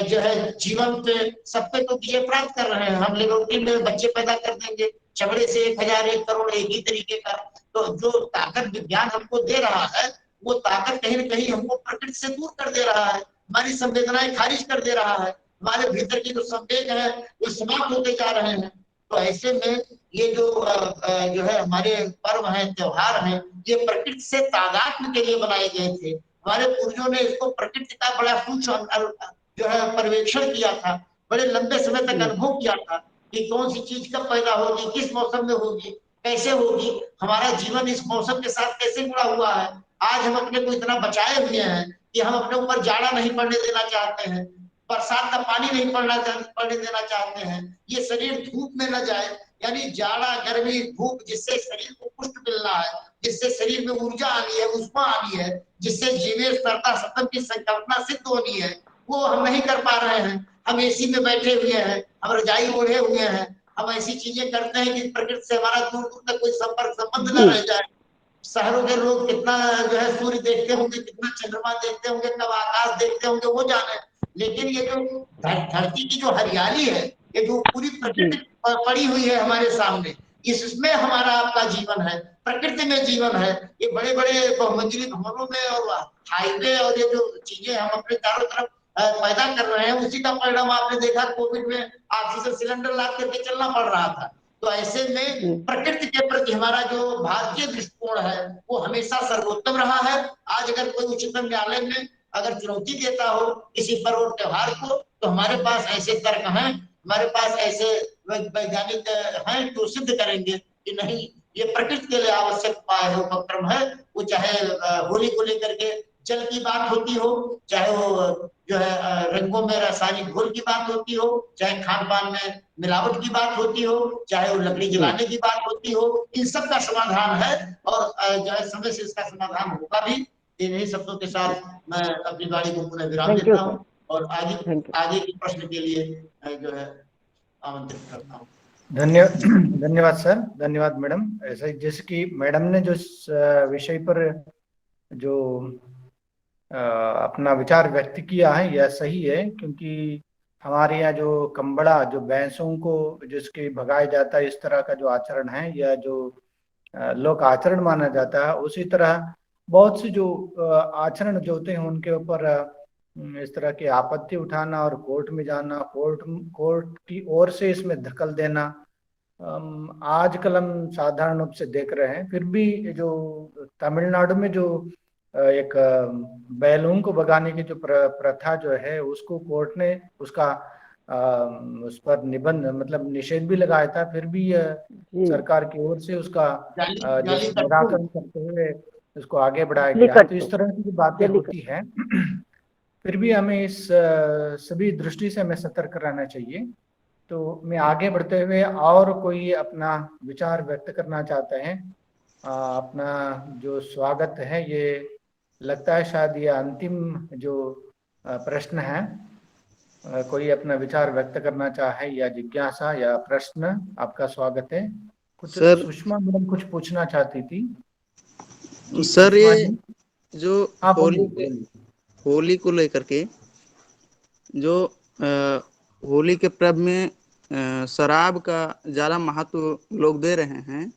जो है जीवन पे, सब पे तो विजय प्राप्त कर रहे हैं। हम लेबोरेटरी में बच्चे पैदा कर देंगे, चमड़े से 1000 1 करोड़ एक ही तरीके का। तो जो ताकत विज्ञान हमको दे रहा है, वो ताकत कहीं ना कहीं हमको प्रकृति से दूर कर दे रहा है, हमारी संवेदनाएं खारिज कर दे रहा है, हमारे भीतर की जो संवेद है वो समाप्त होते जा रहे हैं। तो ऐसे में ये जो है हमारे पर्व हैं, त्योहार हैं, ये प्रकृति से तादात्म्य के लिए बनाए गए थे। हमारे पूर्वजों ने इसको प्रकृति का बड़ा सूक्ष्म जो है पर्यवेक्षण किया था, बड़े लंबे समय तक अनुभव किया था कि कौन सी चीज कब पैदा होगी, किस मौसम में होगी, कैसे होगी, हमारा जीवन इस मौसम के साथ कैसे जुड़ा हुआ है। आज हम अपने को इतना बचाए हुए हैं कि हम अपने ऊपर जाड़ा नहीं पड़ने देना चाहते हैं, बरसात का पानी नहीं पड़ने देना चाहते हैं, ये शरीर धूप में न जाए। यानी जाड़ा, गर्मी, धूप, जिससे शरीर को पुष्ट मिलना है, जिससे शरीर में ऊर्जा आनी है, ऊष्मा आनी है, जिससे जीवेश तरता सतम की संकल्पना सिद्ध होनी है, वो हम नहीं कर पा रहे हैं। हम एसी में बैठे हुए हैं, हम रजाई ओढ़े हुए हैं, हम ऐसी चीजें करते हैं कि प्रकृति से हमारा दूर दूर तक कोई संपर्क संबंध न रह जाए। शहरों के लोग कितना जो है सूर्य देखते होंगे, कितना चंद्रमा देखते होंगे, कब आकाश देखते होंगे, वो जाने। लेकिन ये जो धरती की जो हरियाली है, ये जो पूरी प्रकृति पड़ी हुई है हमारे सामने, इसमें हमारा आपका जीवन है, प्रकृति में जीवन है। ये बड़े बड़े बहुमंजिली भवनों में और हाईवे और ये जो चीजें हम अपने चारों तरफ पैदा कर रहे हैं, उसी का परिणाम आपने देखा कोविड में ऑक्सीजन सिलेंडर ला करके चलना पड़ रहा था। तो ऐसे में प्रकृति के प्रति हमारा जो भारतीय दृष्टिकोण है वो हमेशा सर्वोत्तम रहा है। आज अगर कोई उच्चतम न्यायालय में अगर चुनौती देता हो किसी पर्व और त्योहार को, तो हमारे पास ऐसे तर्क हैं, हमारे पास ऐसे वैज्ञानिक हैं जो सिद्ध करेंगे कि नहीं, ये प्रकृति के लिए आवश्यक उपाय है, उपक्रम है। वो चाहे होली को लेकर के जल की बात होती हो, चाहे वो जो है रंगों में रासायनिक घोल की बात होती हो, चाहे खान पान में मिलावट की बात होती हो, चाहे वो लकड़ी जलाने की बात होती हो, इन सब का समाधान है और जो है समय से इसका समाधान होगा भी। इन्हीं शब्दों के साथ मैं अपनी वाणी को पुनः विराम देता हूँ और आगे के प्रश्न के लिए जो है आमंत्रित करता हूँ। धन्यवाद सर, धन्यवाद मैडम। ऐसे जैसे कि मैडम ने जो विषय पर जो अपना विचार व्यक्त किया है यह सही है, क्योंकि हमारे यहाँ जो कंबड़ा, जो भैंसों को जिसके भगाया जाता है, इस तरह का जो आचरण है, या जो लोक आचरण माना जाता है, उसी तरह बहुत से जो आचरण जो होते हैं उनके ऊपर इस तरह की आपत्ति उठाना और कोर्ट में जाना, कोर्ट की ओर से इसमें धकल देना आजकल हम साधारण रूप से देख रहे हैं। फिर भी जो तमिलनाडु में जो एक बैलून को भगाने की जो प्रथा जो है, उसको कोर्ट ने उसका उस पर निबंध मतलब निषेध भी लगाया था, फिर भी जी सरकार की ओर से उसका जाली जैसे कट्टू निराकरण करते हुए उसको आगे बढ़ाया असली गया है। तो कट्टू इस तरह की जो बातें जली होती हैं फिर भी हमें इस सभी दृष्टि से हमें सतर्क रहना चाहिए। तो मैं आगे बढ़ते हुए और कोई अपना विचार व्यक्त करना चाहते हैं, अपना जो स्वागत है, ये लगता है शायद ये अंतिम जो प्रश्न है। कोई अपना विचार व्यक्त करना चाहे या जिज्ञासा या प्रश्न, आपका स्वागत है। कुछ सर सुषमा मैडम कुछ पूछना चाहती थी। जी सर सुषमा ये जी। जो हाँ होली बोलिए। होली को लेकर के जो होली के पर्व में शराब का ज्यादा महत्व लोग दे रहे हैं,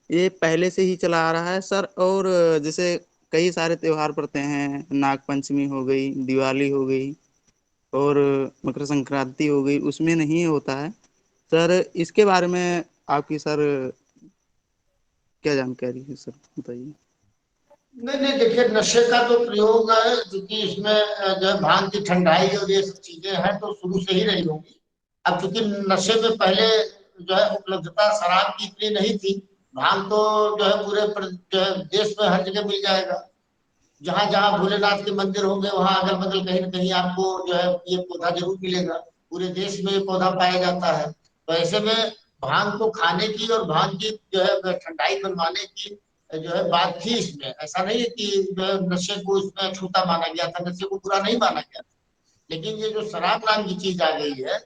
ये पहले से ही चला आ रहा है सर। और जैसे कई सारे त्योहार पड़ते हैं, नाग पंचमी हो गई, दिवाली हो गई और मकर संक्रांति हो गई, उसमें नहीं होता है सर। इसके बारे में आपकी सर क्या जानकारी है सर, बताइए। नहीं नहीं, देखिए नशे का तो प्रयोग है, क्योंकि इसमें जो है भांग की ठंडाई और ये सब चीजें हैं तो शुरू से ही रही होगी। अब चूंकि नशे में पहले जो है उपलब्धता शराब की इतनी नहीं थी, भांग तो जो है जो है देश में हर जगह मिल जाएगा। जहां जहां भोलेनाथ के मंदिर होंगे वहां अगल बगल कहीं न कहीं आपको जो है ये पौधा जरूर मिलेगा। पूरे देश में ये पौधा पाया जाता है। तो ऐसे में भांग को खाने की और भांग की जो है ठंडाई बनवाने की जो है बात थी इसमें। ऐसा नहीं है कि जो है नशे को इसमें छूता माना गया था, नशे को बुरा नहीं माना गया। लेकिन ये जो शराब नाम की चीज आ गई है,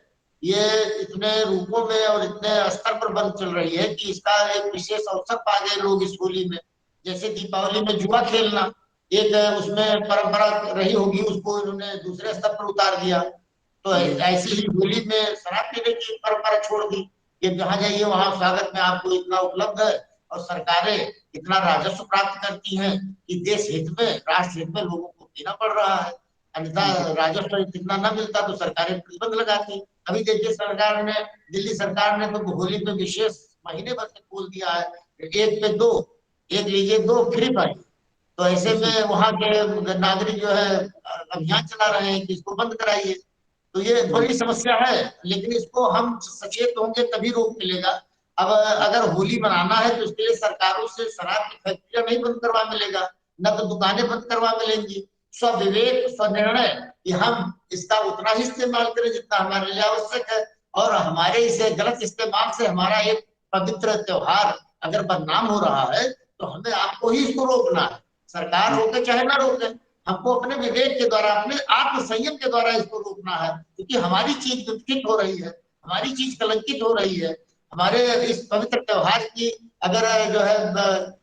ये इतने रूपों में और इतने स्तर पर बंद चल रही है कि इसका एक विशेष अवसर पा गए लोग इस होली में। जैसे दीपावली में जुआ खेलना एक उसमें परंपरा रही होगी, उसको इन्होंने दूसरे स्तर पर उतार दिया। तो ऐसी ही होली में शराब पीने की परंपरा छोड़ दी कि जहां जाइए वहां स्वागत में आपको इतना उपलब्ध है, और सरकारें इतना राजस्व प्राप्त करती हैं कि देश हित में, राष्ट्र हित में लोगों को देना पड़ रहा है। अन्यथा राजस्व इतना न मिलता तो सरकारें प्रतिबंध लगाती। अभी देखिए सरकार ने, दिल्ली सरकार ने तो होली पे विशेष महीने भर से खोल दिया है, एक पे दो, एक लीजिए दो फ्री पाई। तो ऐसे में वहां के नागरिक जो है अभियान चला रहे हैं कि इसको बंद कराइए। तो ये बड़ी समस्या है, लेकिन इसको हम सचेत होंगे तभी रोक मिलेगा। अब अगर होली मनाना है तो उसके लिए सरकारों से शराब की फैक्ट्रियां नहीं बंद करवा मिलेगा, न तो दुकानें बंद करवा मिलेंगी। स्वविवेक, स्वनिर्णय कि हम इसका उतना ही इस्तेमाल करें जितना हमारे लिए आवश्यक है, और हमारे इसे गलत इस्तेमाल से हमारा एक पवित्र त्योहार अगर बदनाम हो रहा है तो हमें आपको ही इसको रोकना है। सरकार रोके चाहे ना रोके, हमको अपने विवेक के द्वारा, अपने आत्म संयम के द्वारा इसको रोकना है। क्योंकि हमारी चीज विकसित हो रही है, हमारी चीज कलंकित हो रही है। हमारे इस पवित्र त्योहार की अगर जो है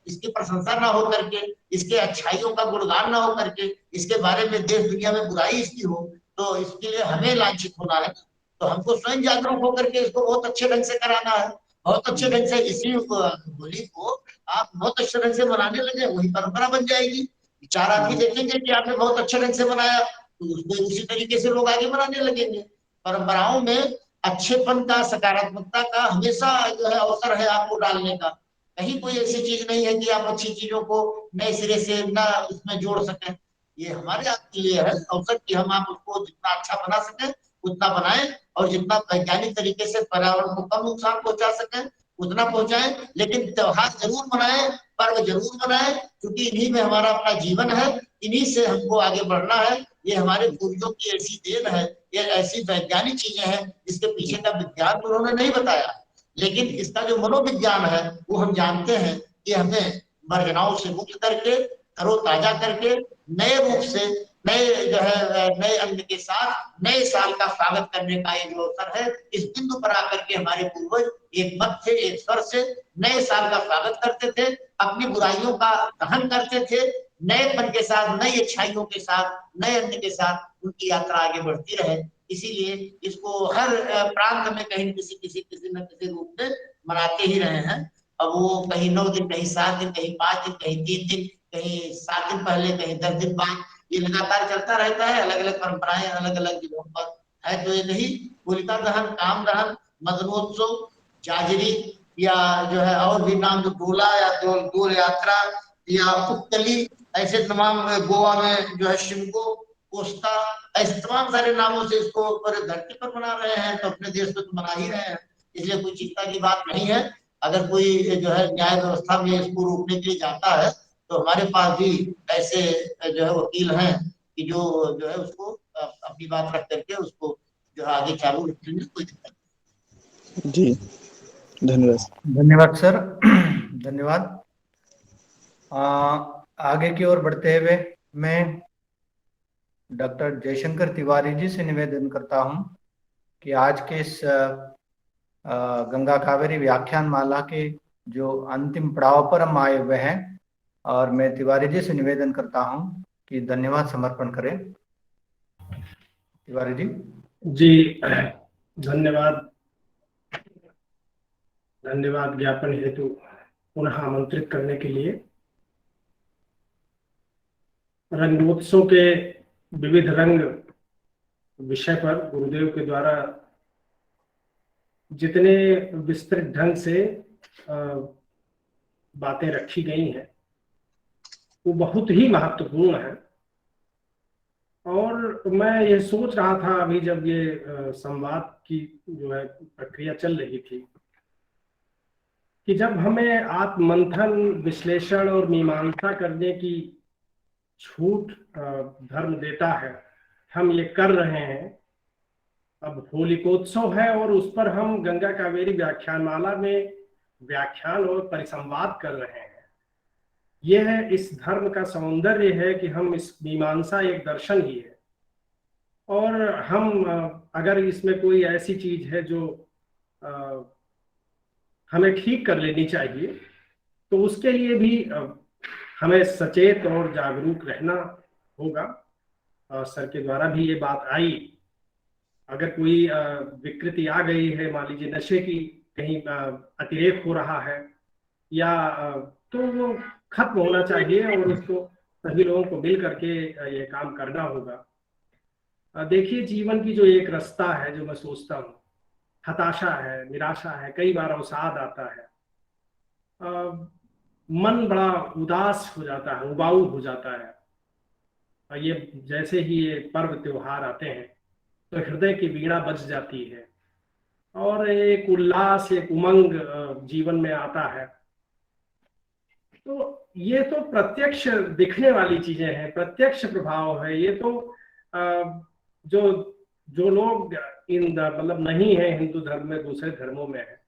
इसकी प्रशंसा ना हो करके, इसके अच्छाइयों का गुणगान ना हो करके, इसके बारे में देश दुनिया में बुराई इसकी हो, तो इसके लिए हमें लांछित होना है। तो हमको स्वयं जागरूक होकर के इसको बहुत अच्छे ढंग से कराना है। बहुत अच्छे ढंग से इसी होली को आप बहुत अच्छे ढंग से मनाने लगे, वही परंपरा बन जाएगी। चार आदमी देखेंगे कि आपने बहुत अच्छे ढंग से मनाया, तो उसको उसी तरीके से लोग आगे मनाने लगेंगे। परंपराओं में अच्छेपन का, सकारात्मकता का हमेशा जो है अवसर है आपको डालने का। कहीं कोई ऐसी चीज नहीं है कि आप अच्छी चीजों को नए सिरे से ना उसमें जोड़ सकें। ये हमारे आपके लिए है अवसर कि हम आप उसको जितना अच्छा बना सकें उतना बनाएं, और जितना वैज्ञानिक तरीके से पर्यावरण को कम नुकसान पहुंचा सकें उतना पहुंचाएं। लेकिन त्योहार जरूर मनाएं, पर्व जरूर मनाएं, क्योंकि इन्हीं में हमारा अपना जीवन है, इन्हीं से हमको आगे बढ़ना है। ये हमारे पूर्वजों की ऐसी देन है, ये ऐसी वैज्ञानिक चीजें हैं जिसके पीछे का विज्ञान उन्होंने नहीं बताया, लेकिन इसका जो मनोविज्ञान है वो हम जानते हैं कि हमें वर्जनाओं से मुक्त करके, तरोताजा करके, नए रूप से, नए जो है नए अंग के साथ नए साल का स्वागत करने का एक अवसर है। इस बिंदु पर आकर के हमारे पूर्वज एक मत से, एक स्वर से नए साल का स्वागत करते थे, अपनी बुराइयों का दहन करते थे, नएपन के साथ, नई अच्छाइयों के साथ, नए अन्न के साथ उनकी यात्रा आगे बढ़ती रहे। इसीलिए इसको हर प्रांत में कहीं किसी न किसी रूप में मनाते ही रहे हैं। अब वो कहीं 9 दिन, कहीं 7 दिन, कहीं 5 दिन, कहीं 3 दिन, कहीं 7 दिन पहले, कहीं 10 दिन बाद, ये लगातार चलता रहता है। अलग अलग परंपराएं अलग अलग जगहों पर है। तो ये नहीं, होलिका दहन, काम दहन, मदनोत्सव, जाजरी, या जो है और भी नाम, जो डोला या डोल यात्रा या पुत्तली, ऐसे तमाम, गोवा में जो है शिमगो, कोस्टा, ऐसे तमाम सारे नामों से इसको पूरे धरती पर मना रहे हैं। तो अपने देश में तो मना ही रहे हैं, इसलिए कोई चिंता की बात नहीं है। अगर कोई जो है न्याय व्यवस्था में इसको रोकने के लिए जाता है, तो हमारे पास भी ऐसे जो है वकील हैं कि जो है उसको अपनी बात रख करके उसको जो है आगे चालू रखेंगे, कोई दिक्कत नहीं। जी धन्यवाद। धन्यवाद सर। धन्यवाद। आगे की ओर बढ़ते हुए मैं डॉक्टर जयशंकर तिवारी जी से निवेदन करता हूं कि आज के इस गंगा कावेरी व्याख्यान माला के जो अंतिम पड़ाव पर हम आए हुए हैं, और मैं तिवारी जी से निवेदन करता हूं कि धन्यवाद समर्पण करें। तिवारी जी। जी धन्यवाद। धन्यवाद ज्ञापन हेतु पुनः आमंत्रित करने के लिए। रंगोत्सव के विविध रंग विषय पर गुरुदेव के द्वारा जितने विस्तृत ढंग से बातें रखी गई हैं वो बहुत ही महत्वपूर्ण है। और मैं ये सोच रहा था अभी जब ये संवाद की जो है प्रक्रिया चल रही थी, कि जब हमें आत्ममंथन, विश्लेषण और मीमांसा करने की छूट धर्म देता है, हम ये कर रहे हैं। अब होलिकोत्सव है और उस पर हम गंगा कावेरी व्याख्यानमाला में व्याख्यान और परिसंवाद कर रहे हैं। यह है इस धर्म का सौंदर्य है कि हम इस मीमांसा एक दर्शन ही है, और हम अगर इसमें कोई ऐसी चीज है जो हमें ठीक कर लेनी चाहिए, तो उसके लिए भी हमें सचेत और जागरूक रहना होगा। सर के द्वारा भी ये बात आई, अगर कोई विकृति आ गई है, मान लीजिए नशे की कहीं अतिरेक हो रहा है, या तो वो खत्म होना चाहिए और उसको सभी लोगों को मिल करके ये काम करना होगा। देखिए, जीवन की जो एक रास्ता है, जो मैं सोचता हूँ, हताशा है, निराशा है, कई बार अवसाद आता है, मन बड़ा उदास हो जाता है, उबाऊ हो जाता है। ये जैसे ही ये पर्व त्योहार आते हैं तो हृदय की वीणा बज जाती है और एक उल्लास, एक उमंग जीवन में आता है। तो ये तो प्रत्यक्ष दिखने वाली चीजें हैं, प्रत्यक्ष प्रभाव है। ये तो जो लोग मतलब नहीं है हिंदू धर्म में, दूसरे धर्मों में है,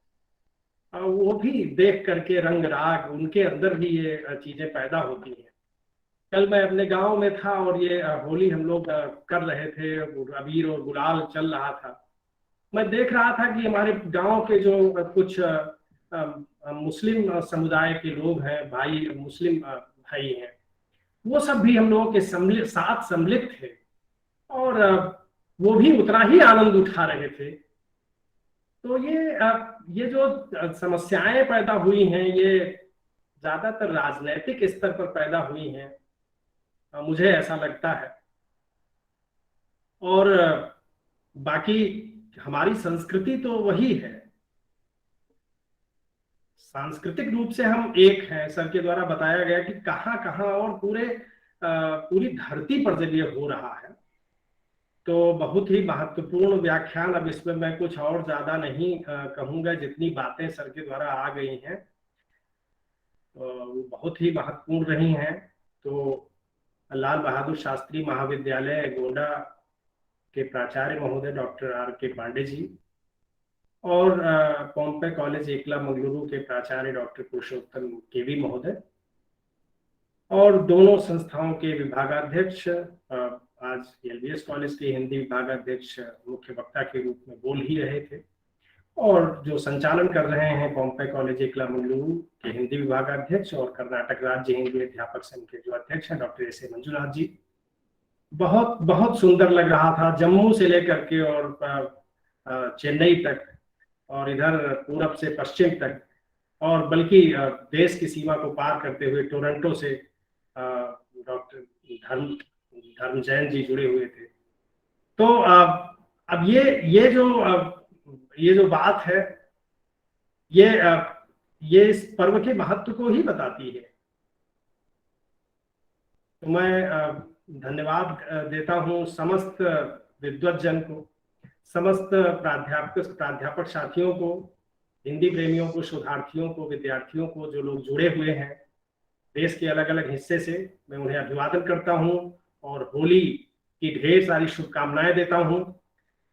वो भी देख करके रंग राग उनके अंदर भी ये चीजें पैदा होती हैं। कल मैं अपने गांव में था और ये होली हम लोग कर रहे थे, अबीर और गुलाल चल रहा था। मैं देख रहा था कि हमारे गांव के जो कुछ मुस्लिम समुदाय के लोग हैं, भाई, मुस्लिम भाई हैं, वो सब भी हम लोगों के साथ सम्मिलित थे और वो भी उतना ही आनंद उठा रहे थे। तो ये जो समस्याएं पैदा हुई हैं, ये ज्यादातर राजनैतिक स्तर पर पैदा हुई हैं, मुझे ऐसा लगता है। और बाकी हमारी संस्कृति तो वही है, सांस्कृतिक रूप से हम एक हैं। सर के द्वारा बताया गया कि कहाँ कहाँ और पूरी धरती पर जब ये हो रहा है, तो बहुत ही महत्वपूर्ण व्याख्यान। अब इसमें मैं कुछ और ज्यादा नहीं कहूंगा, जितनी बातें सर के द्वारा आ गई हैं वो बहुत ही महत्वपूर्ण रही हैं। तो लाल बहादुर शास्त्री महाविद्यालय गोंडा के प्राचार्य महोदय डॉक्टर R.K. पांडे जी और पॉम्पे कॉलेज एकला मंगलुरु के प्राचार्य डॉक्टर पुरुषोत्तम KV महोदय और दोनों संस्थाओं के विभागाध्यक्ष, आज LBS कॉलेज के हिंदी विभागाध्यक्ष मुख्य वक्ता के रूप में बोल ही रहे थे, और जो संचालन कर रहे हैं पॉम्पे कॉलेज एकला मंगलुरु के हिंदी विभागाध्यक्ष और कर्नाटक राज्य हिंदी अध्यापक संघ के जो अध्यक्ष हैं डॉक्टर S.A. मंजुनाथ जी। बहुत बहुत सुंदर लग रहा था, जम्मू से लेकर के और चेन्नई तक और इधर पूरब से पश्चिम तक और बल्कि देश की सीमा को पार करते हुए टोरंटो से डॉक्टर धर्म जैन जी जुड़े हुए थे। तो अब ये जो बात है, ये इस पर्व के महत्व को ही बताती है। तो मैं धन्यवाद देता हूँ समस्त विद्वज्जन को, समस्त प्राध्यापक साथियों को, हिंदी प्रेमियों को, शोधार्थियों को, विद्यार्थियों को, जो लोग जुड़े हुए हैं देश के अलग अलग हिस्से से, मैं उन्हें अभिवादन करता हूँ और होली की ढेर सारी शुभकामनाएं देता हूँ।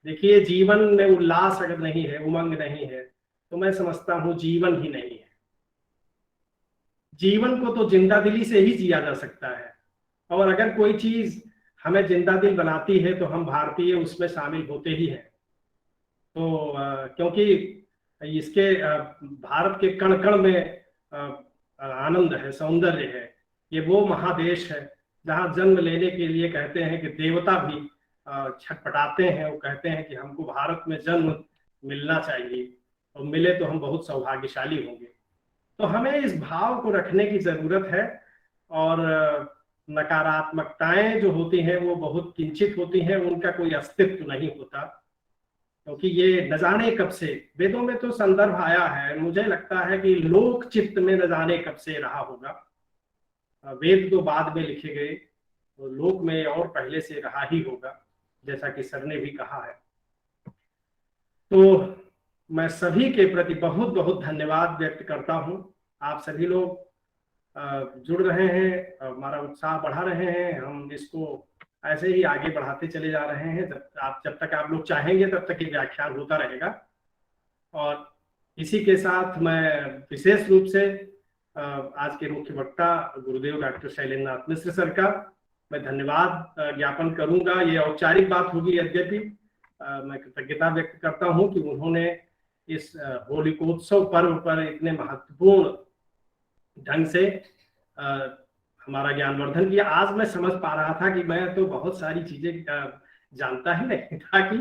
देखिए, जीवन में उल्लास अगर नहीं है, उमंग नहीं है, तो मैं समझता हूँ जीवन ही नहीं है। जीवन को तो जिंदा दिली से ही जिया जा सकता है, और अगर कोई चीज हमें जिंदा दिल बनाती है तो हम भारतीय उसमें शामिल होते ही हैं। तो क्योंकि इसके भारत के कण कण में आनंद है, सौंदर्य है। ये वो महादेश है जहाँ जन्म लेने के लिए कहते हैं कि देवता भी छटपटाते हैं। वो कहते हैं कि हमको भारत में जन्म मिलना चाहिए, और मिले तो हम बहुत सौभाग्यशाली होंगे। तो हमें इस भाव को रखने की जरूरत है, और नकारात्मकताएं जो होती हैं वो बहुत किंचित होती हैं, उनका कोई अस्तित्व नहीं होता। क्योंकि ये न जाने कब से, वेदों में तो संदर्भ आया है, मुझे लगता है कि लोक चित्त में न जाने कब से रहा होगा। वेद तो बाद में लिखे गए, तो लोक में और पहले से रहा ही होगा, जैसा कि सर ने भी कहा है। तो मैं सभी के प्रति बहुत बहुत धन्यवाद व्यक्त करता हूँ। आप सभी लोग जुड़ रहे हैं, हमारा उत्साह बढ़ा रहे हैं, हम इसको ऐसे ही आगे बढ़ाते चले जा रहे हैं। जब तक आप लोग चाहेंगे तब तक ये व्याख्यान होता रहेगा। और इसी के साथ मैं विशेष रूप से आज के मुख्य वक्ता गुरुदेव डॉक्टर शैलेंद्रनाथ मिश्र सर का मैं धन्यवाद ज्ञापन करूंगा। ये औपचारिक बात होगी, यद्यपि मैं कृतज्ञता व्यक्त करता हूं कि उन्होंने इस होलिकोत्सव पर्व पर इतने महत्वपूर्ण ढंग से हमारा ज्ञानवर्धन किया। आज मैं समझ पा रहा था कि मैं तो बहुत सारी चीजें जानता ही नहीं था कि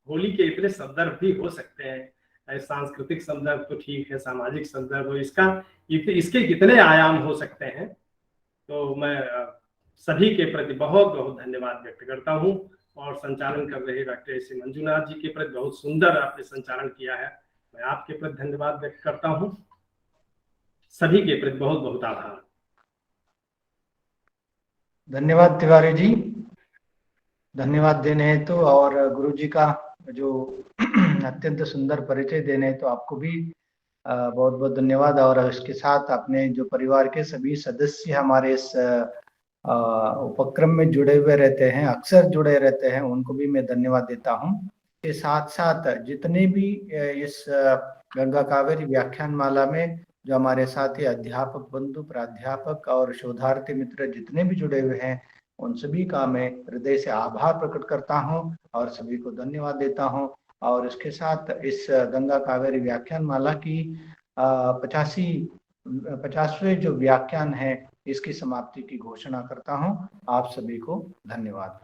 होली के इतने संदर्भ भी हो सकते हैं। सांस्कृतिक संदर्भ तो ठीक है, सामाजिक संदर्भ, इसके कितने आयाम हो सकते हैं। तो मैं सभी के प्रति बहुत बहुत धन्यवाद व्यक्त करता हूँ, और संचालन कर रहे डॉक्टर एस मंजुनाथ जी के प्रति बहुत सुंदर आपने संचालन किया है, मैं आपके प्रति धन्यवाद व्यक्त करता हूँ। सभी के प्रति बहुत बहुत आभार। धन्यवाद तिवारी जी, धन्यवाद देने हैं तो, और गुरु जी का जो अत्यंत सुंदर परिचय देने हैं तो आपको भी बहुत बहुत धन्यवाद। और इसके साथ अपने जो परिवार के सभी सदस्य हमारे इस उपक्रम में जुड़े हुए रहते हैं, अक्सर जुड़े रहते हैं, उनको भी मैं धन्यवाद देता हूँ। के साथ साथ जितने भी इस गंगा कावेरी व्याख्यान माला में जो हमारे साथी अध्यापक बंधु, प्राध्यापक और शोधार्थी मित्र जितने भी जुड़े हुए हैं, उन सभी का मैं हृदय से आभार प्रकट करता हूं और सभी को धन्यवाद देता हूं। और इसके साथ इस गंगा कावेरी व्याख्यान माला की 50वें जो व्याख्यान है, इसकी समाप्ति की घोषणा करता हूं। आप सभी को धन्यवाद।